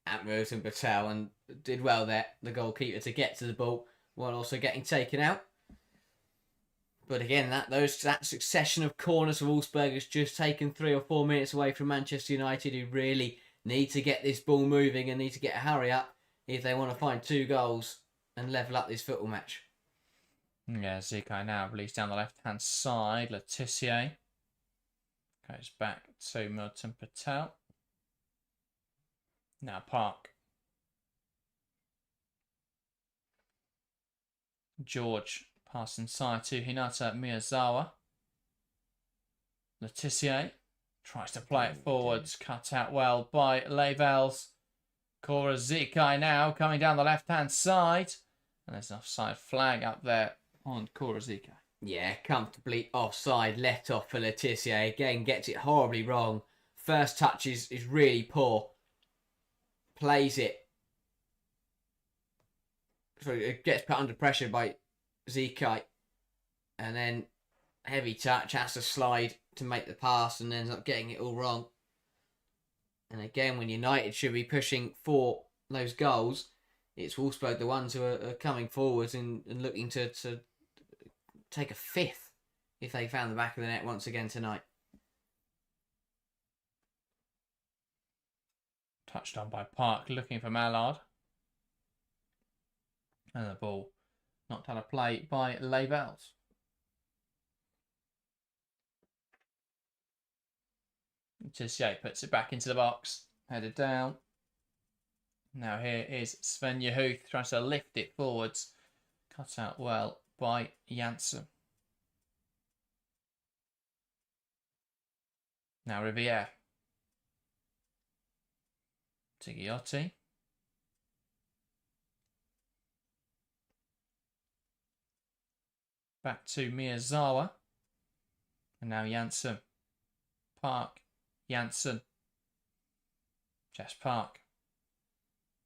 [SPEAKER 2] at Milton Patel and did well there, the goalkeeper, to get to the ball while also getting taken out. But again, that succession of corners for Wolfsburg has just taken 3 or 4 minutes away from Manchester United, who really need to get this ball moving and need to get a hurry up if they want to find 2 goals and level up this football match.
[SPEAKER 1] Yeah, Zikai now released down the left-hand side. Letitia goes back to Milton Patel. Now Park. George pass inside to Hinata Miyazawa. Letitia tries to play it forwards. Cut out well by Lavels. Cora Zikai now coming down the left-hand side. And there's an offside flag up there on Cora Zikai.
[SPEAKER 2] Yeah, comfortably offside, let off for Letitia. Again, gets it horribly wrong. First touch is really poor. Plays it. So it gets put under pressure by Zikai. And then heavy touch, has to slide to make the pass and ends up getting it all wrong. And again, when United should be pushing for those goals, it's Wolfsburg the ones who are coming forwards and looking to take a 5th if they found the back of the net once again tonight.
[SPEAKER 1] Touched on by Park, looking for Mallard. And the ball knocked out of play by Lavels. Tissier puts it back into the box. Headed down. Now here is Sven Yehuth. Tries to lift it forwards. Cut out well by Janssen. Now Riviere. Tigiotti. Back to Miyazawa. And now Janssen. Park. Janssen. Jess Park.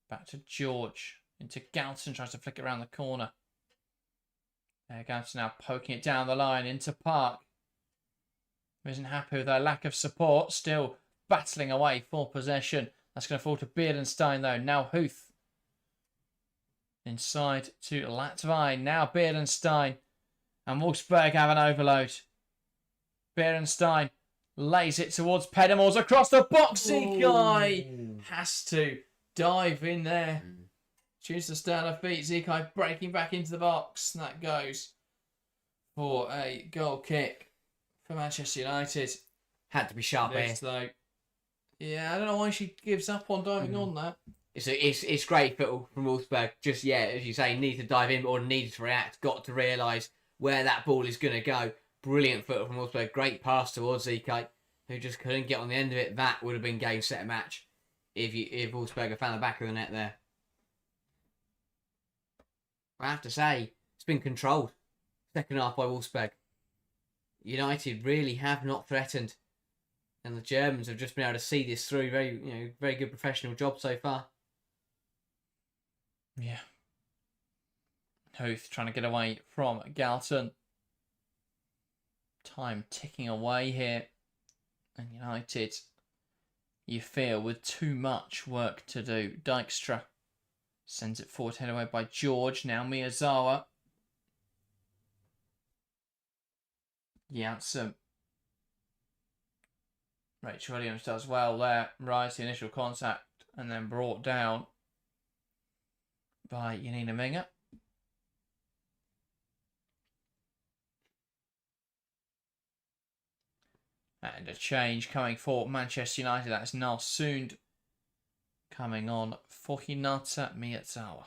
[SPEAKER 1] Back to George. Into Galton. Tries to flick it around the corner. There, Galton now poking it down the line into Park. Who isn't happy with their lack of support. Still battling away for possession. That's going to fall to Beardenstein though. Now Huth. Inside to Latvine. Now Beardenstein. And Wolfsburg have an overload. Beardenstein lays it towards Pedimals across the box. Zikai has to dive in there. Choose to stay on her feet. Zikai breaking back into the box. And that goes for a goal kick for Manchester United.
[SPEAKER 2] Had to be sharp here.
[SPEAKER 1] Though. Yeah, I don't know why she gives up on diving on that.
[SPEAKER 2] It's great football from Wolfsburg. Just, yeah, as you say, need to dive in or needed to react. Got to realise where that ball is going to go. Brilliant football from Wolfsburg. Great pass towards Zikai, who just couldn't get on the end of it. That would have been game, set, match if Wolfsburg had found the back of the net there. I have to say, it's been controlled. Second half by Wolfsburg. United really have not threatened. And the Germans have just been able to see this through. Very good professional job so far.
[SPEAKER 1] Yeah. Huth trying to get away from Galton. Time ticking away here. And United, you feel, with too much work to do. Dijkstra sends it forward, headed away by George. Now Miyazawa. Janssen. Rachel Williams does well there. Rise the initial contact and then brought down by Yanina Minga. And a change coming for Manchester United. That's now soon coming on for Hinata Miyazawa.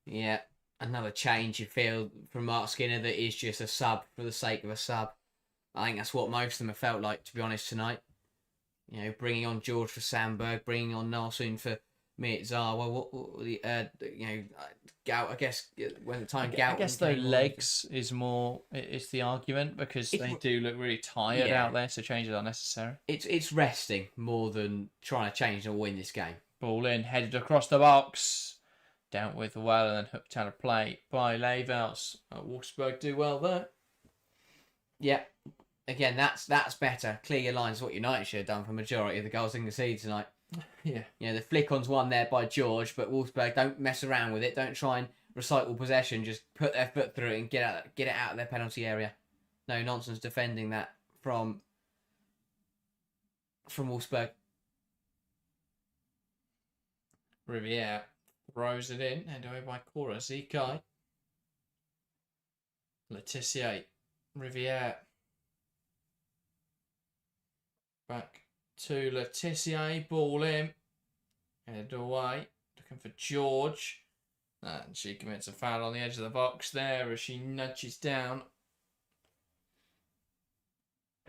[SPEAKER 2] Yeah, another change you feel from Mark Skinner that is just a sub for the sake of a sub. I think that's what most of them have felt like, to be honest, tonight. Bringing on George for Sandberg, bringing on Nalsoon for Miyazawa. Gout, I guess, when the time Gout...
[SPEAKER 1] I guess the legs is more... It's the argument, because they do look really tired out there, so changes are necessary.
[SPEAKER 2] It's resting more than trying to change or win this game.
[SPEAKER 1] Ball in, headed across the box. Dealt with well, and then hooked out of play by Lavels. Wolfsburg do well there.
[SPEAKER 2] Yeah. Again, that's better. Clear your lines, what United should have done for the majority of the goals they conceded tonick.
[SPEAKER 1] Yeah.
[SPEAKER 2] The flick-on's one there by George, but Wolfsburg don't mess around with it. Don't try and recycle possession, just put their foot through it and get it out of their penalty area. No nonsense defending that from Wolfsburg.
[SPEAKER 1] Riviere throws it in, and away by Cora. Zikai. Letitia. Riviere. Back to Letitia. Ball in. Head away. Looking for George. And she commits a foul on the edge of the box there as she nudges down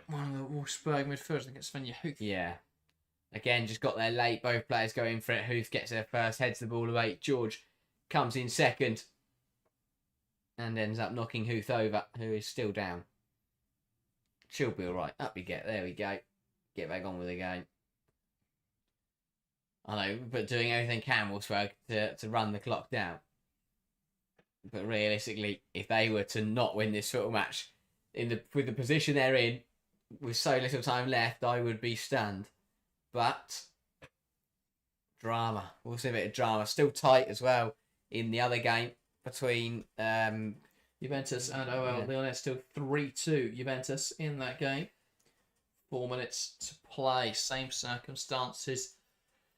[SPEAKER 1] one of the Wolfsburg midfielders. I think it's Svenja Huth.
[SPEAKER 2] Yeah. Again, just got there late. Both players go in for it. Huth gets there first, heads the ball away. George comes in second and ends up knocking Huth over, who is still down. She'll be all right. Up you get. There we go. Get back on with the game. I know, but doing everything can Wolfsburg to run the clock down. But realistically, if they were to not win this football match with the position they're in, with so little time left, I would be stunned. But drama. We'll see a bit of drama. Still tight as well in the other game between
[SPEAKER 1] Juventus and OL Lyonnes. Still 3-2 Juventus in that game. 4 minutes to play. Same circumstances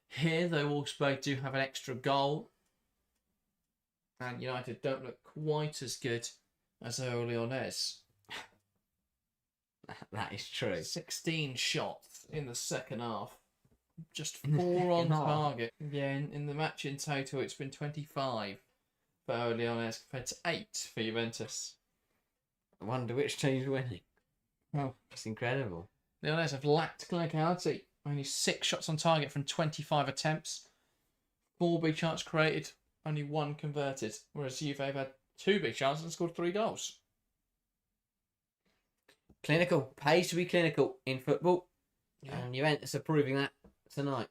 [SPEAKER 1] here, though Wolfsburg do have an extra goal. And United don't look quite as good as OL Lyonnes.
[SPEAKER 2] That is true.
[SPEAKER 1] 16 shots in the second half. Just 4 on target. Yeah, in the match in total, it's been 25 for OL Lyonnes compared to 8 for Juventus.
[SPEAKER 2] I wonder which team's winning.
[SPEAKER 1] Well,
[SPEAKER 2] it's incredible.
[SPEAKER 1] Lyonnes have lacked clinicality. Only 6 shots on target from 25 attempts. 4 big chances created, only 1 converted. Whereas Juve have had 2 big chances and scored 3 goals.
[SPEAKER 2] Clinical. Pays to be clinical in football.
[SPEAKER 1] Yeah.
[SPEAKER 2] And Juventus are proving that tonight.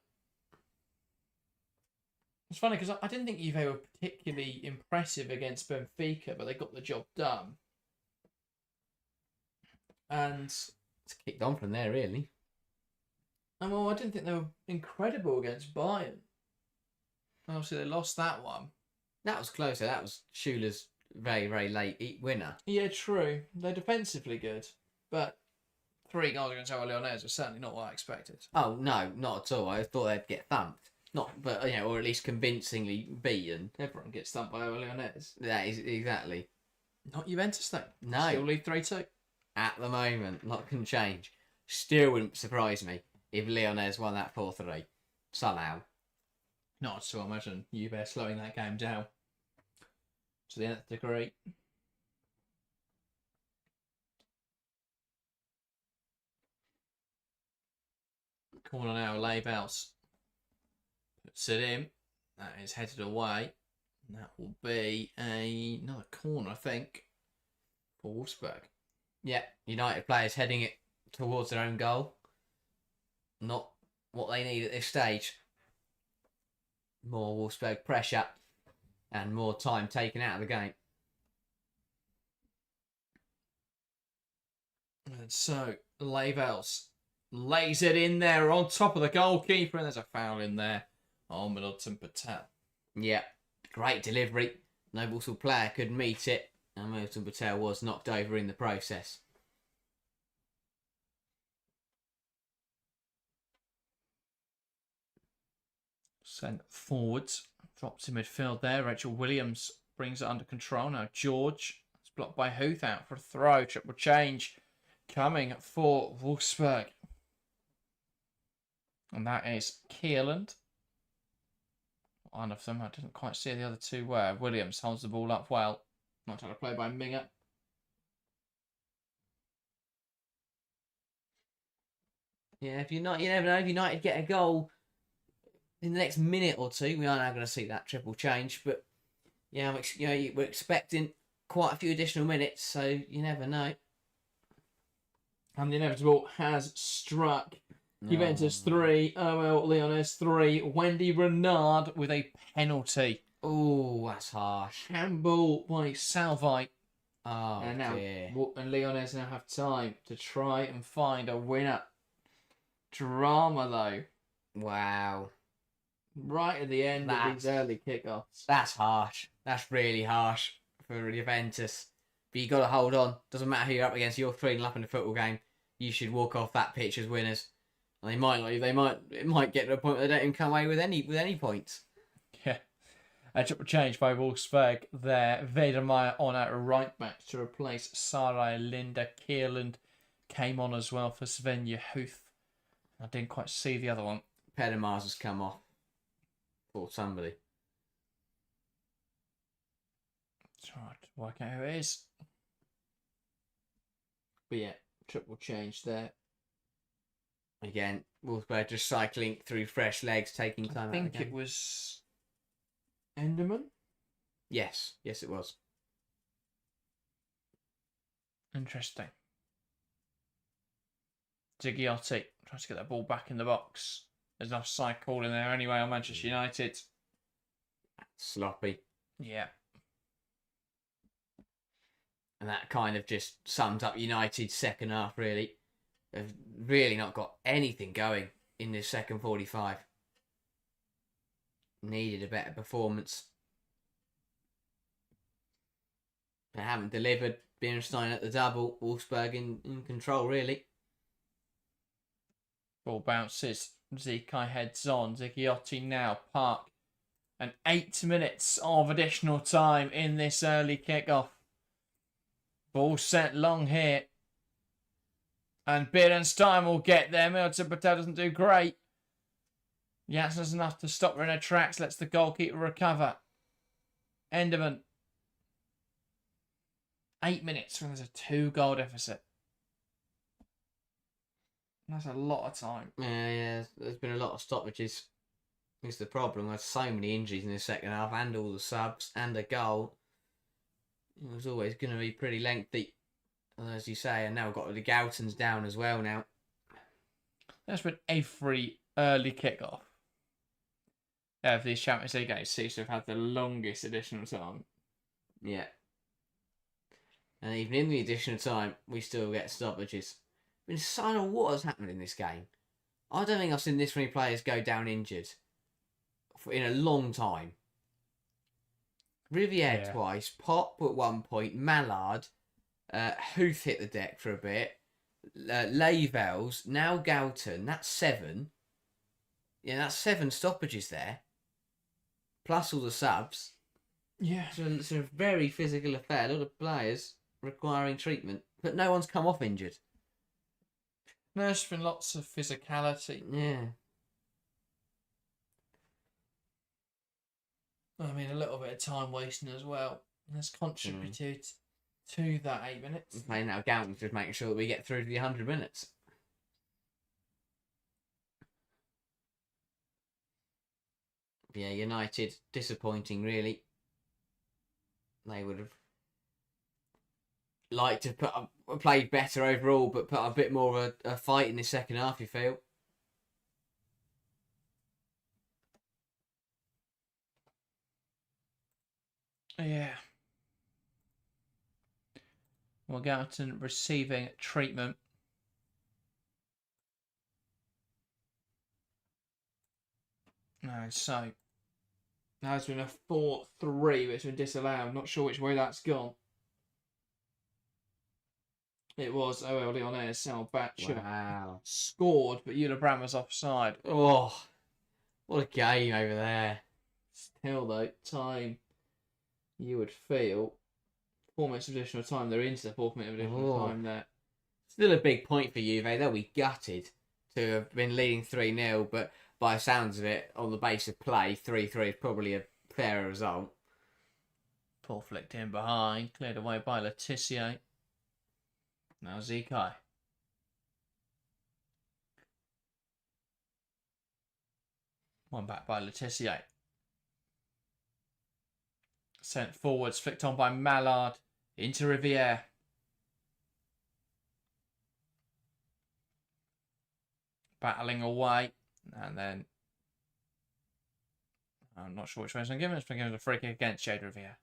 [SPEAKER 1] It's funny because I didn't think Juve were particularly impressive against Benfica, but they got the job done. And
[SPEAKER 2] it's kicked on from there, really.
[SPEAKER 1] And well, I didn't think they were incredible against Bayern. Obviously, they lost that one.
[SPEAKER 2] That was closer. That was Schuler's very, very late winner.
[SPEAKER 1] Yeah, true. They're defensively good, but 3 goals against OL Lyonnes was certainly not what I expected.
[SPEAKER 2] Oh no, not at all. I thought they'd get thumped. Or at least convincingly beaten.
[SPEAKER 1] Everyone gets thumped by OL Lyonnes.
[SPEAKER 2] That is exactly.
[SPEAKER 1] Not Juventus though.
[SPEAKER 2] No.
[SPEAKER 1] Still lead 3-2.
[SPEAKER 2] At the moment, lot can change. Still wouldn't surprise me if Lyonnes won that 4-3 somehow.
[SPEAKER 1] Not at all. Imagine Juve slowing that game down to the nth degree. Corner now, Labels puts it in. That is headed away. And that will be another corner, I think, for Wolfsburg.
[SPEAKER 2] Yeah, United players heading it towards their own goal. Not what they need at this stage. More Wolfsburg pressure and more time taken out of the game.
[SPEAKER 1] And so, Labels lays it in there on top of the goalkeeper, and there's a foul in there on Middleton Patel.
[SPEAKER 2] Yeah, great delivery. No Wolfsburg player could meet it, and Middleton Patel was knocked over in the process.
[SPEAKER 1] Sent forwards, drops in midfield there. Rachel Williams brings it under control. Now George is blocked by Huth, out for a throw. Triple change coming for Wolfsburg. And that is Kierland. One of them. I didn't quite see the other two where. Williams holds the ball up well. Not trying to play by Minger.
[SPEAKER 2] Yeah, you never know. If United get a goal in the next minute or two, we are now going to see that triple change. But yeah, we're expecting quite a few additional minutes, so you never know.
[SPEAKER 1] And the inevitable has struck. Juventus 3, OL Lyonnes 3. Wendy Renard with a penalty.
[SPEAKER 2] Oh, that's harsh.
[SPEAKER 1] Handball by Salvite.
[SPEAKER 2] Oh,
[SPEAKER 1] and now,
[SPEAKER 2] dear.
[SPEAKER 1] And Lyonnes now have time to try and find a winner. Drama, though.
[SPEAKER 2] Wow.
[SPEAKER 1] Right at the end of these early kickoffs.
[SPEAKER 2] That's harsh. That's really harsh for Juventus. But you got to hold on. Doesn't matter who you're up against. You're 3-0 up in a football game. You should walk off that pitch as winners. And it might get to a point where they don't even come away with any points.
[SPEAKER 1] Yeah. A triple change by Wolfsburg there. Wedemeyer on at right back to replace Sarai Linda. Kierland came on as well for Svenja Huth. I didn't quite see the other one.
[SPEAKER 2] Pedemars has come off for somebody.
[SPEAKER 1] Try to work out who it is. But yeah, triple change there.
[SPEAKER 2] Again, Wolfsburg just cycling through fresh legs, taking time out of the
[SPEAKER 1] I think
[SPEAKER 2] game.
[SPEAKER 1] it was Enderman.
[SPEAKER 2] Yes, it was.
[SPEAKER 1] Interesting. Zigiotti tries to get that ball back in the box. There's enough side call in there anyway on Manchester United.
[SPEAKER 2] Sloppy.
[SPEAKER 1] Yeah.
[SPEAKER 2] And that kind of just sums up United's second half, really. They've really not got anything going in this second 45. Needed a better performance. They haven't delivered. Bierenstein at the double. Wolfsburg in control, really.
[SPEAKER 1] Ball bounces. Zikai heads on. Zigiotti now. Park. And 8 minutes of additional time in this early kickoff. Ball sent long here. And Bierenstein will get there. Milton Patel doesn't do great. Janssen does enough to stop her in her tracks. Lets the goalkeeper recover. Enderman. 8 minutes when there's a 2-goal deficit. That's a lot of time.
[SPEAKER 2] Yeah, there's been a lot of stoppages. It's the problem. There's so many injuries in the second half, and all the subs, and a goal. It was always going to be pretty lengthy, as you say. And now we've got the Goutons down as well now.
[SPEAKER 1] That's been every early kickoff of these Champions League games seems to have had the longest additional time.
[SPEAKER 2] Yeah. And even in the additional time, we still get stoppages. I mean, I don't know what has happened in this game. I don't think I've seen this many players go down injured in a long time. Riviere twice, Pop at one point, Mallard, Huth hit the deck for a bit, Lavels, now Gouton. That's 7. Yeah, that's 7 stoppages there. Plus all the subs.
[SPEAKER 1] Yeah.
[SPEAKER 2] It's a very physical affair. A lot of players requiring treatment, but no one's come off injured.
[SPEAKER 1] No, there's been lots of physicality.
[SPEAKER 2] Yeah.
[SPEAKER 1] I mean, a little bit of time wasting as well has contributed to that 8 minutes.
[SPEAKER 2] Playing now, Gouton's just making sure that we get through to the 100 minutes. Yeah, United, disappointing, really. They would have liked to played better overall, but put a bit more of a fight in the second half, you feel?
[SPEAKER 1] Yeah. Well, Gouton receiving treatment. No, so there's been a 4-3 which has been disallowed. Not sure which way that's gone. It was OL Lyonnes, Sal Batcher.
[SPEAKER 2] Wow.
[SPEAKER 1] Scored, but Yula was offside.
[SPEAKER 2] Oh, what a game over there.
[SPEAKER 1] Still, though, time you would feel 4 minutes of additional time. They're into the 4th minute of additional time there.
[SPEAKER 2] Still a big point for Juve. They'll be gutted to have been leading 3-0, but by the sounds of it, on the base of play, 3-3 is probably a fairer result.
[SPEAKER 1] Paul flicked in behind, cleared away by Letitia. Now Zikai. One back by Letitia. Sent forwards, flicked on by Mallard. Into Riviere. Battling away. And then I'm not sure which way it's been given. It's been given a free kick against Jade Riviere.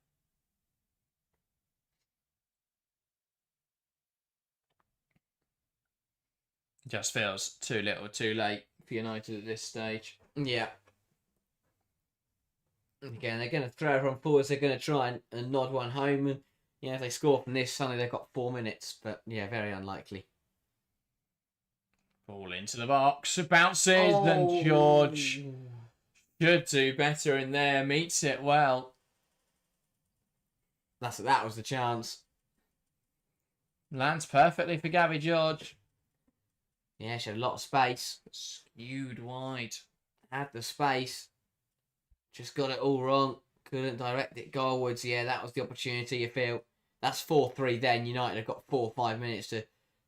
[SPEAKER 1] Just feels too little too late for United at this stage.
[SPEAKER 2] Yeah. Again, they're going to throw everyone forwards. They're going to try and nod one home. And, if they score from this, suddenly they've got 4 minutes. But, yeah, very unlikely.
[SPEAKER 1] Ball into the box. Bounces. And George should do better in there. Meets it well.
[SPEAKER 2] That was the chance.
[SPEAKER 1] Lands perfectly for Gabby George.
[SPEAKER 2] Yeah, she had a lot of space.
[SPEAKER 1] Skewed wide.
[SPEAKER 2] Had the space. Just got it all wrong. Couldn't direct it goalwards. Yeah, that was the opportunity, you feel. That's 4-3 then. United have got 4 or 5 minutes to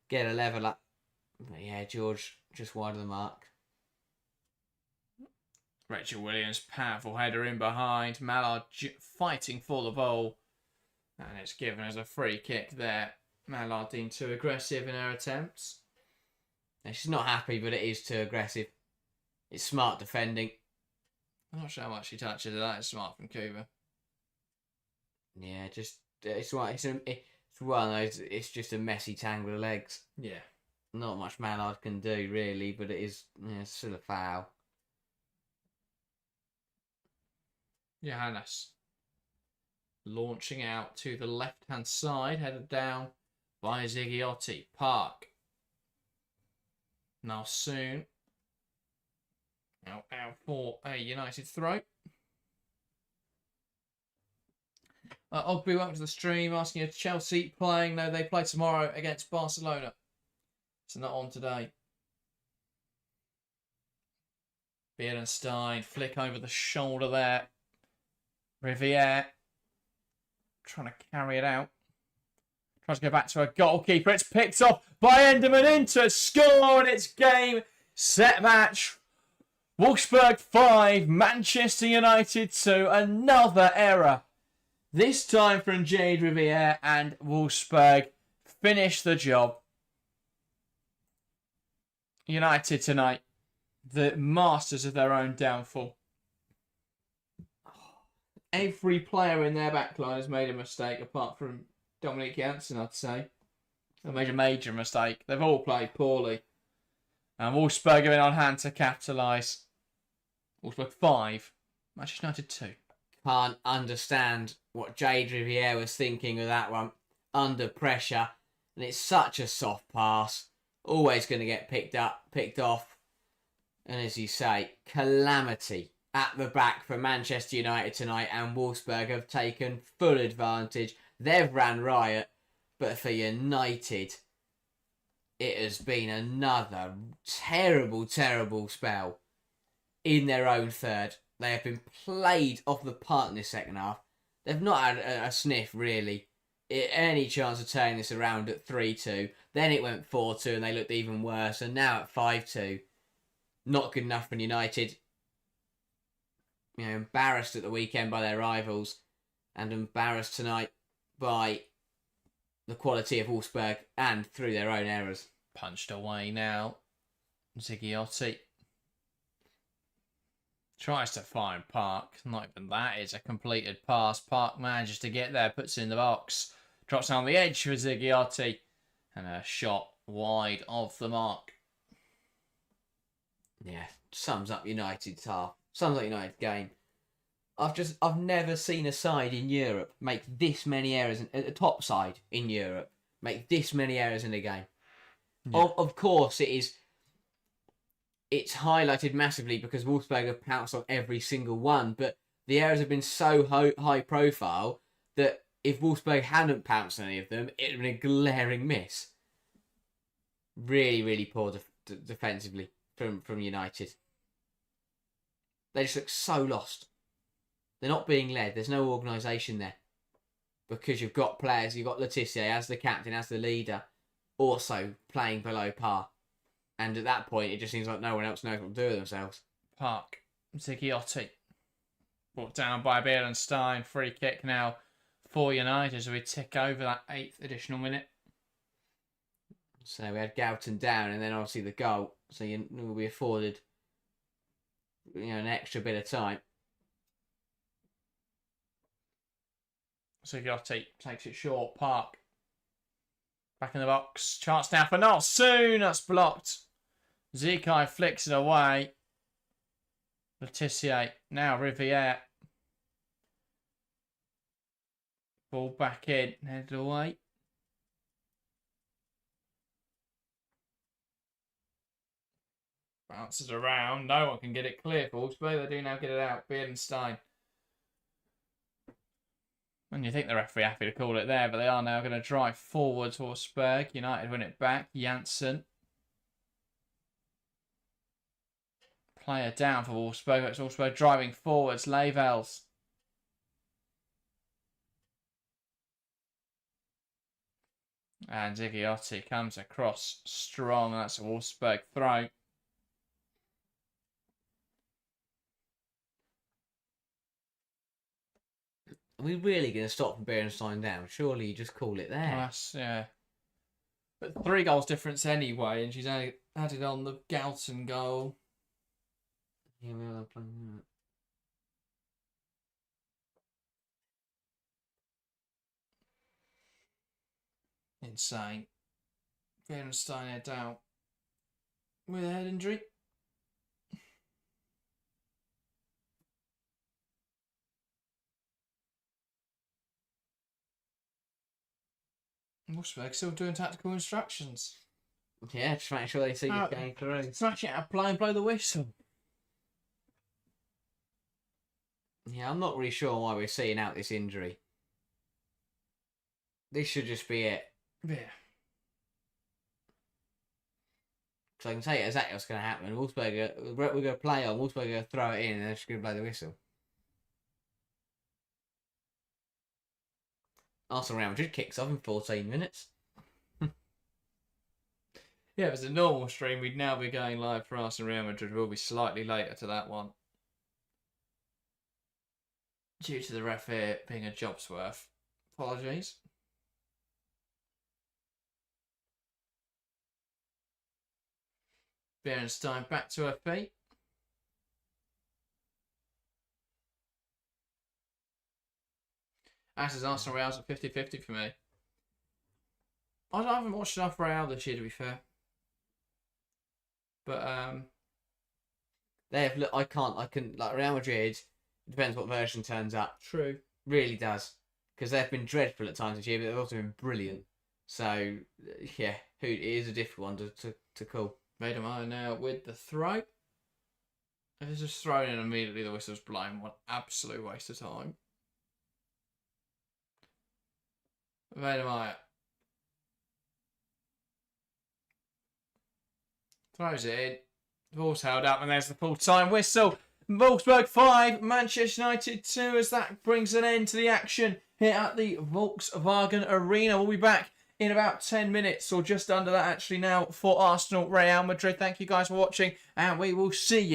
[SPEAKER 2] get a level up. But yeah, George just wide of the mark.
[SPEAKER 1] Rachel Williams, powerful header in behind. Mallard fighting for the ball. And it's given as a free kick there. Mallard deemed too aggressive in her attempts.
[SPEAKER 2] Now, she's not happy, but it is too aggressive. It's smart defending.
[SPEAKER 1] I'm not sure how much she touches it. That is smart from Cuba.
[SPEAKER 2] Yeah, it's one of those. It's just a messy tangle of legs.
[SPEAKER 1] Yeah.
[SPEAKER 2] Not much Mallard can do really, but it is it's still a foul.
[SPEAKER 1] Johannes launching out to the left-hand side, headed down by Zigiotti. Park. Now soon. Out for a United throw. Ogby, welcome to the stream, asking if Chelsea playing. No, they play tomorrow against Barcelona. So not on today. Bierenstein, flick over the shoulder there. Riviere trying to carry it out. Tries to go back to a goalkeeper. It's picked off by Enderman into score, and it's game, set, match. Wolfsburg 5, Manchester United 2. Another error. This time from Jade Riviere, and Wolfsburg finish the job. United tonight, the masters of their own downfall. Every player in their backline has made a mistake, apart from Dominic Janssen, I'd say. They made a major mistake. They've all played poorly. And Wolfsburg are in on hand to capitalise. Wolfsburg 5, Manchester United 2.
[SPEAKER 2] Can't understand what Jade Riviere was thinking with that one. Under pressure. And it's such a soft pass. Always going to get picked off. And as you say, calamity at the back for Manchester United tonight. And Wolfsburg have taken full advantage. They've ran riot. But for United, it has been another terrible, terrible spell in their own third. They have been played off the park in the second half. They've not had a sniff, really. Any chance of turning this around at 3-2. Then it went 4-2 and they looked even worse. And now at 5-2. Not good enough for United. Embarrassed at the weekend by their rivals. And embarrassed tonight by the quality of Wolfsburg and through their own errors.
[SPEAKER 1] Punched away now. Zigiotti tries to find Park. Not even that. It's a completed pass. Park manages to get there. Puts it in the box. Drops down the edge for Zigiotti. And a shot wide of the mark.
[SPEAKER 2] Yeah, sums up United's half. Sums up United's game. I've never seen a side in Europe make this many errors. A top side in Europe make this many errors in a game. Yeah. Of course, it's highlighted massively because Wolfsburg have pounced on every single one, but the errors have been so high profile that if Wolfsburg hadn't pounced on any of them, it would have been a glaring miss. Really, really poor defensively from United. They just look so lost. They're not being led. There's no organisation there. Because you've got players, you've got Letitia as the captain, as the leader, also playing below par. And at that point, it just seems like no one else knows what to do with themselves.
[SPEAKER 1] Park. Zigiotti. Brought down by Bierenstein. Free kick now for United as we tick over that 8th additional minute.
[SPEAKER 2] So we had Goughton down and then obviously the goal. So you will be afforded an extra bit of time.
[SPEAKER 1] Zigiotti takes it short. Park. Back in the box. Chance now for not soon. That's blocked. Zikai flicks it away. Letitia. Now Riviere. Ball back in, headed away. Bounces around. No one can get it clear for Wolfsburg. They do now get it out. Beerenstein. And you think the referee happy to call it there, but they are now going to drive forwards. Wolfsburg. United win it back. Janssen. Player down for Wolfsburg. It's Wolfsburg driving forwards. Lavels. And Zigliotti comes across strong. That's a Wolfsburg throw.
[SPEAKER 2] Are we really going to stop from Beerenstein down? Surely you just call it there.
[SPEAKER 1] That's, yeah. But 3 goals difference anyway, and she's added on the Galton goal.
[SPEAKER 2] Yeah, we are playing
[SPEAKER 1] that. Insane. Beerenstein head out with a head injury. Wolfsburg still doing tactical instructions.
[SPEAKER 2] Yeah, just make sure they see you going through.
[SPEAKER 1] Smash it out, play and blow the whistle.
[SPEAKER 2] Yeah, I'm not really sure why we're seeing out this injury. This should just be it.
[SPEAKER 1] Yeah.
[SPEAKER 2] So I can tell you exactly what's going to happen. Wolfsburg, we're going to play on. Wolfsburg are going to throw it in, and they're just going to blow the whistle. Arsenal Real Madrid kicks off in 14 minutes.
[SPEAKER 1] Yeah, if it's a normal stream, we'd now be going live for Arsenal Real Madrid. We'll be slightly later to that one. Due to the ref here being a job's worth. Apologies. Beerenstein back to her feet. As is Arsenal Real's at 50-50 for me. I haven't watched enough Real this year, to be fair. But
[SPEAKER 2] they have. I can like Real Madrid. It depends what version turns up.
[SPEAKER 1] True.
[SPEAKER 2] Really does, because they've been dreadful at times this year, but they've also been brilliant. So yeah, it is a difficult one to call.
[SPEAKER 1] Vademeyer now with the throw. If it's just thrown in immediately, the whistle's blown. What absolute waste of time. Vademeyer throws it in. The ball's held up, and there's the full-time whistle. Wolfsburg 5, Manchester United 2, as that brings an end to the action here at the Volkswagen Arena. We'll be back in about 10 minutes, or just under that actually now, for Arsenal Real Madrid. Thank you guys for watching, and we will see you